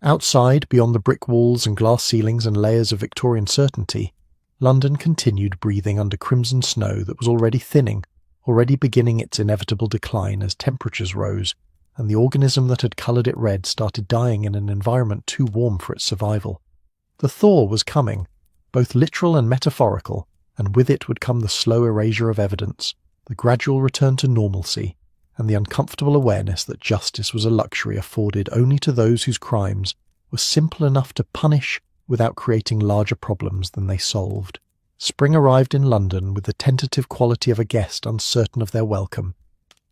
Outside, beyond the brick walls and glass ceilings and layers of Victorian certainty, London continued breathing under crimson snow that was already thinning, already beginning its inevitable decline as temperatures rose, and the organism that had coloured it red started dying in an environment too warm for its survival. The thaw was coming, both literal and metaphorical, and with it would come the slow erasure of evidence, the gradual return to normalcy, and the uncomfortable awareness that justice was a luxury afforded only to those whose crimes were simple enough to punish without creating larger problems than they solved. Spring arrived in London with the tentative quality of a guest uncertain of their welcome,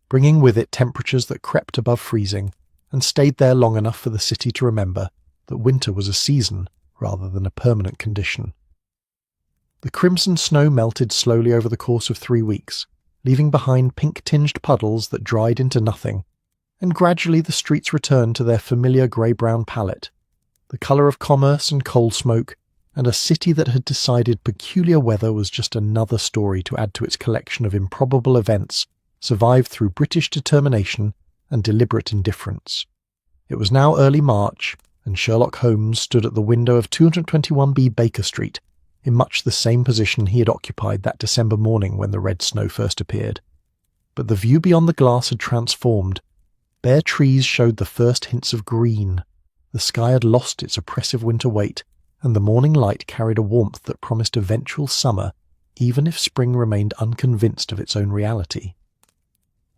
bringing with it temperatures that crept above freezing and stayed there long enough for the city to remember that winter was a season rather than a permanent condition. The crimson snow melted slowly over the course of 3 weeks, leaving behind pink-tinged puddles that dried into nothing, and gradually the streets returned to their familiar grey-brown palette, the colour of commerce and coal smoke, and a city that had decided peculiar weather was just another story to add to its collection of improbable events survived through British determination and deliberate indifference. It was now early March, and Sherlock Holmes stood at the window of 221B Baker Street, in much the same position he had occupied that December morning when the red snow first appeared. But the view beyond the glass had transformed. Bare trees showed the first hints of green. The sky had lost its oppressive winter weight, and the morning light carried a warmth that promised eventual summer, even if spring remained unconvinced of its own reality.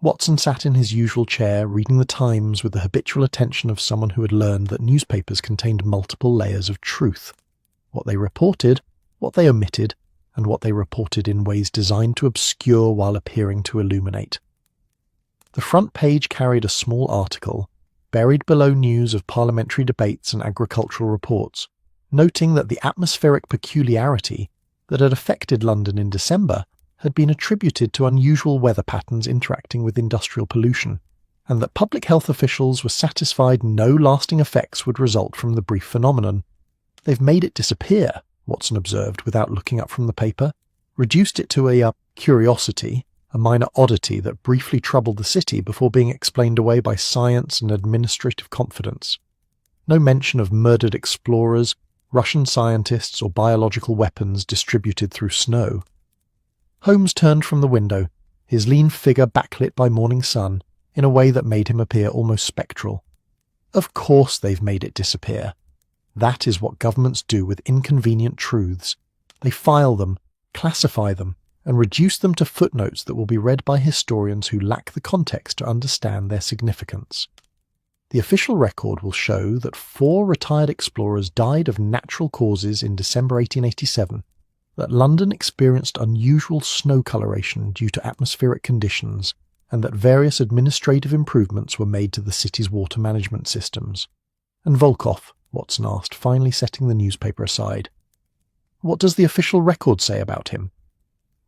Watson sat in his usual chair, reading the Times with the habitual attention of someone who had learned that newspapers contained multiple layers of truth. What they reported, what they omitted, and what they reported in ways designed to obscure while appearing to illuminate. The front page carried a small article, buried below news of parliamentary debates and agricultural reports, noting that the atmospheric peculiarity that had affected London in December had been attributed to unusual weather patterns interacting with industrial pollution, and that public health officials were satisfied no lasting effects would result from the brief phenomenon. "They've made it disappear," Watson observed without looking up from the paper, "reduced it to a curiosity, a minor oddity that briefly troubled the city before being explained away by science and administrative confidence. No mention of murdered explorers, Russian scientists, or biological weapons distributed through snow." Holmes turned from the window, his lean figure backlit by morning sun, in a way that made him appear almost spectral. "Of course they've made it disappear. That is what governments do with inconvenient truths. They file them, classify them, and reduce them to footnotes that will be read by historians who lack the context to understand their significance. The official record will show that 4 retired explorers died of natural causes in December 1887, that London experienced unusual snow coloration due to atmospheric conditions, and that various administrative improvements were made to the city's water management systems. And Volkov, Watson asked, finally setting the newspaper aside. "What does the official record say about him?"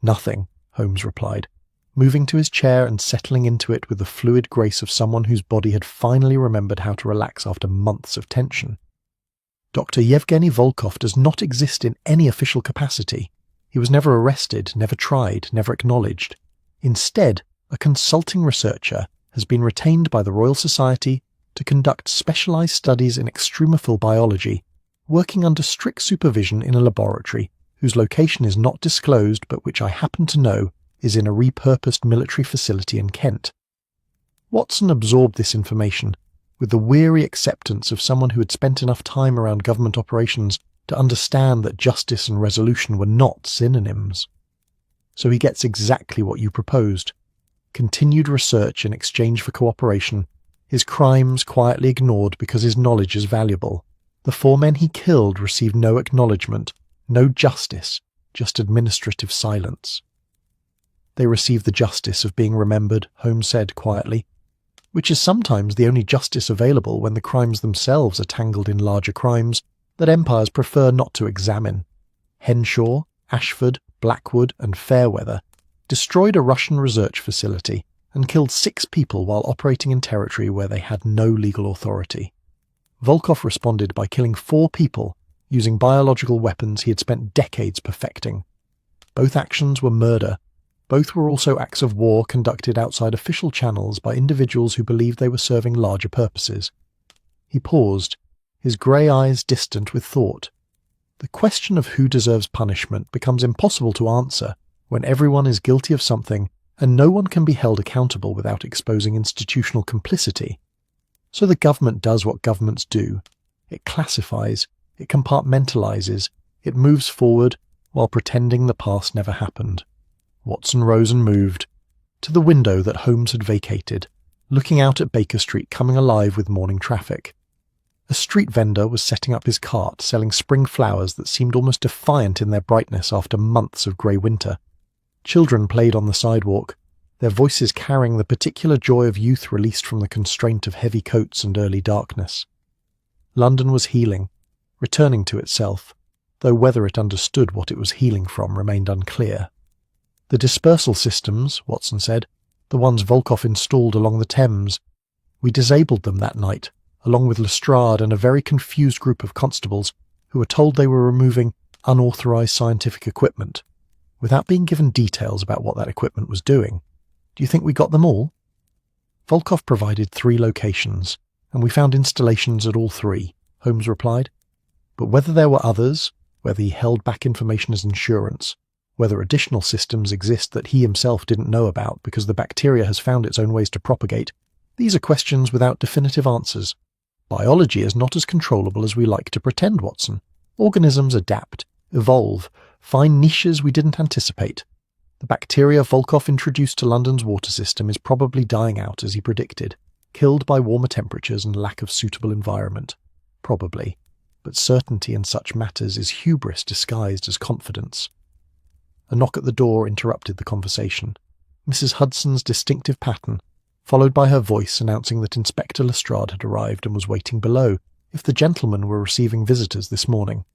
"Nothing," Holmes replied, moving to his chair and settling into it with the fluid grace of someone whose body had finally remembered how to relax after months of tension. "Dr. Yevgeny Volkov does not exist in any official capacity. He was never arrested, never tried, never acknowledged. Instead, a consulting researcher has been retained by the Royal Society to conduct specialised studies in extremophile biology, working under strict supervision in a laboratory whose location is not disclosed but which I happen to know is in a repurposed military facility in Kent. Watson absorbed this information with the weary acceptance of someone who had spent enough time around government operations to understand that justice and resolution were not synonyms. So he gets exactly what you proposed. Continued research in exchange for cooperation, his crimes quietly ignored because his knowledge is valuable. The 4 men he killed received no acknowledgement, no justice, just administrative silence. They received the justice of being remembered, Holmes said quietly, which is sometimes the only justice available when the crimes themselves are tangled in larger crimes that empires prefer not to examine. Henshaw, Ashford, Blackwood and Fairweather destroyed a Russian research facility and killed 6 people while operating in territory where they had no legal authority. Volkov responded by killing 4 people using biological weapons he had spent decades perfecting. Both actions were murder. Both were also acts of war conducted outside official channels by individuals who believed they were serving larger purposes. He paused, his grey eyes distant with thought. The question of who deserves punishment becomes impossible to answer when everyone is guilty of something and no one can be held accountable without exposing institutional complicity. So the government does what governments do. It classifies, it compartmentalizes, it moves forward while pretending the past never happened. Watson rose and moved to the window that Holmes had vacated, looking out at Baker Street coming alive with morning traffic. A street vendor was setting up his cart, selling spring flowers that seemed almost defiant in their brightness after months of grey winter. Children played on the sidewalk, their voices carrying the particular joy of youth released from the constraint of heavy coats and early darkness. London was healing, returning to itself, though whether it understood what it was healing from remained unclear. The dispersal systems, Watson said, the ones Volkov installed along the Thames, we disabled them that night, along with Lestrade and a very confused group of constables who were told they were removing unauthorised scientific equipment, without being given details about what that equipment was doing. Do you think we got them all? Volkov provided 3 locations, and we found installations at all 3, Holmes replied. But whether there were others, whether he held back information as insurance, whether additional systems exist that he himself didn't know about because the bacteria has found its own ways to propagate, these are questions without definitive answers. Biology is not as controllable as we like to pretend, Watson. Organisms adapt, evolve, find niches we didn't anticipate. The bacteria Volkov introduced to London's water system is probably dying out as he predicted, killed by warmer temperatures and lack of suitable environment. Probably. But certainty in such matters is hubris disguised as confidence. A knock at the door interrupted the conversation. Mrs. Hudson's distinctive pattern, followed by her voice announcing that Inspector Lestrade had arrived and was waiting below, if the gentlemen were receiving visitors this morning.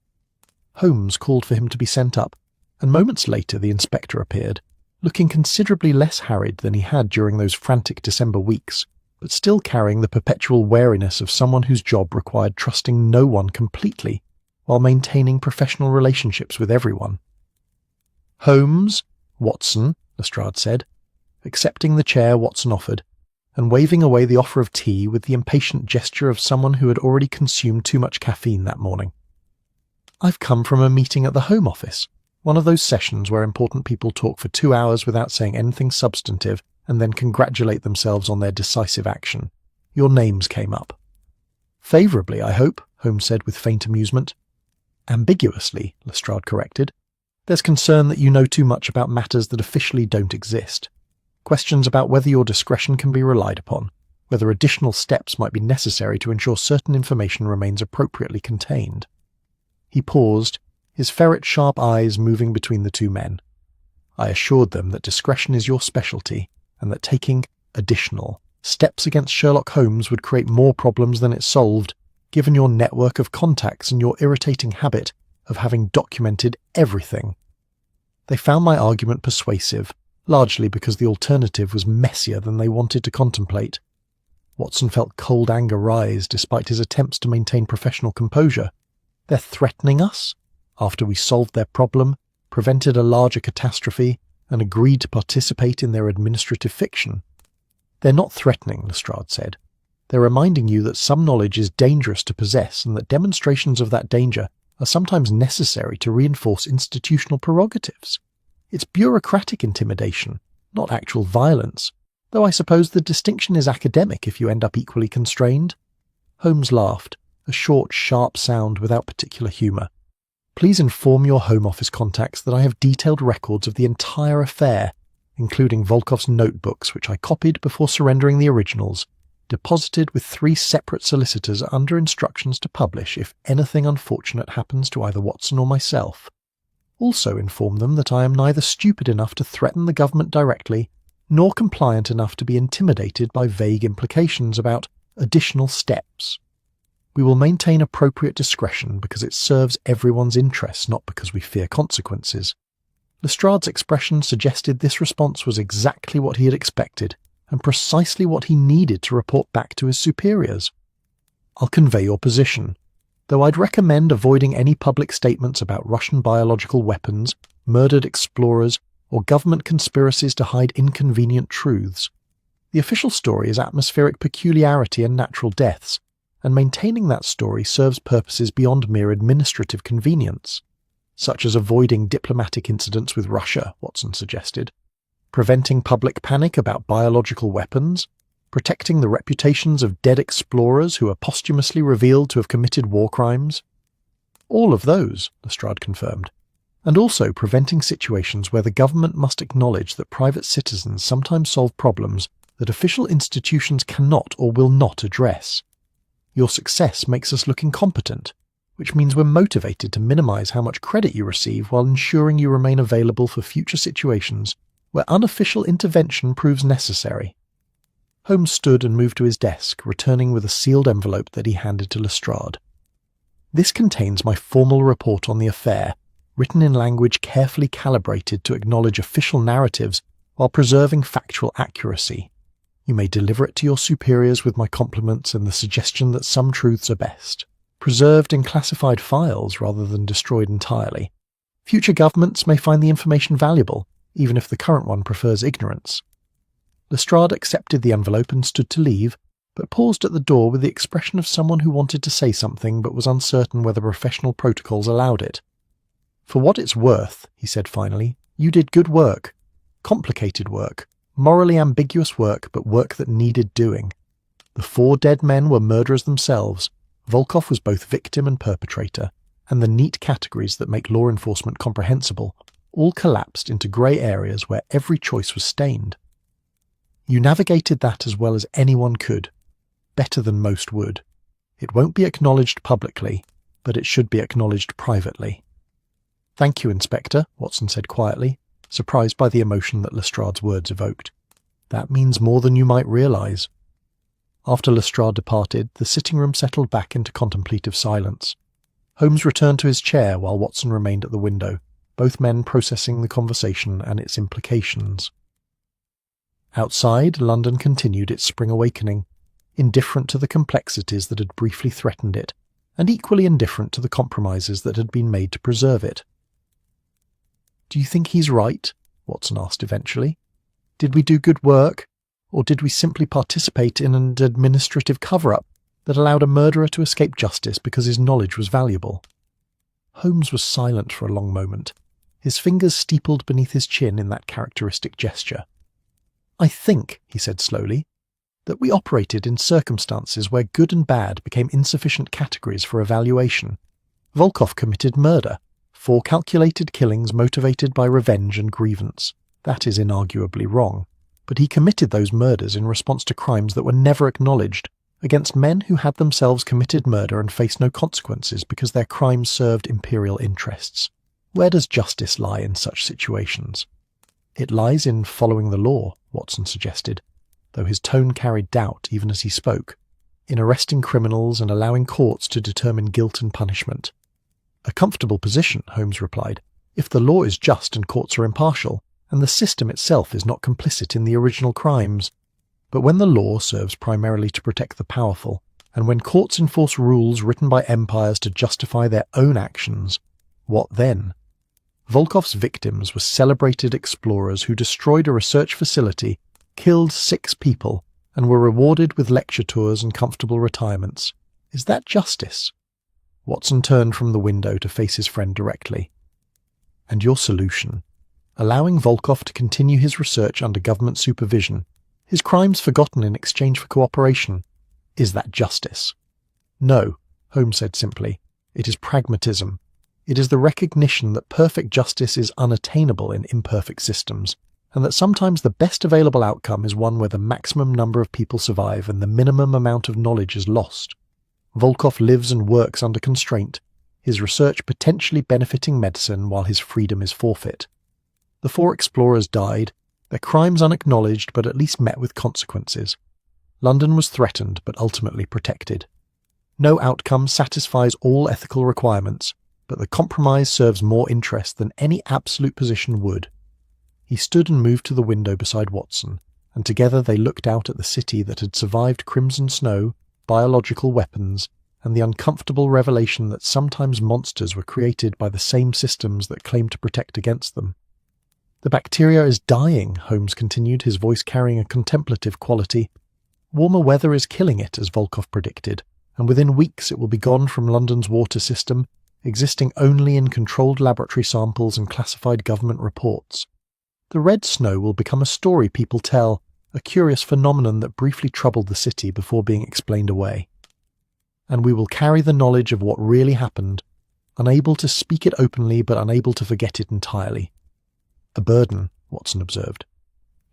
Holmes called for him to be sent up, and moments later the inspector appeared, looking considerably less harried than he had during those frantic December weeks, but still carrying the perpetual wariness of someone whose job required trusting no one completely, while maintaining professional relationships with everyone. "Holmes, Watson," Lestrade said, accepting the chair Watson offered, and waving away the offer of tea with the impatient gesture of someone who had already consumed too much caffeine that morning. "I've come from a meeting at the Home Office, one of those sessions where important people talk for 2 hours without saying anything substantive and then congratulate themselves on their decisive action. Your names came up." "Favourably, I hope," Holmes said with faint amusement. "Ambiguously," Lestrade corrected. "There's concern that you know too much about matters that officially don't exist. Questions about whether your discretion can be relied upon, whether additional steps might be necessary to ensure certain information remains appropriately contained." He paused, his ferret-sharp eyes moving between the 2 men. "I assured them that discretion is your specialty, and that taking additional steps against Sherlock Holmes would create more problems than it solved, given your network of contacts and your irritating habit of having documented everything." They found my argument persuasive, largely because the alternative was messier than they wanted to contemplate. Watson felt cold anger rise despite his attempts to maintain professional composure. They're threatening us? After we solved their problem, prevented a larger catastrophe, and agreed to participate in their administrative fiction. They're not threatening, Lestrade said. They're reminding you that some knowledge is dangerous to possess and that demonstrations of that danger are sometimes necessary to reinforce institutional prerogatives. It's bureaucratic intimidation, not actual violence, though I suppose the distinction is academic if you end up equally constrained. Holmes laughed, a short, sharp sound without particular humour. Please inform your Home Office contacts that I have detailed records of the entire affair, including Volkov's notebooks, which I copied before surrendering the originals, deposited with 3 separate solicitors under instructions to publish if anything unfortunate happens to either Watson or myself. Also inform them that I am neither stupid enough to threaten the government directly, nor compliant enough to be intimidated by vague implications about additional steps. We will maintain appropriate discretion because it serves everyone's interests, not because we fear consequences. Lestrade's expression suggested this response was exactly what he had expected, and precisely what he needed to report back to his superiors. I'll convey your position, though I'd recommend avoiding any public statements about Russian biological weapons, murdered explorers, or government conspiracies to hide inconvenient truths. The official story is atmospheric peculiarity and natural deaths, and maintaining that story serves purposes beyond mere administrative convenience, such as avoiding diplomatic incidents with Russia, Watson suggested, preventing public panic about biological weapons, protecting the reputations of dead explorers who are posthumously revealed to have committed war crimes. All of those, Lestrade confirmed, and also preventing situations where the government must acknowledge that private citizens sometimes solve problems that official institutions cannot or will not address. Your success makes us look incompetent, which means we're motivated to minimize how much credit you receive while ensuring you remain available for future situations where unofficial intervention proves necessary. Holmes stood and moved to his desk, returning with a sealed envelope that he handed to Lestrade. This contains my formal report on the affair, written in language carefully calibrated to acknowledge official narratives while preserving factual accuracy. You may deliver it to your superiors with my compliments and the suggestion that some truths are best preserved in classified files rather than destroyed entirely. Future governments may find the information valuable, even if the current one prefers ignorance. Lestrade accepted the envelope and stood to leave, but paused at the door with the expression of someone who wanted to say something but was uncertain whether professional protocols allowed it. For what it's worth, he said finally, you did good work. Complicated work. Morally ambiguous work, but work that needed doing. The 4 dead men were murderers themselves. Volkov was both victim and perpetrator, and the neat categories that make law enforcement comprehensible all collapsed into grey areas where every choice was stained. You navigated that as well as anyone could, better than most would. It won't be acknowledged publicly, but it should be acknowledged privately. Thank you, Inspector, Watson said quietly, surprised by the emotion that Lestrade's words evoked. That means more than you might realise. After Lestrade departed, the sitting room settled back into contemplative silence. Holmes returned to his chair while Watson remained at the window, both men processing the conversation and its implications. Outside, London continued its spring awakening, indifferent to the complexities that had briefly threatened it, and equally indifferent to the compromises that had been made to preserve it. "Do you think he's right?" Watson asked eventually. "Did we do good work, or did we simply participate in an administrative cover-up that allowed a murderer to escape justice because his knowledge was valuable?" Holmes was silent for a long moment, his fingers steepled beneath his chin in that characteristic gesture. "I think," he said slowly, "that we operated in circumstances where good and bad became insufficient categories for evaluation. Volkov committed murder, 4 calculated killings motivated by revenge and grievance. That is inarguably wrong, but he committed those murders in response to crimes that were never acknowledged, against men who had themselves committed murder and faced no consequences because their crimes served imperial interests. Where does justice lie in such situations?" "It lies in following the law," Watson suggested, though his tone carried doubt even as he spoke, "in arresting criminals and allowing courts to determine guilt and punishment." "A comfortable position," Holmes replied, "if the law is just and courts are impartial, and the system itself is not complicit in the original crimes. But when the law serves primarily to protect the powerful, and when courts enforce rules written by empires to justify their own actions, what then?" Volkov's victims were celebrated explorers who destroyed a research facility, killed 6 people, and were rewarded with lecture tours and comfortable retirements. Is that justice? Watson turned from the window to face his friend directly. And your solution? Allowing Volkov to continue his research under government supervision, his crimes forgotten in exchange for cooperation. Is that justice? No, Holmes said simply. It is pragmatism. It is the recognition that perfect justice is unattainable in imperfect systems, and that sometimes the best available outcome is one where the maximum number of people survive and the minimum amount of knowledge is lost. Volkov lives and works under constraint, his research potentially benefiting medicine while his freedom is forfeit. The 4 explorers died, their crimes unacknowledged but at least met with consequences. London was threatened but ultimately protected. No outcome satisfies all ethical requirements, but the compromise serves more interest than any absolute position would. He stood and moved to the window beside Watson, and together they looked out at the city that had survived crimson snow, biological weapons, and the uncomfortable revelation that sometimes monsters were created by the same systems that claimed to protect against them. The bacteria is dying, Holmes continued, his voice carrying a contemplative quality. Warmer weather is killing it, as Volkov predicted, and within weeks it will be gone from London's water system, existing only in controlled laboratory samples and classified government reports. The red snow will become a story people tell, a curious phenomenon that briefly troubled the city before being explained away. And we will carry the knowledge of what really happened, unable to speak it openly but unable to forget it entirely. A burden, Watson observed.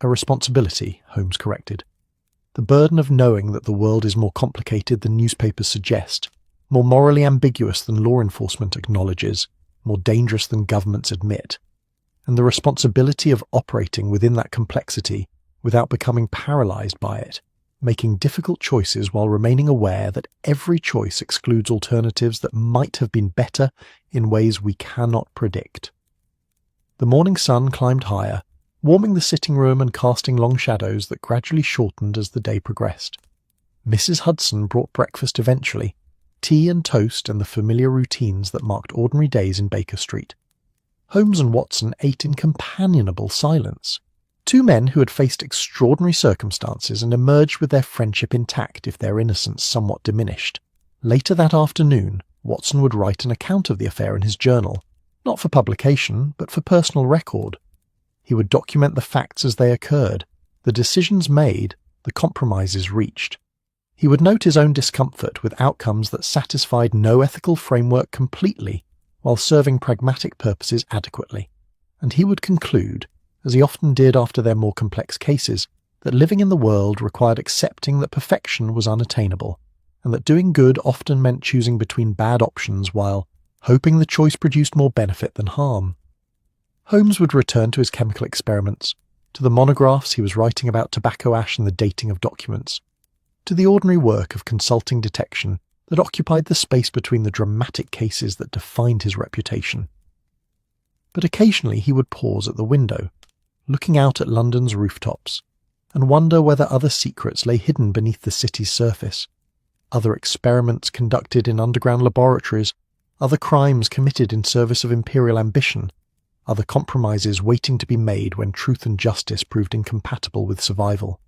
A responsibility, Holmes corrected. The burden of knowing that the world is more complicated than newspapers suggest, more morally ambiguous than law enforcement acknowledges, more dangerous than governments admit, and the responsibility of operating within that complexity without becoming paralyzed by it, making difficult choices while remaining aware that every choice excludes alternatives that might have been better in ways we cannot predict. The morning sun climbed higher, warming the sitting room and casting long shadows that gradually shortened as the day progressed. Mrs. Hudson brought breakfast eventually, tea and toast and the familiar routines that marked ordinary days in Baker Street. Holmes and Watson ate in companionable silence. 2 men who had faced extraordinary circumstances and emerged with their friendship intact if their innocence somewhat diminished. Later that afternoon, Watson would write an account of the affair in his journal, not for publication, but for personal record. He would document the facts as they occurred, the decisions made, the compromises reached. He would note his own discomfort with outcomes that satisfied no ethical framework completely, while serving pragmatic purposes adequately. And he would conclude, as he often did after their more complex cases, that living in the world required accepting that perfection was unattainable, and that doing good often meant choosing between bad options while hoping the choice produced more benefit than harm. Holmes would return to his chemical experiments, to the monographs he was writing about tobacco ash and the dating of documents, to the ordinary work of consulting detection that occupied the space between the dramatic cases that defined his reputation. But occasionally he would pause at the window, looking out at London's rooftops, and wonder whether other secrets lay hidden beneath the city's surface, other experiments conducted in underground laboratories, other crimes committed in service of imperial ambition, other compromises waiting to be made when truth and justice proved incompatible with survival.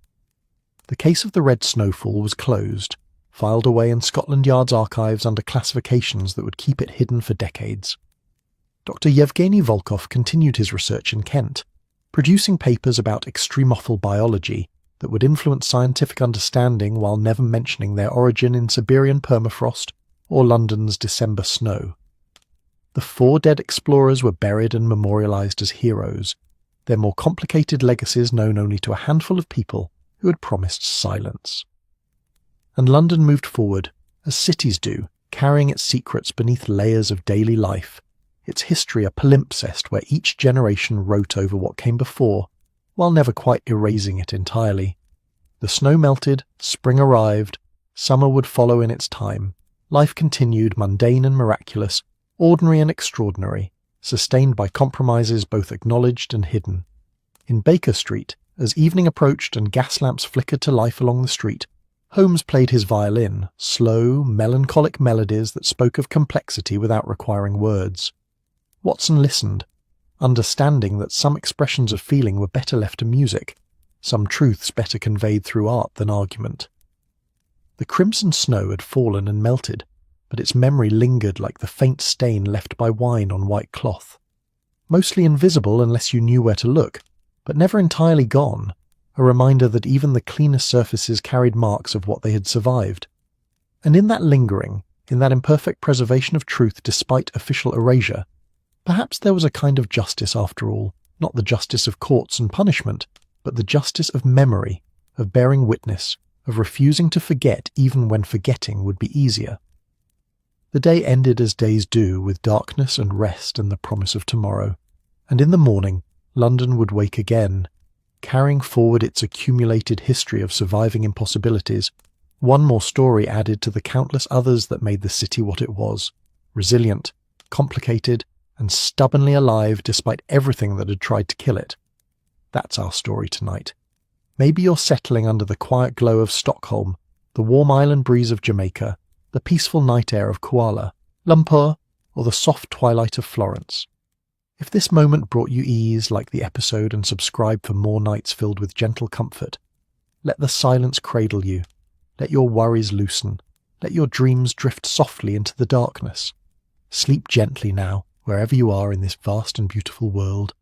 The case of the Red Snowfall was closed, filed away in Scotland Yard's archives under classifications that would keep it hidden for decades. Dr. Yevgeny Volkov continued his research in Kent, producing papers about extremophile biology that would influence scientific understanding while never mentioning their origin in Siberian permafrost or London's December snow. The 4 dead explorers were buried and memorialized as heroes, their more complicated legacies known only to a handful of people who had promised silence. And London moved forward, as cities do, carrying its secrets beneath layers of daily life, its history a palimpsest where each generation wrote over what came before, while never quite erasing it entirely. The snow melted, spring arrived, summer would follow in its time, life continued mundane and miraculous, ordinary and extraordinary, sustained by compromises both acknowledged and hidden. In Baker Street, as evening approached and gas lamps flickered to life along the street, Holmes played his violin, slow, melancholic melodies that spoke of complexity without requiring words. Watson listened, understanding that some expressions of feeling were better left to music, some truths better conveyed through art than argument. The crimson snow had fallen and melted, but its memory lingered like the faint stain left by wine on white cloth. Mostly invisible unless you knew where to look, but never entirely gone, a reminder that even the cleanest surfaces carried marks of what they had survived. And in that lingering, in that imperfect preservation of truth despite official erasure, perhaps there was a kind of justice after all, not the justice of courts and punishment, but the justice of memory, of bearing witness, of refusing to forget even when forgetting would be easier. The day ended as days do, with darkness and rest and the promise of tomorrow, and in the morning London would wake again, carrying forward its accumulated history of surviving impossibilities, one more story added to the countless others that made the city what it was, resilient, complicated, and stubbornly alive despite everything that had tried to kill it. That's our story tonight. Maybe you're settling under the quiet glow of Stockholm, the warm island breeze of Jamaica, the peaceful night air of Kuala, Lumpur, or the soft twilight of Florence. If this moment brought you ease like the episode, and subscribe for more nights filled with gentle comfort, let the silence cradle you. Let your worries loosen. Let your dreams drift softly into the darkness. Sleep gently now, wherever you are in this vast and beautiful world.